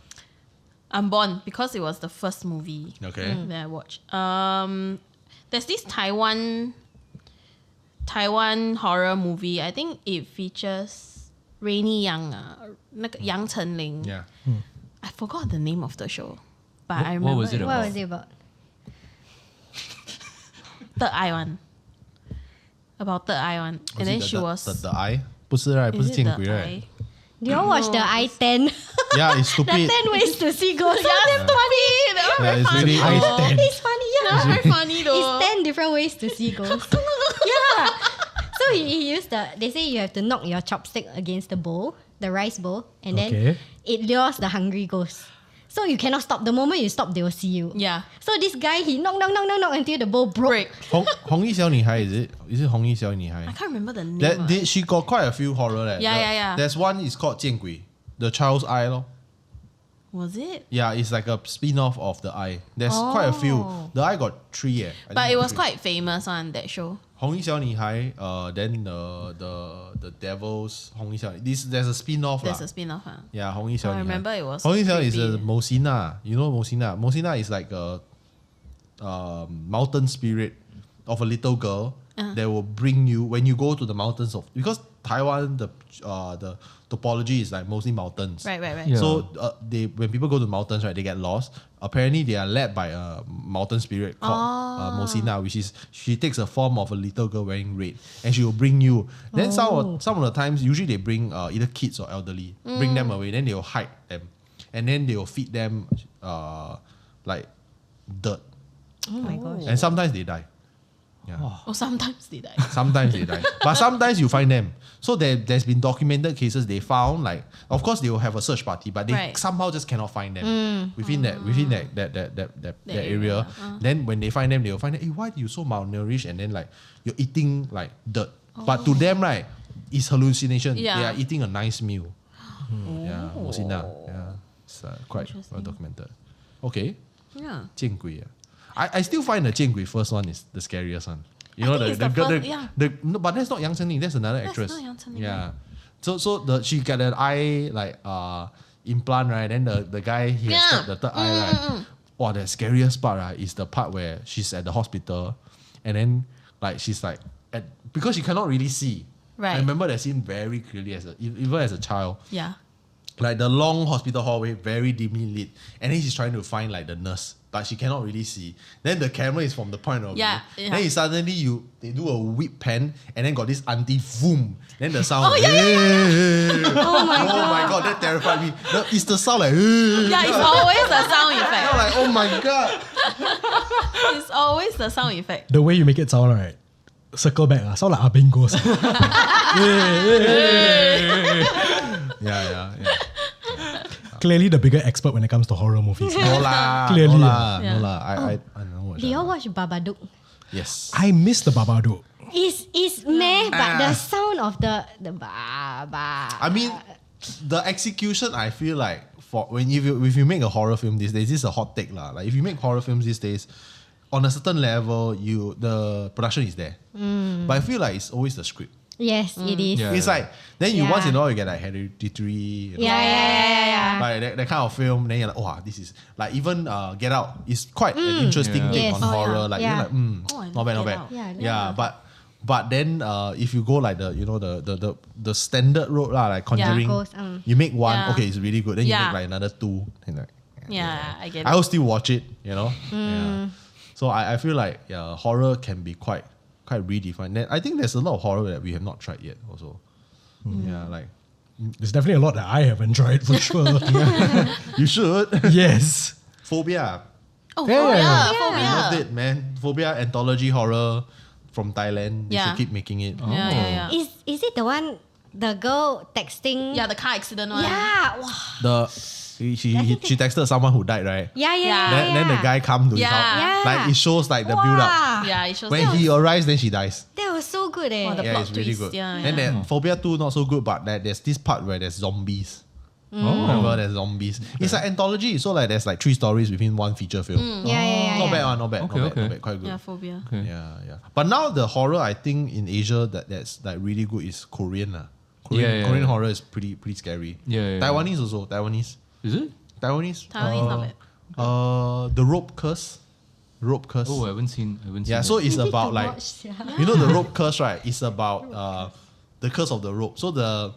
Unborn, because it was the first movie Okay. that I watched. There's this Taiwan horror movie. I think it features Rainy Yang, 那个杨丞琳. Yeah. I forgot the name of the show, but I What remember was it What about? was it about? Third Eye one. About Third Eye one, and then she was. the eye 不是 right 不 Is 是 it 见 the 鬼 right eye? Do you all watch the No. I-10? yeah it's the stupid 10 ways to see ghosts. That's funny. That one yeah very it's funny. really I-10. It's funny, yeah. That's very funny though. It's 10 different ways to see ghosts. Yeah. So he used they say you have to knock your chopstick against the bowl, the rice bowl, and then Okay. it lures the hungry ghost. So you cannot stop. The moment you stop, they will see you. Yeah. So this guy, he knock until the bowl broke. Break. 红衣小女孩 is it红衣小女孩 I can't remember the name. that she got quite a few horror Yeah. there's one is called 见鬼 the child's eye lor. Was it? Yeah, it's like a spin-off of the eye. There's quite a few. The eye got 3 I But think it was 3. quite famous on that show. 红衣小女孩 then the devils 红衣小 there's a spin-off There's lah. a spin-off. Yeah, 红衣小女孩 I remember it was 红衣小 is a creepy. Mosina. You know Mosina? Mosina is like a mountain spirit of a little girl that will bring you when you go to the mountains of, because Taiwan the topology is like mostly mountains. Right. Yeah. So when people go to mountains, right, they get lost. Apparently, they are led by a mountain spirit called Mosina, which is she takes a form of a little girl wearing red, and she will bring you. Then some of the times, usually they bring either kids or elderly, bring them away. Then they will hide them, and then they will feed them like dirt, Oh my gosh. and sometimes they die. Yeah. Oh, sometimes they die. Sometimes they die, but sometimes you find them. So there's been documented cases they found, like, of course they will have a search party, but they Right. somehow just cannot find them within that area. Then when they find them, they will find, hey, why are you so malnourished? And then like you're eating like dirt. But to them, right, it's hallucination. Yeah. They are eating a nice meal. Yeah, Mosina. Yeah, it's quite well documented. Okay, Yeah. 见鬼 I still find the 见鬼 first one is the scariest one. You know, think it's the girl, first- yeah. no, but that's not Yang Chen-Ling, that's another That's actress. not Yang Chen-Ling, Yeah. So she got an eye like implant, right? Then the guy he has Yeah. the third eye, right? Wow, the scariest part, right, is the part where she's at the hospital and then like she's like because she cannot really see. Right. I remember that scene very clearly even as a child. Yeah. Like the long hospital hallway, very dimly lit, and then she's trying to find like the nurse, but she cannot really see. Then the camera is from the point of Yeah, view. yeah. Then they do a whip pan, and then got this auntie boom. Then the sound. Oh, yeah, Oh my Oh my god, that terrified me. It's the sound like. Yeah, Yeah, it's always the sound I'm effect. like, oh my god. It's always the sound effect. The way you make it sound, right? Circle back, sound like Abing Ghost. Yeah. Clearly the bigger expert when it comes to horror movies. No lah, Clearly, no lah, yeah. no lah. I don't watch. Do you that. all watch Babadook? Yes. I miss the Babadook. It's meh, but the sound of the ba. I mean, the execution, I feel like if you make a horror film these days, this is a hot take lah. Like if you make horror films these days, on a certain level, the production is there. But I feel like it's always the script. Yes, it is. Yeah. It's like then you Yeah. once in a while you get like Hereditary, you know, Yeah. like that kind of film. Then you're like, oh, this is like even Get Out is quite an interesting Yeah. take Yes. on Oh, horror. yeah. Like Yeah. you're like, Oh, I not love bad, not Get bad. Out. Yeah, Yeah, but then if you go like the standard road lah, like Conjuring, Ghost, you make one, Yeah. okay, it's really good. Then you Yeah. make like another 2, and like, Yeah, I get I it. will still watch it, you know. Yeah. So I feel like horror can be quite redefined. Then I think there's a lot of horror that we have not tried yet also. Yeah, like There's definitely a lot that I haven't tried for sure. you should. Yes. Phobia. Oh, Yeah. phobia. I loved it, man. Phobia anthology horror from Thailand. They Yeah. should keep making it. Yeah. Is it the one the girl texting? Yeah, the car accident one. Yeah. Wow. The She texted someone who died, right? Yeah. Then the guy come to his Yeah. house. Yeah. Like it shows like the build up. Wow. Yeah, it shows When he arrives, then she dies. That was so good Oh, the eh. Yeah, plot it's really twist, good. yeah, Then yeah. that Phobia 2 not so good, but there's this part where there's zombies. Remember there's zombies. It's like anthology, so like there's like 3 stories within one feature film. Yeah. Not bad, not bad, Okay, not bad, okay. not bad, quite good. Yeah, phobia. Okay. Yeah. But now the horror I think in Asia that's like really good is Korean. Korean horror is pretty scary. Yeah. Taiwanese also. Is it? Taiwanese. Taiwanese not bad. The Rope Curse. Oh, I haven't seen. Yeah, that. so it's Need about to like watch, yeah. you know the rope curse, right? It's about the curse of the rope. So the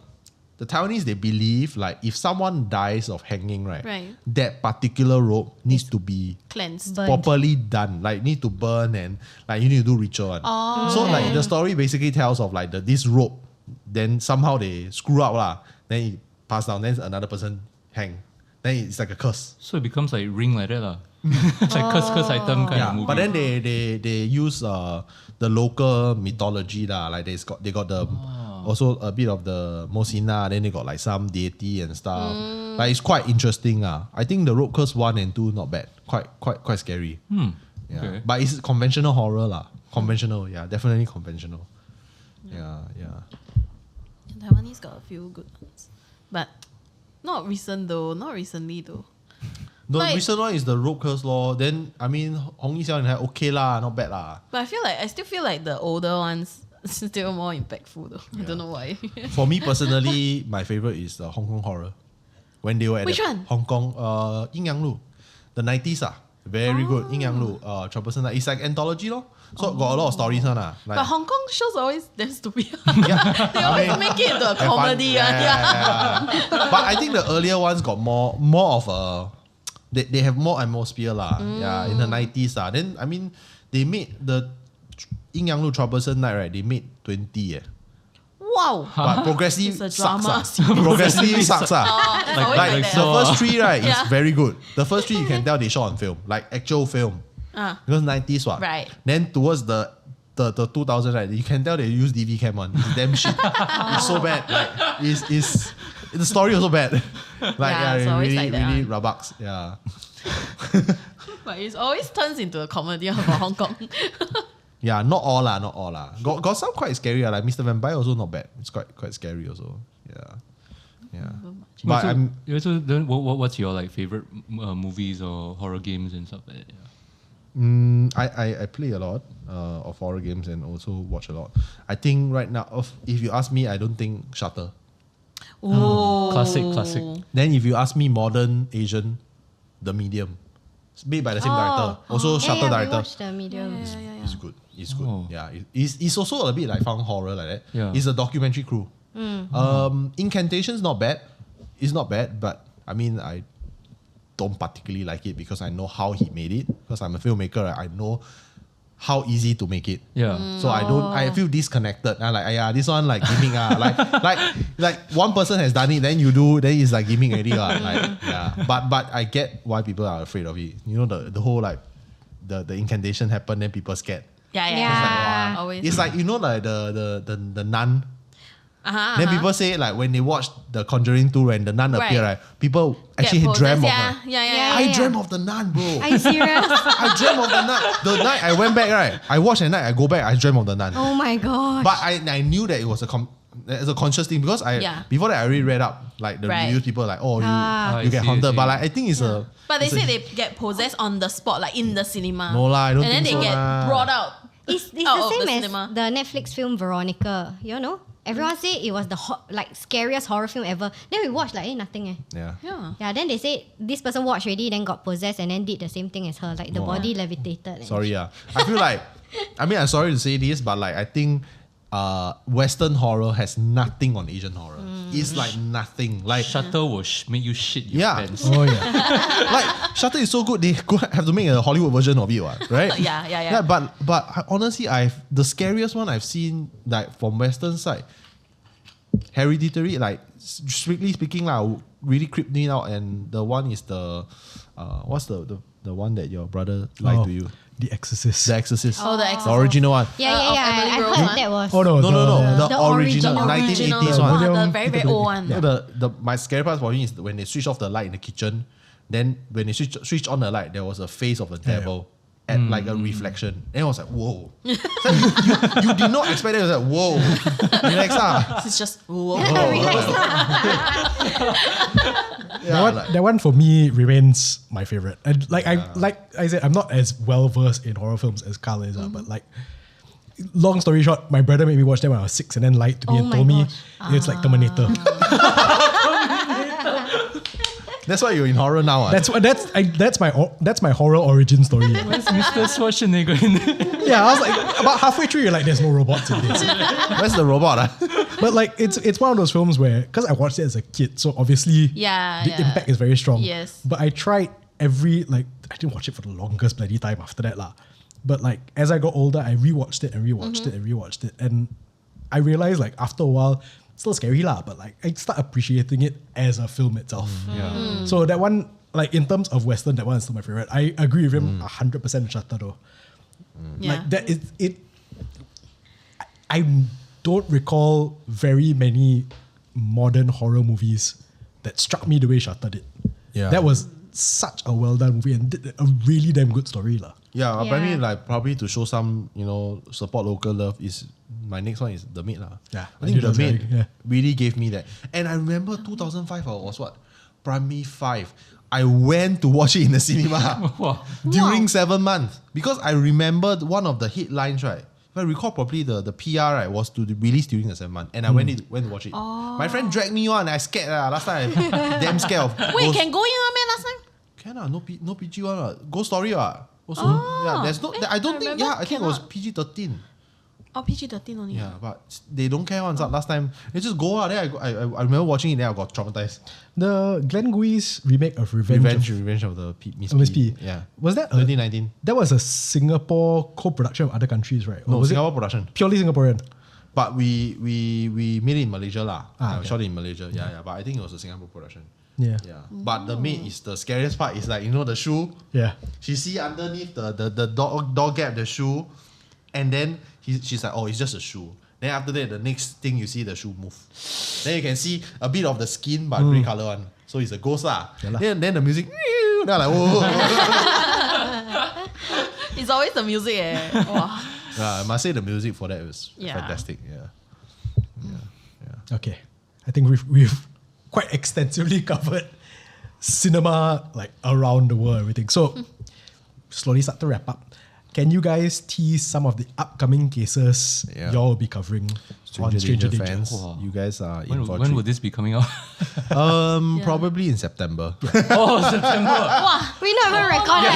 Taiwanese, they believe like if someone dies of hanging, right, that particular rope needs to be Cleansed. Burnt. properly done. Like need to burn and like you need to do ritual. So like the story basically tells of like this rope, then somehow they screw up lah. Then it pass down. Then another person hang. Then it's like a curse. So it becomes like Ring like that lah. It's like curse item kind of movie. But then they use the local mythology lah. Like they got the also a bit of the Mosina. Then they got like some deity and stuff. Like it's quite interesting. I think the Rope Curse 1 and 2 not bad. Quite scary. Yeah. Okay. But it's conventional horror lah. Conventional, yeah, definitely conventional. Yeah. Taiwanese got a few good ones. But not recently though. The Like- recent one is the Rope Curse law. Then I mean Hong Yi Xiao and Hai okay lah, not bad lah. But I still feel like the older ones still more impactful though. I don't know why. For me personally, my favorite is the Hong Kong horror. When they were at Which the one? Hong Kong, Yin Yang Lu, the 90s very good. Yin Yang Lu, Troublesome Night. It's like anthology lor. So got a lot of stories on like, But Hong Kong shows always damn stupid. yeah, They always make it into a have fun. comedy. Yeah. But I think the earlier ones got more of a. They have more atmosphere lah. Yeah, in the 90s lah. Then I mean they made the Yin Yang Lu Troublesome Night, right? They made 20 Wow. But progressive It's a sucks drama Progressive sucks It's always Like like the that. first 3 right is Yeah. very good. The first 3 you can tell they shot on film, like actual film. Because 90s what? Right. Then towards the 2000 right, you can tell they use DV cam on. It's damn shit. It's so bad. Like it's the story also bad. Like Yeah, it's always really like that really rabucks. Yeah. But it always turns into a comedy for Hong Kong. Yeah, not all lah. Got some quite scary like Mr. Vampire also not bad. It's quite scary also. Yeah. But then what's your like favorite movies or horror games and stuff like that? Yeah. I play a lot of horror games and also watch a lot. I think right now, if you ask me, I don't think Shutter. Oh. Classic. Then if you ask me, modern Asian, The Medium. It's made by the same director. Also Shutter we director. watched the medium. It's good. It's good. Oh. Yeah. It's also a bit like found horror like that. Yeah. It's a documentary crew. Incantation's not bad. It's not bad, but I mean I don't particularly like it because I know how he made it. Because I'm a filmmaker, right? I know how easy to make it. Yeah. So I feel disconnected. I'm like, this one like gimmick. Like one person has done it, then you do, then it's like gimmick already. Like, yeah. But I get why people are afraid of it. You know, the whole like the incantation happened, then people scared. Yeah. Yeah. Always. It's like, you know, like the nun. Then Uh-huh. people say like when they watch the Conjuring 2 when the nun appear, right? People Get actually possessed, dream of yeah. her. Yeah. I dream of the nun, bro. Are you serious? I dream of the nun. The night I went back, right? I watched at night, I go back, I dream of the nun. Oh my gosh. But I knew that it was it's a conscious thing because before that I already read up like the reviews, people like, you I get see, haunted. I see. But like I think it's a. But they it's say a- they get possessed on the spot, like in the cinema. No lah, I don't and think then so they get lah. brought out. It's out the of same the as cinema. the Netflix film Veronica. You know? Everyone say it was the scariest horror film ever. Then we watched like nothing. Yeah. Yeah. Yeah, then they say this person watched already, then got possessed and then did the same thing as her. Like the No. body levitated. and Sorry, yeah. I feel like, I'm sorry to say this, but like I think Western horror has nothing on Asian horror. It's like nothing. Like Shutter will make you shit your Yeah. pants. Oh yeah. like Shutter is so good, they have to make a Hollywood version of it, right? Yeah. But honestly, the scariest one I've seen like from Western side, Hereditary, like strictly speaking, like really creeped me out. And the one is the what's the one that your brother lied to you? The Exorcist. The Exorcist. Oh, The Exorcist. The original one. Yeah, of Emily I Rose heard one? that was. Oh no, No. The The original original. 1980s one. one. The very, very old one. My scary part for me is when they switch off the light in the kitchen. Then when they switch on the light, there was a face of the devil at like a reflection. And I was like, whoa. So you did not expect it. I was like, whoa. Relax ah. It's just whoa. That one for me remains my favorite. And I said, I'm not as well versed in horror films as Carl is, but like, long story short, my brother made me watch that when I was 6 and then lied to me Oh and my told me gosh. it's like Terminator. That's why you're in horror now. That's my horror origin story. Where's Mr. Schwarzenegger in there? Yeah, I was like, about halfway through, you're like, there's no robots in this. Where's the robot? But like, it's one of those films where, because I watched it as a kid, so obviously the impact is very strong. Yes. But I tried I didn't watch it for the longest bloody time after that lah. But like, as I got older, I rewatched it and rewatched it and rewatched it. And I realized like after a while, still scary lah, but like I start appreciating it as a film itself. Yeah. So that one, like in terms of Western, that one is still my favorite. I agree with him 100% Shutter though. Like that is it. I don't recall very many modern horror movies that struck me the way Shutter did. Yeah. That was such a well done movie and did a really damn good story lah. Yeah, Yeah. I mean, like probably to show some, support local love is my next one is The Maid lah. Yeah, I think I knew The that was Maid very- yeah. really gave me that. And I remember 2005 I was what? Primary 5. I went to watch it in the cinema Wow. during 7 months because I remembered one of the headlines, right? If I recall properly, the PR right was to release during the 7 months, and I went to watch it. My friend dragged me on. I scared last time. I damn scared of. Wait, ghost- can go in one man last time? Can no PG one Ghost Story Also, yeah. There's no. I don't think. remember Yeah, I think it was cannot. PG-13. Oh, PG-13 only. Yeah, but they don't care one. Last time they just go out. Then I remember watching it. Then I got traumatized. The Glenn Gui's remake of Revenge of the Miss Miss P. P. Yeah, Was that 2019. That was a Singapore co-production of other countries, right? Or No, was Singapore production. it purely Singaporean? But we made it in Malaysia lah. Okay. Shot it in Malaysia. Yeah. But I think it was a Singapore production. Yeah. Yeah. But the maid is the scariest part. Is like the shoe. Yeah. She see underneath the door gap the shoe, and then she's like, oh, it's just a shoe. Then after that, the next thing you see the shoe move. Then you can see a bit of the skin, but grey color one. So it's a ghost lah. Yeah lah. Then the music. Then I'm like, whoa. It's always the music. Wow. I must say the music for that was Yeah. fantastic. Yeah. Okay. I think we've quite extensively covered cinema like around the world, everything. So slowly start to wrap up. Can you guys tease some of the upcoming cases Yeah. y'all will be covering on Stranger Danger? fans. Wow. You guys are in for a When treat. will this be coming out? Probably in September. Oh, September. We not even recorded.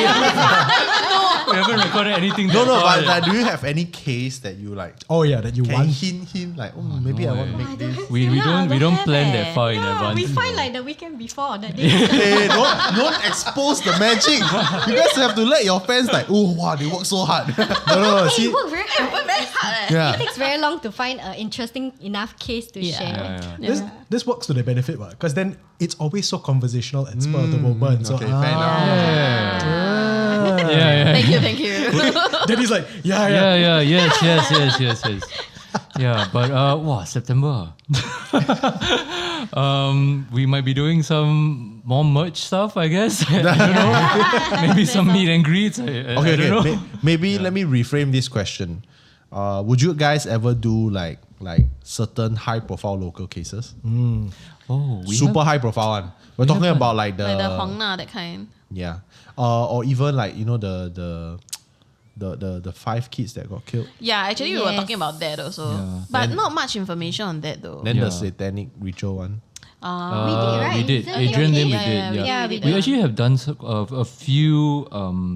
We haven't recorded anything. No, that far but yet. do you have any case that you like? Oh yeah, that you Can want. hint like, maybe I want to make this. we don't plan that far in Yeah, advance. we find like the weekend before that day. Hey, don't expose the magic. You guys have to let your fans like, oh wow, they work so hard. No. Hey, See, you work very hard. Very hard. Yeah. It takes very long to find an interesting enough case to Yeah. share. Yeah. this works to their benefit, because then it's always so conversational and spur of the moment. So Okay, fair enough. Yeah. Thank you. then he's like, yeah. Yes. Yeah, but September. We might be doing some more merch stuff, I guess. I don't know. Maybe some meet and greets. I don't know. Maybe let me reframe this question. Would you guys ever do like certain high profile local cases? Oh, Super high profile one. We're talking about like Like the Hong Na, that kind. yeah, or even like the 5 kids that got killed. Yeah, actually we were Yes. talking about that also. Yeah. But not much information on that though. Then Yeah. the satanic ritual one. We did, right? We did. Isn't it Adrian we Lim, did? we did. Yeah, we We did. actually have done a few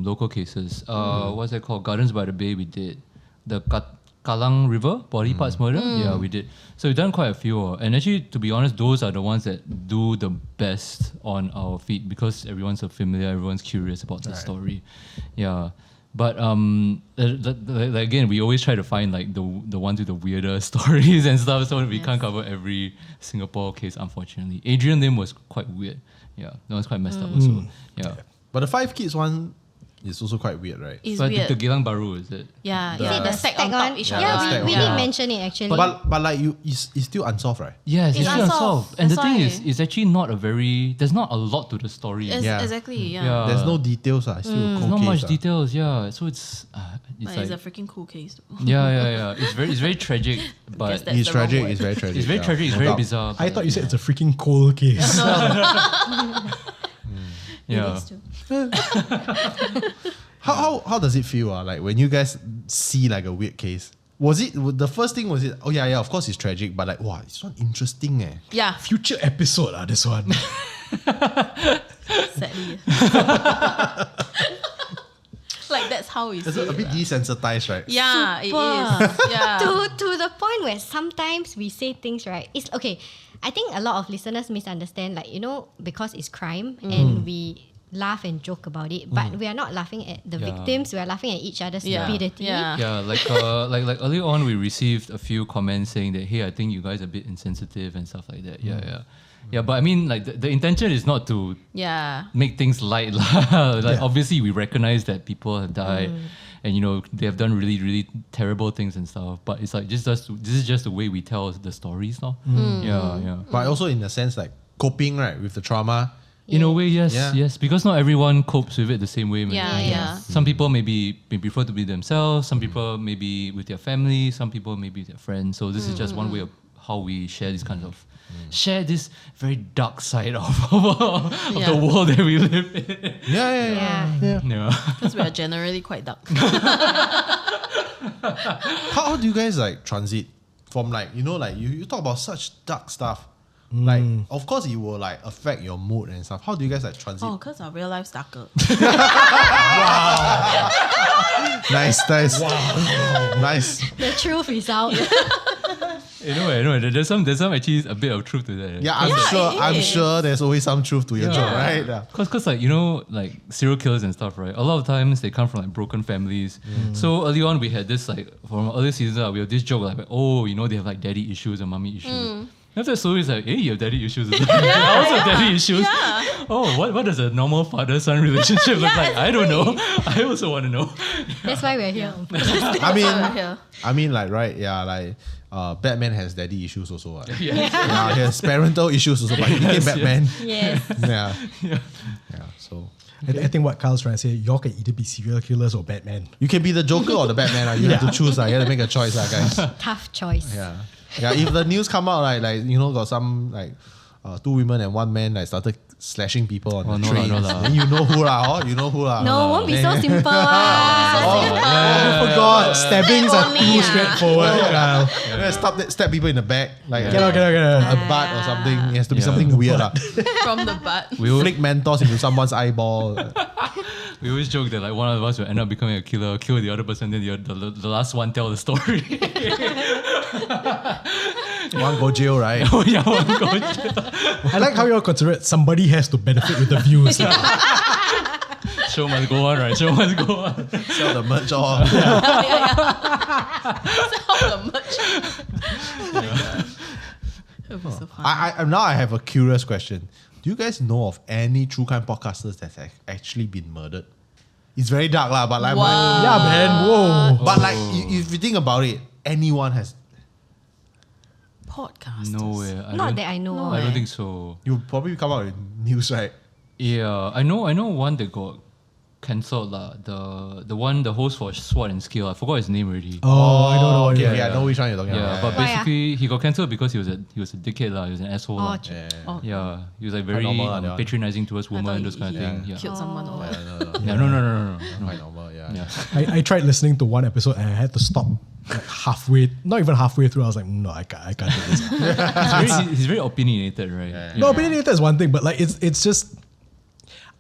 local cases. What's that called? Gardens by the Bay, we did. The Kalang River, body parts murder. Yeah, we did. So we've done quite a few. And actually, to be honest, those are the ones that do the best on our feed because everyone's so familiar, everyone's curious about the story. Yeah. But again, we always try to find like the ones with the weirder stories and stuff, so we can't cover every Singapore case, unfortunately. Adrian Lim was quite weird. Yeah, that was quite messed up also. Yeah. But the 5 kids one, is also quite weird, right? It's But weird. the Geylang Baru, is it? Yeah, The- is it the stack on top each other? Yeah, stack we on did top. mention it actually. But like it's still unsolved, right? Yes, It's it's still unsolved. unsolved. And the That's thing why. is, it's actually not a very. There's not a lot to the story. Yeah. Exactly, yeah. Yeah. There's no details, it's still a There's cold not case, much details. Yeah, so it's But like it's a freaking cool case though. yeah. It's very tragic, but Guess that's It's the wrong tragic. word. It's very tragic. it's very yeah. tragic. It's No very doubt. bizarre. I but thought you said it's a freaking cold case. yeah. It is too. How does it feel? Like when you guys see like a weird case? Was it the first thing? Was it? Oh yeah. Of course it's tragic, but like wow, it's not interesting. Yeah, Future episode, this one. sadly. Like that's how we It's see a it. bit lah. desensitized, right? Yeah, it Super. is. Yeah. to the point where sometimes we say things right. It's okay. I think a lot of listeners misunderstand, like, you know, because it's crime and we laugh and joke about it, but we are not laughing at the Yeah. victims. We are laughing at each other's Yeah. stupidity. Yeah. Yeah, like early on, we received a few comments saying that, hey, I think you guys are a bit insensitive and stuff like that. Yeah. But I mean, like the intention is not to Yeah. make things light, lah. Like Yeah. obviously, we recognize that people have died, and you know they have done really terrible things and stuff. But it's like this is just the way we tell the stories, no? Yeah. But also in a sense like coping, right, with the trauma. In a way, yes, Yeah. yes, because not everyone copes with it the same way. Man. Yeah. Some people maybe prefer to be themselves. Some people maybe with their family. Some people maybe with their friends. So this is just one way of how we share these kinds of share this very dark side of Yeah. the world that we live in. Yeah. Yeah. Because we are generally quite dark. How do you guys like transit from like like you talk about such dark stuff? Like of course it will like affect your mood and stuff. How do you guys like transit? Oh, because our real life's darker. Nice. Nice. The truth is out. I know. There's some actually a bit of truth to that. Yeah, I'm Yeah, sure. it I'm is. sure there's always some truth to your joke, right? Yeah. Cause like like serial killers and stuff, right? A lot of times they come from like broken families. So early on we had this like from early season we have this joke like they have like daddy issues and mommy issues. After slowly it's like, hey, you have daddy issues. I also have daddy issues. Yeah. Oh, what does a normal father-son relationship look like? I don't know. I also want to know. That's why we're here. I mean, like, right? Yeah, like, Batman has daddy issues also. Right? Yeah. Yeah, he has parental issues also, but he became Batman. Yes. Yeah. So I think what Kyle's trying to say, y'all can either be serial killers or Batman. you can be the Joker or the Batman. You have to choose. You have to make a choice, guys. Tough choice. Yeah. If the news come out like got some like 2 women and 1 man like started slashing people on the no train, lah, no lah. then you know who lah. You know who lah. No, won't be so simple. Oh my god, stabbings are only, too yeah. straightforward, Kyle. Stab people in the back like Cannot. a butt or something. It has to be something weird lah. From the butt. Flick Mentos into someone's eyeball. We always joke that like one of us will end up becoming a killer, kill the other person, then the last one tell the story. One go jail, right? Oh yeah, one go. I like how you're considerate somebody has to benefit with the views. Show must go on, right? Show must go on. Sell the merch off. Sell the merch. It'll be so fun. I now I have a curious question. Do you guys know of any true crime podcasters that's actually been murdered? It's very dark lah, but like Wow. Yeah, man. Whoa. but like if you think about it, anyone has. Podcasters. No way. Not that I know of. I don't think so. You probably come out with news, right? Yeah, I know one that got cancelled lah. The host for SWAT and Skill. I forgot his name already. Oh, I don't know. Okay, Yeah. okay, I know which one you're talking Yeah, about. but Why, basically he got cancelled because he was a dickhead lah. He was an asshole. Oh, lah. oh. Yeah, he was like very normal lah, that one. patronizing towards I thought women, those kind of he thing. Yeah. Killed someone or what? Yeah, no. Quite normal, yeah. Yeah. I tried listening to one episode and I had to stop like halfway, not even halfway through. I was like, no, I can't do this. He's very opinionated, right? Yeah. No, opinionated is one thing, but like it's just,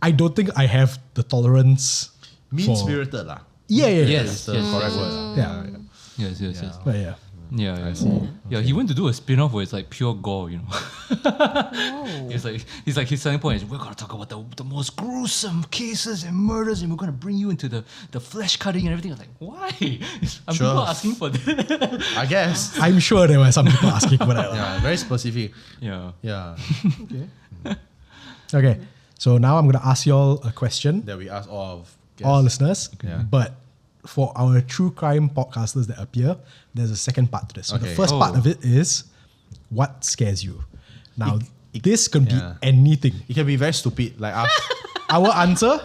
I don't think I have the tolerance. Mean spirited lah. Yeah. Yes, That's the yes, correct yes, word. Yeah. Yes. But yeah. Yeah, I see. Yeah, he went to do a spin-off where it's like pure gore, you know. He's like his selling point is we're gonna talk about the most gruesome cases and murders, and we're gonna bring you into the flesh cutting and everything. I was like, why? Are Sure. people asking for that? I guess. I'm sure there were some people asking for that. Yeah, very specific. Yeah. Yeah. Okay. Okay, so now I'm gonna ask y'all a question. That we ask all of all listeners. Yeah. But for our true crime podcasters that appear, there's a second part to this. So the Okay. first part of it is what scares you. Now, this can be yeah. anything. It can be very stupid. Like us. Our answer,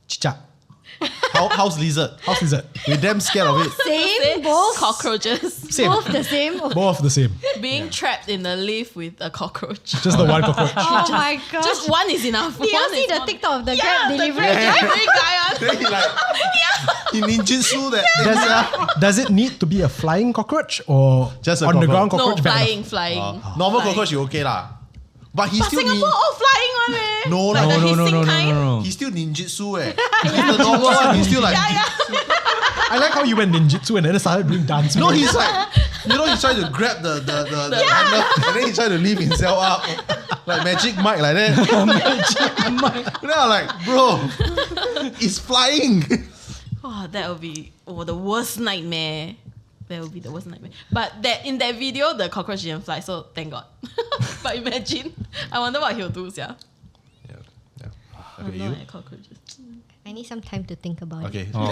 chicha. House lizard. House lizard. We're damn scared of it. Same, both, Cockroaches. Same. both the same. Both the same. Being trapped in a lift with a cockroach. Just the one cockroach. Oh my god! Just one is enough. Did you One see is the more- TikTok of the Yeah, Grab the delivery? delivery guy on. Then he like he ninjutsu that. Does it need to be a flying cockroach or Just a on the cockroach? ground No, cockroach? bad enough? flying. Normal Flying. cockroach you okay lah. But he But still Singapore all flying one eh. No, like no, the no, hissing kind. He still ninjutsu eh. The normal one, he's still like I like how you went ninjutsu and then started doing dance. no, he's like he's trying to grab the handle and then he's trying to lift himself up. Like Magic Mike like that. Magic Mike. Then I'm like, bro, it's flying. Oh, that would be the worst nightmare. That would be the worst nightmare. But that in that video, the cockroach didn't fly, so thank God. But imagine, I wonder what he'll do, yeah. Yeah. I Okay, don't know, you? cockroaches. I need some time to think about it. Okay. Oh.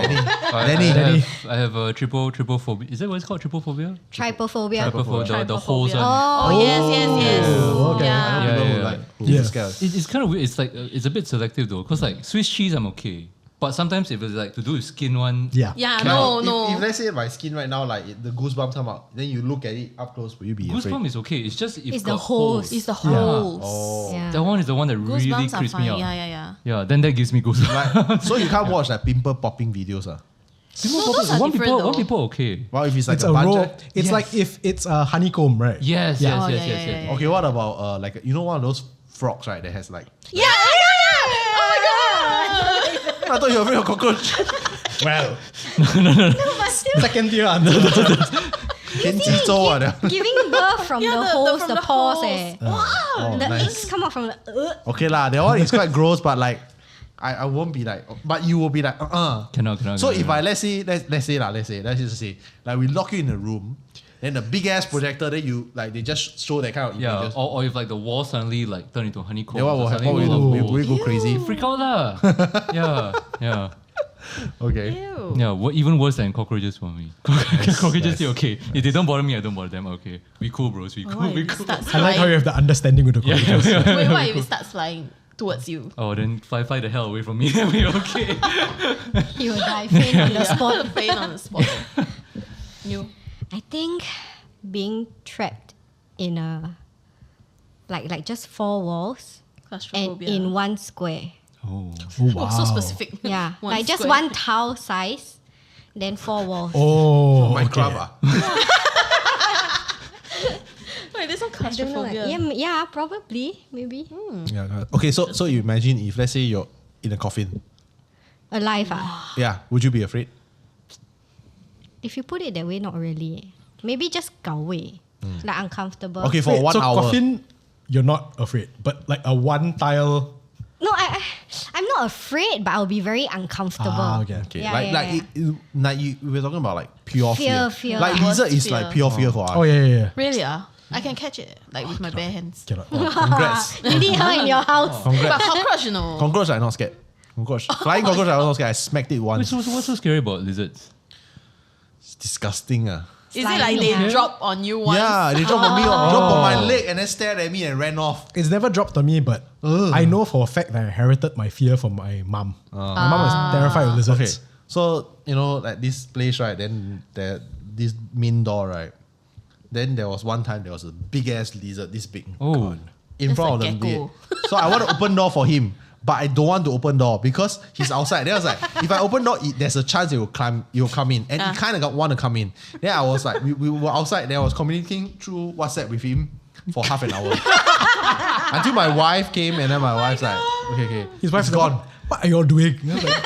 Lenny. I have a triple phobia. Is that what it's called? Triple phobia? Trypophobia. Trypophobia. The holes Trypophobia. one. Oh, yes. okay. Yeah. Yeah, People who yeah. like who Yeah. get scared. It's kind of weird. It's like it's a bit selective though, because like Swiss cheese I'm okay, but sometimes if it's like to do with skin one, Yeah. Yeah, Like, no. If let's say my skin right now, like the goosebumps come out, then you look at it up close, will you be afraid? goosebump is okay. It's just if It's the got holes. It's the holes. Oh. Yeah. That one is the one that really Goosebumps are creeps me fine. out. Yeah. Yeah, then that gives me goosebumps. Like, so you can't watch like pimple popping videos. No, those are different though. One people okay. Well, if it's like It's a a bunch roll. of- It's Yes. like if it's a honeycomb, right? Yes, Yeah. Oh, yes. yeah. Okay, what about like you know one of those frogs, right? That has like Yeah. Oh my God. I thought you were afraid of cockroach. Well, But still, second tier answer. giving birth from Yeah, the the- holes, from the the pores. holes. Oh, The nice. eggs come out from the. Okay lah, that one is quite gross, but like I won't be like, but you will be like, Cannot. So if I let's just say, like we lock you in a room, then the big ass projector, then you like they just show that kind of yeah, images. or if like the wall suddenly like turn into honeycomb. Then what will happen? What will you do? Will you go crazy? Freak out lah. Yeah. Okay. Ew. Yeah, even worse than cockroaches for me. Cockroaches still okay. If they don't bother me, I don't bother them. Okay, we cool, bros. We cool. What We if it cool. starts I like how you flying? have the understanding with the Yeah, cockroaches. Wait, what if it starts flying towards you? Oh, then fly the hell away from me. Then we okay. He will die faint on the spot. Pain on the spot. You. I think being trapped in a like just four walls and Claustrophobia. in one square. Oh. Oh, so specific. Yeah, One like just square. one tile size, then four walls. Oh, Minecraft. Wait, there's no I don't know. claustrophobia. Yeah, probably, maybe Yeah. Okay, so you imagine if let's say you're in a coffin. alive. Yeah, would you be afraid? If you put it that way, not really. Maybe just 搞胃, like uncomfortable. Okay, for Wait, 1 so hour. coffin, you're not afraid, but like a one tile. No, I'm not afraid, but I'll be very uncomfortable. Ah, okay. Okay, Yeah, like yeah, like yeah. Like you we're talking about like pure fear. Fear. Like Worst lizard is fear. like pure fear for us. Oh yeah. Really? I can catch it like with my bare hands. Cannot. Congrats. You need her in your house. But cockroach, you know. Cockroach, I'm not scared. Cockroach. Flying cockroach, I'm not scared. I smacked it Wait, once. so what's so scary about lizards? It's disgusting. Is it like they Yeah. drop on you once? Yeah, they dropped on me, dropped on my leg and then stared at me and ran off. It's never dropped on me, but I know for a fact that I inherited my fear from my mom. My mom was terrified of lizards. Okay, so you know, like this place, right? Then there, this main door, right? Then there was one time there was a big ass lizard, this big, Oh. in That's front like of the gecko. bed. So I want to open door for him, but I don't want to open door because he's outside. Then I was like, if I open door, there's a chance it will come in, and he kind of want to come in. Then I was like, we were outside. Then I was communicating through WhatsApp with him for half an hour until my wife came, and then my wife's like, okay, His wife's it's gone. What are you all doing? And I was like,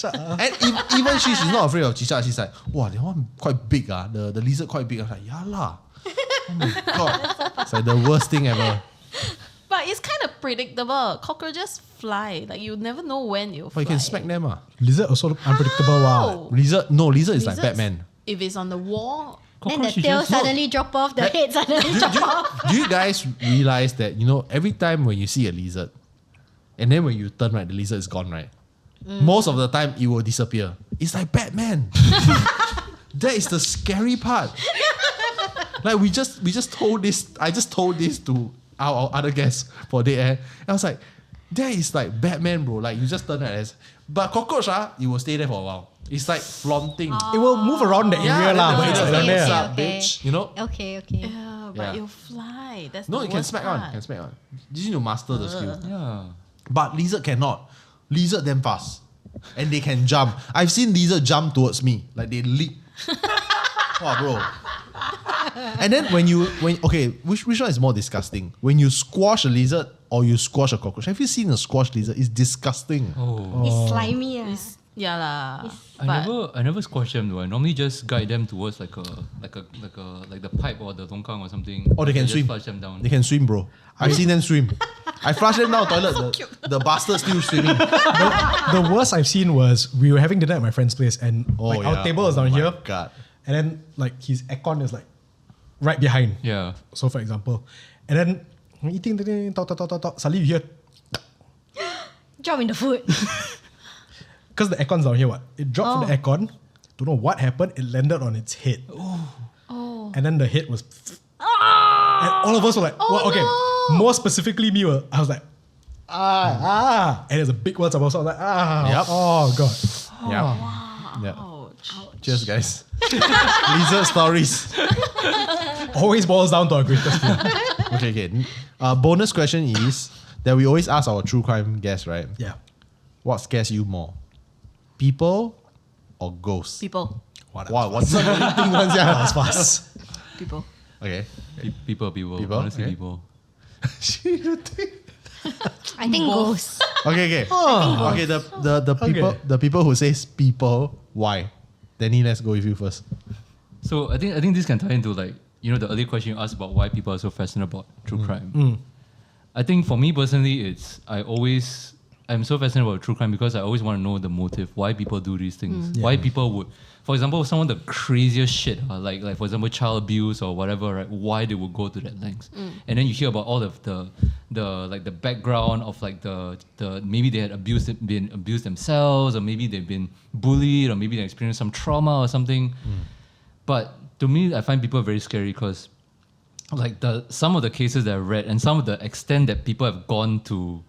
And even she's not afraid of chicha. She's like, wow, that one quite big. The lizard quite big. I was like, yeah lah. Oh my god. It's like the worst thing ever. But it's kind of predictable. Cockroaches fly. Like you never know when you'll But fly. you can smack them. lizard also unpredictable. Wow. How? Lizard is like Lizards, Batman. If it's on the wall, Then the Cockroach is tail just- suddenly drop off, the head suddenly drop off. Do you guys realize that, every time when you see a lizard, and then when you turn right, the lizard is gone, right? most of the time it will disappear. It's like Batman. That is the scary part. Like we just told this. I just told this to our other guests for the air. I was like, that is like Batman, bro. Like you just turn it as. But cockroach, it will stay there for a while. It's like flaunting. It will move around the area lah, but it's like down there. Bitch, you know? Okay. Yeah, but Yeah. you fly. That's No, the you can worst smack part. on. Can smack on. You need to master the skill. Yeah. But lizard cannot. Lizard damn fast. And they can jump. I've seen lizard jump towards me. Like they leap. Wow, bro. And then which one is more disgusting? When you squash a lizard or you squash a cockroach? Have you seen a squash lizard? It's disgusting. Oh. It's slimy. Yeah lah. I never squash them though. I normally just guide them towards like the pipe or the longkang or something. Oh, they can just swim. flush them down. They can swim, bro. I've seen them swim. I flushed them down the toilet. The bastard still swimming. The worst I've seen was we were having dinner at my friend's place and our table is down here. God. And then like his aircon is like right behind. Yeah. So for example. And then we're eating, talk. Suddenly you hear, Drop in the food. because the aircon's down here, what? It dropped from the aircon. Don't know what happened. It landed on its head. Oh. And then the head was... And all of us were like, well, okay. More specifically me, I was like, And there's a big word above, so I was like, Yep. Oh, God. Yeah. Ouch. Cheers, guys. Lizard stories. Always boils down to our greatest fear. Okay. Bonus question is that we always ask our true crime guests, right? Yeah. What scares you more? People or ghosts? People. Wow, what's the thing one That was fast. People. Okay. People. People, Honestly, okay. people. I think ghosts. Okay. Okay, the people who says people, why? Danny, let's go with you first. So I think this can tie into like, you know, the earlier question you asked about why people are so fascinated about true crime. I think for me personally, I'm so fascinated about true crime because I always want to know the motive, why people do these things, why people would, for example, some of the craziest shit, like for example, child abuse or whatever, right? Why they would go to that lengths, and then you hear about all of the background of like the maybe they had been abused themselves, or maybe they've been bullied, or maybe they experienced some trauma or something. But to me, I find people very scary because like some of the cases that I've read and some of the extent that people have gone to,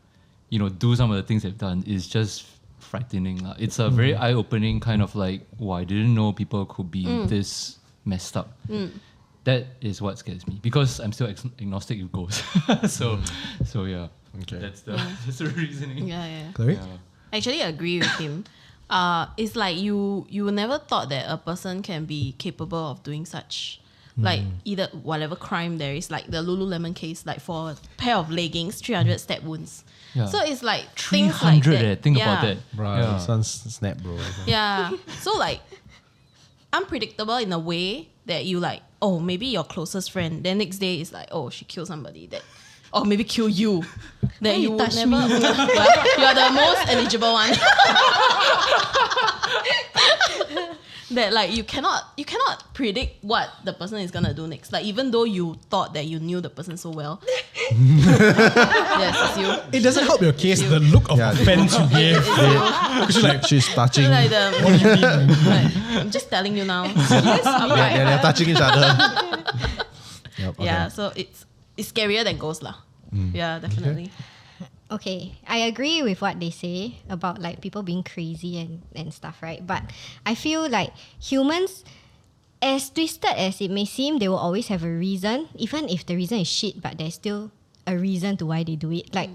you know, do some of the things they've done is just frightening. It's a very eye-opening kind of like, wow, I didn't know people could be this messed up. That is what scares me because I'm still agnostic with ghosts. So yeah, Okay. that's the reasoning. Yeah. Chloe? Yeah. I actually agree with him. It's like you never thought that a person can be capable of doing such, like either whatever crime there is, like the Lululemon case, like for a pair of leggings, 300 stab wounds. Yeah. So it's like things like 300 that. think about that. Bro, Yeah. son snap, bro. Yeah. So like unpredictable in a way that you like, oh, maybe your closest friend, then next day is like, oh, she killed somebody that, or maybe kill you. That you would touch never. me. Well, you are the most eligible one. That like you cannot predict what the person is gonna do next. Like even though you thought that you knew the person so well. Yes, it's you. It doesn't help your case, the look of Yeah. offense you gave. She's like, She's touching. So like what do you mean? like, I'm just telling you now. Yes, I'm right. They're touching each other. Yep, okay. Yeah, so it's scarier than ghosts lah. Yeah, definitely. Okay, I agree with what they say about like people being crazy and stuff, right? But I feel like humans, as twisted as it may seem, they will always have a reason, even if the reason is shit, but there's still a reason to why they do it. Like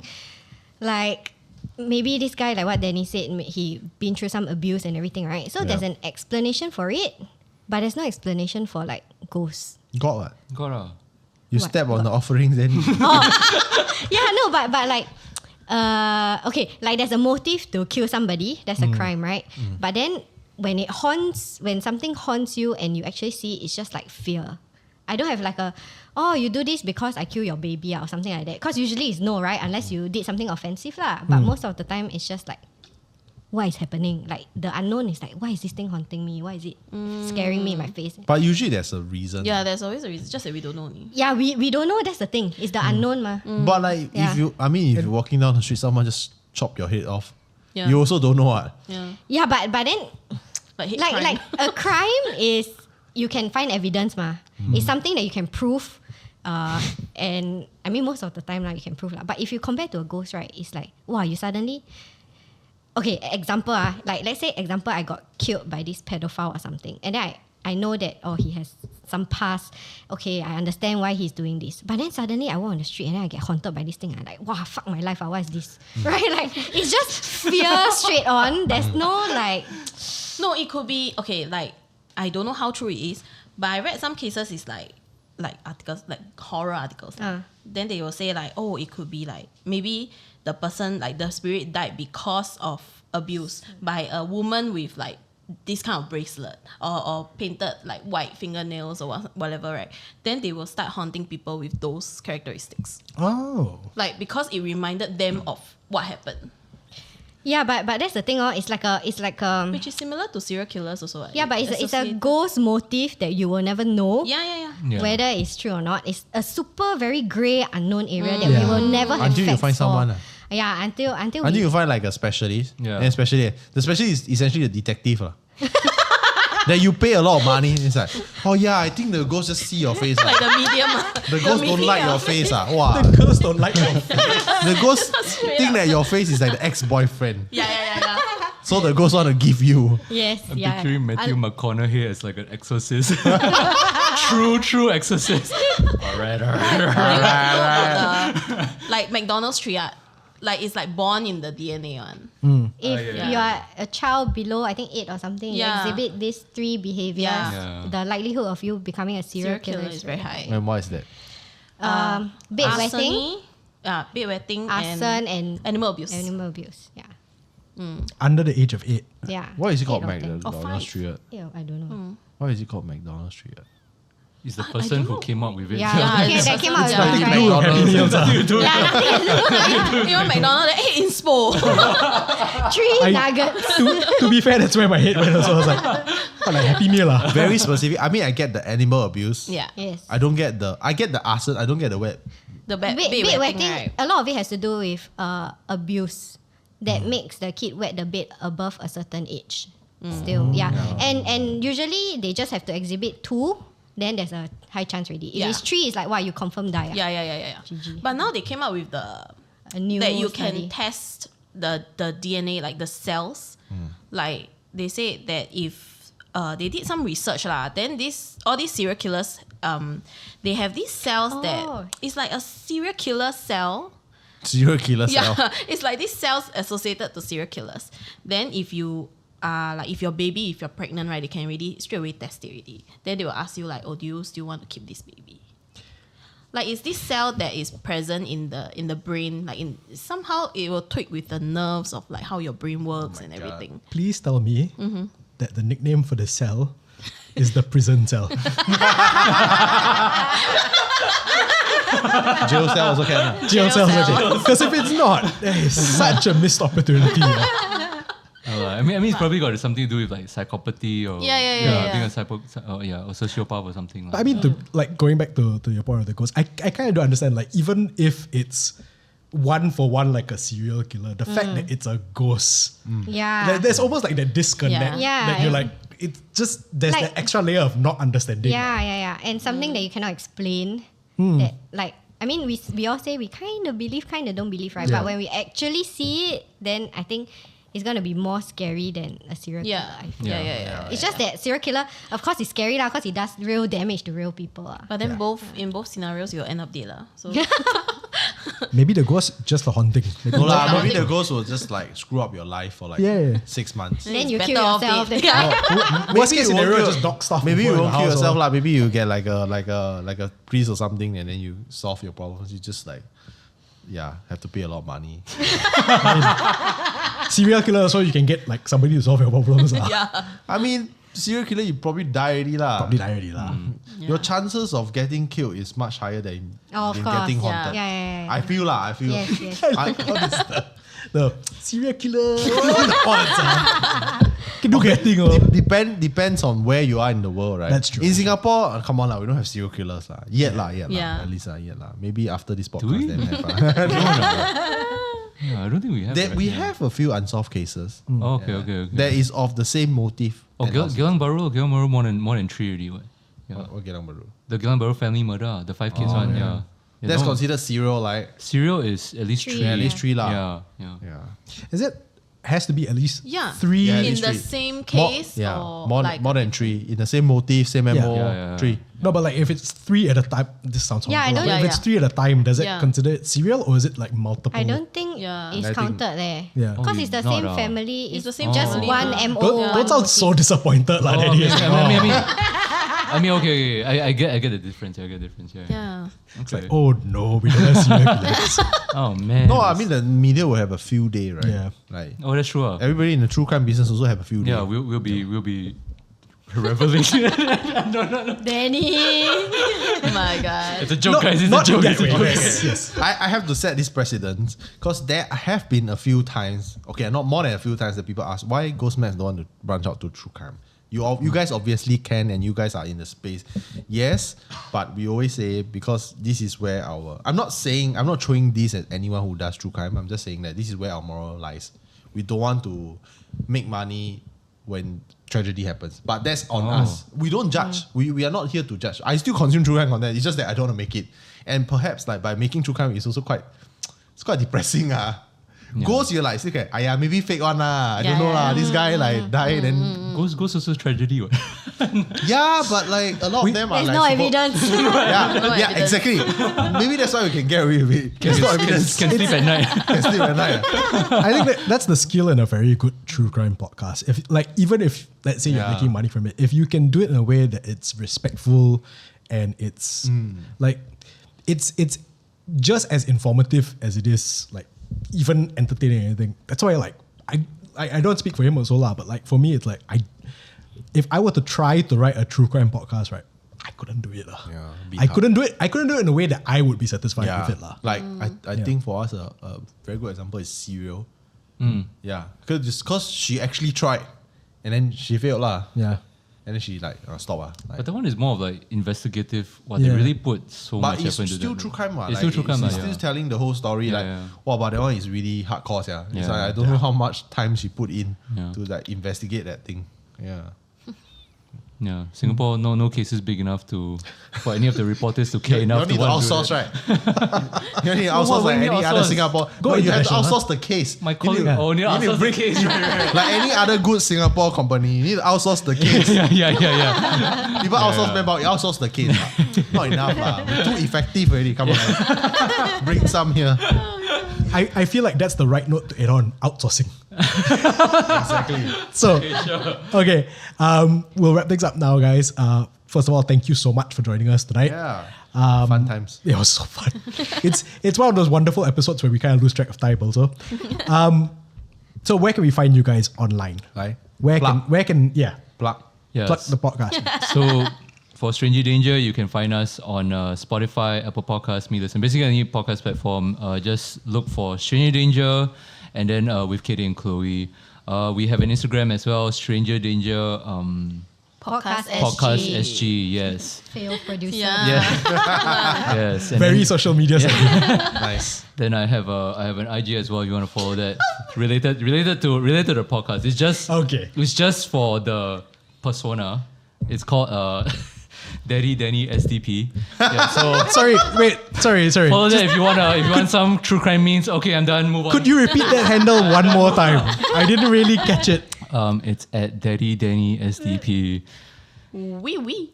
maybe this guy, like what Danny said, he been through some abuse and everything, right? So there's an explanation for it, but there's no explanation for like ghosts. Got what? Gotta. You What? step on the offerings, then Yeah, no, but like, okay, like there's a motive to kill somebody. That's a crime, right? But then when something haunts you and you actually see it, it's just like fear. I don't have like you do this because I kill your baby or something like that. Because usually it's no, right? Unless you did something offensive lah. But most of the time it's just like, what is happening? Like the unknown is like, why is this thing haunting me? Why is it scaring me in my face? but usually there's a reason. Yeah, there's always a reason. Just that we don't know. Only. Yeah, we don't know. That's the thing. It's the unknown, ma. But like Yeah. if you're walking down the street, someone just chop your head off. Yeah. You also don't know what. Yeah, but then Like like a crime is you can find evidence ma. It's something that you can prove. And I mean most of the time like you can prove lah. But if you compare to a ghost, right, it's like wow, you suddenly example like let's say I got killed by this pedophile or something, and then I know that he has some past. Okay, I understand why he's doing this. But then suddenly I walk on the street and then I get haunted by this thing. I'm like, wow, fuck my life. What is this? Right? Like it's just fear straight on. There's no like. No, it could be okay. Like I don't know how true it is, but I read some cases. It's like articles, like horror articles. Then they will say like, oh, it could be like maybe the person, like the spirit died because of abuse by a woman with like this kind of bracelet or painted like white fingernails or whatever, right? Then they will start haunting people with those characteristics. Oh. Like because it reminded them of what happened. Yeah, but that's the thing. It's like Which is similar to serial killers also. Yeah, but it's a ghost motive that you will never know. Yeah. Whether it's true or not. It's a super very grey unknown area that we will never have Until you facts find for. someone. Yeah, until You find like a specialist. Yeah. And the specialist is essentially a detective. That you pay a lot of money. It's like, oh yeah, I think the ghost just see your face. Like the medium. The ghost don't like your face. Wow. The girls don't like your face. The ghost think that your face is like the ex-boyfriend. Yeah. So the ghost want to give you. yes, I'm yeah. picturing Matthew McConaughey as like an exorcist. true exorcist. Alright. Like McDonald's triad. Like it's like born in the DNA one. If you are a child below, I think 8 or something, you exhibit these 3 behaviors, Yeah. the likelihood of you becoming a serial killer is very high. And what is that? Bedwetting, Bedwetting, arson, and animal abuse. animal abuse. Yeah. Under the age of 8. Yeah. What is it called? 8 or 10. McDonald's 5. triad. Yeah, I don't know. Why is it called McDonald's triad? He's the person who came up with it. That came out with Nothing to the do with right. Happy Meals. You know McDonald's, 8 inspo. 3 nuggets. To be fair, that's where my head went. So I was like, Happy Meal lah. Very specific. I mean, I get the animal abuse. Yeah. Yes. I get the arson. I don't get the wet. The Bedwetting, bedwetting, right? a lot of it has to do with abuse that makes the kid wet the bed above a certain age. Still, yeah. And usually they just have to exhibit 2, then there's a high chance already. If it's 3, it's like, wow, you confirm die. Yeah. GG. But now they came up with A new that you study. can test the DNA, like the cells. Like they say that if they did some research lah, then all these serial killers, they have these cells that it's like a serial killer cell. Serial killer cell. Yeah, it's like these cells associated to serial killers. Then if you if you're pregnant, right, they can already straight away test it already. Then they will ask you like, oh, do you still want to keep this baby? Like it's this cell that is present in the brain, like somehow it will tweak with the nerves of like how your brain works and everything. Please tell me that the nickname for the cell is the prison cell. Jail cell also can. Jail cell. cell. Because if it's not, that is such a missed opportunity. I mean, it's probably got something to do with like psychopathy or Yeah. being a or sociopath or something. But I mean, going back to your point of the ghost, I kind of do understand, like, even if it's 1-for-1 like a serial killer, the fact that it's a ghost, Yeah. there's almost like that disconnect Yeah. that you're like, it's just, there's Like- that extra layer of not understanding. Yeah. And something that you cannot explain. That like, I mean, we all say we kind of believe, kind of don't believe, right? Yeah. But when we actually see it, then I think it's going to be more scary than a serial killer. I feel. Yeah. It's just that serial killer, of course, is scary lah, because it does real damage to real people. But then in both scenarios, you'll end up dead lah. So Maybe the ghost just for haunting. Maybe No lah, Haunting. maybe the ghost will just like screw up your life for like Yeah. 6 months. Then you it's kill better off yourself. dead. then- Worst case you won't scenario, kill- just knock stuff. Maybe over you in won't the kill house yourself or- lah. Maybe you get like a priest or something, and then you solve your problems. You just like, have to pay a lot of money. Serial killer, so you can get like somebody to solve your problems. lah. I mean, serial killer, you probably die already lah. Probably die already lah. Your chances of getting killed is much higher than Of course, getting yeah. haunted. Yeah. I feel. Yes. The serial killer. Can do getting. Depends on where you are in the world, right? That's true. In Singapore, come on lah, we don't have serial killers lah. Yet lah. Yeah. At least yet lah. Maybe after this we? podcast, then have. No. Yeah, I don't think we have. We have a few unsolved cases. Oh, okay. That is of the same motive. Oh, Geylang Bahru more than 3 already. What? Yeah. What Geylang Bahru? The Geylang Bahru family murder, the 5 kids one. Yeah. That's considered serial, like Serial is at least 3. at least 3 lah. Yeah. Is it has to be at least 3? Yeah, at in least the 3. same case, or more like than 3 in the same motive, same MO. Yeah. 3. No, but like if it's 3 at a time, this sounds Yeah, I horrible. don't- If it's 3 at a time, does it Yeah. consider it serial or is it like multiple? I don't think Yeah. it's I think- counted there. Yeah. Because it's the Not same at all. family. It's the It's same just family. one Yeah. MO. Don't one sound so motive. disappointed like that. I mean, okay. I get the difference. I get the difference. Yeah. yeah. Okay. Oh no, we don't have serial killers. Oh man. No, I mean the media will have a few day, right? Yeah. Like Oh, that's true. everybody in the true crime business also have a few day. Yeah, we'll be reveling. Danny. Oh my God. It's a joke, guys. It's a Not joke. yet, It's a wait, joke. yes. I have to set this precedent because there have been a few times, okay, not more than a few times that people ask why Ghostmans don't want to branch out to true crime. You guys obviously can, and you guys are in the space. Yes, but we always say because this is where I'm not throwing this at anyone who does true crime. I'm just saying that this is where our moral lies. We don't want to make money when tragedy happens, but that's on us. We don't judge. We are not here to judge. I still consume true crime content. It's just that I don't want to make it, and perhaps like by making true crime, it's also quite depressing. Ghosts, you're like, okay, maybe fake one lah. I don't know lah. This guy like died and Ghost also tragedy. What? yeah, but like a lot of them are There's like no evidence. yeah, evidence. exactly. Maybe that's why we can get away with it. There's no evidence. Can sleep at night. Can sleep at night. I think that's the skill in a very good true crime podcast. Even if let's say you're making money from it, if you can do it in a way that it's respectful and it's like it's just as informative as it is like even entertaining and anything. That's why like I don't speak for him also lah, but like for me it's like if I were to try to write a true crime podcast, right, I couldn't do it lah. Yeah, I couldn't do it in a way that I would be satisfied with it lah. Like I think for us a very good example is Serial. Yeah, because she actually tried and then she failed lah. Yeah. And then she like stop But that one is more of like investigative. They Yeah. really put so but much it's effort into still that. true crime. It's still true crime. It's yeah. still telling the whole story. Yeah, like, yeah. wow, but that one is really hardcore. Yeah, it's Yeah. like I don't know how much time she put in Yeah. to like investigate that thing. Yeah. Yeah, Singapore, no cases big enough for any of the reporters to care You enough don't need to want outsource, do right? You don't need to outsource what like do you any mean other outsource? Singapore. Go No, you have to international, outsource the case. My You colleague, need- need to you need to outsource the bring- case, right? like any other good Singapore company, you need to outsource the case. yeah. People outsource manpower, you outsource the case. Not enough. We're too effective already. Come on. Bring some here. I feel like that's the right note to end on, outsourcing. Exactly. So, okay, we'll wrap things up now, guys. First of all, thank you so much for joining us tonight. Yeah. Um, Fun times. It was so fun. It's one of those wonderful episodes where we kind of lose track of time also. So where can we find you guys online? Right. Where Plug. can Plug. Yes. plug the podcast? So for Stranger Danger, you can find us on Spotify, Apple Podcasts, Listen. Basically any podcast platform. Just look for Stranger Danger, and then with Kady and Chloe. We have an Instagram as well, Stranger Danger Podcast Podcast SG. SG. Yes. Failed producer. Yeah. Yes. And Very then, social media. Nice. then I have an IG as well. If you want to follow that, related to the podcast. It's just Okay. It's just for the persona. It's called Daddy Danny SDP. Yeah, so Sorry. follow that if you want some true crime memes. Okay, I'm done. Move on. Could you repeat that handle one more time? I didn't really catch it. It's at Daddy Danny SDP. Wee.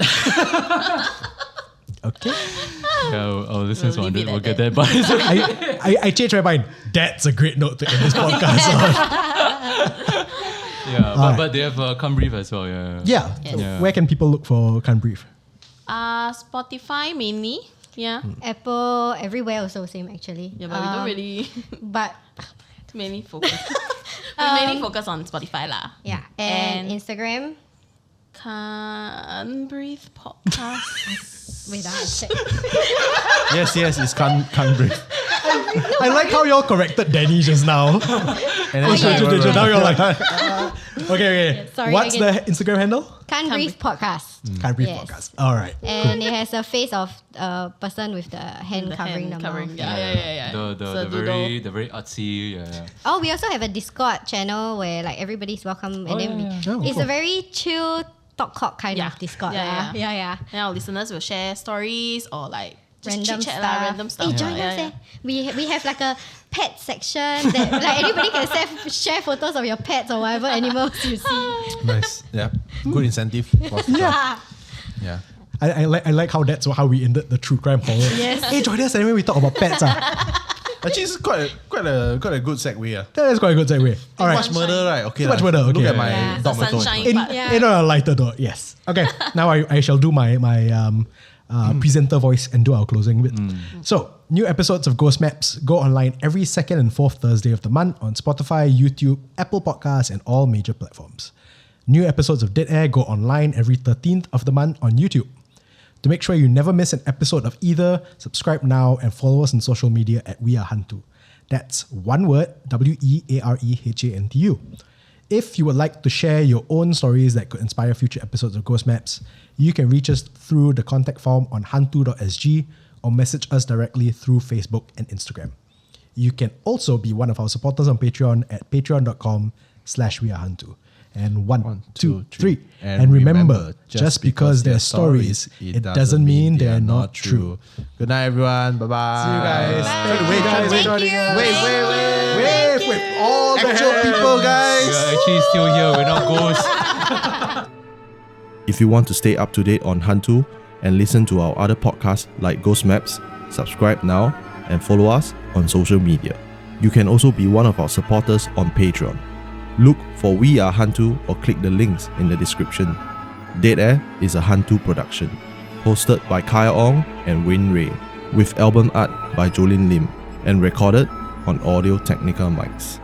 Okay. Yeah, our listeners We'll leave it will at get that. that, but it's okay. I changed my mind. That's a great note to end this podcast on. Yeah, Alright. but they have Come Brief as well. Yeah. Yeah. Yes. So Yeah. where can people look for Can't Brief? Spotify mainly. Yeah. Apple, everywhere also same actually. Yeah, but we don't really But mainly focus. We mainly focus on Spotify lah. yeah, and And- Instagram. Can't breathe podcast. Wait, I check. Yes, it's can't breathe. I like how y'all corrected Danny just now. And Oh, yeah. Now you're like, okay. Sorry, What's again. the Instagram handle? Can't Breathe Podcast. Can't Breathe Yes. Podcast. All right. And it has a face of a person with the hand The covering hand the covering. mouth. Yeah. The very artsy. Yeah. Oh, we also have a Discord channel where like everybody's welcome, and then Oh, it's cool. a very chill talk kind Yeah. of Discord. Yeah, yeah. And our listeners will share stories or like just Random chit-chat stuff. random stuff. Hey, join us. Eh. We have like a pet section that like anybody can share photos of your pets or whatever animals you see. Nice. Yeah. Good incentive. Yeah. Yeah. I like how that's how we ended the true crime horror. Yes. Hey, join us anyway. We talk about pets. Actually, it's quite a good segue. That is quite a good segue. All Too right. much murder, right? Okay. Too much murder, Look okay. at my Yeah. dog The sunshine method. part. Yeah. In a lighter note, yes. Okay, now I shall do my presenter voice and do our closing bit. So, new episodes of Ghost Maps go online every second and fourth Thursday of the month on Spotify, YouTube, Apple Podcasts, and all major platforms. New episodes of Dead Air go online every 13th of the month on YouTube. To make sure you never miss an episode of either, subscribe now and follow us on social media at We Are HANTU. That's one word, WeAreHantu. If you would like to share your own stories that could inspire future episodes of Ghost Maps, you can reach us through the contact form on hantu.sg or message us directly through Facebook and Instagram. You can also be one of our supporters on Patreon at patreon.com/wearehantu. And 1, 2, 3. And remember, just because they're stories, it doesn't mean they're not true. Good night, everyone. Bye-bye. See you guys. Wait, Thank you. wait. All the actual people, guys. We're actually still here. We're not ghosts. If you want to stay up to date on HANTU and listen to our other podcasts like Ghost Maps, subscribe now and follow us on social media. You can also be one of our supporters on Patreon. Look for We Are HANTU or click the links in the description. Dead Air is a HANTU production, hosted by Kaya Ong and Wayne Ray, with album art by Joline Lim, and recorded on Audio Technica mics.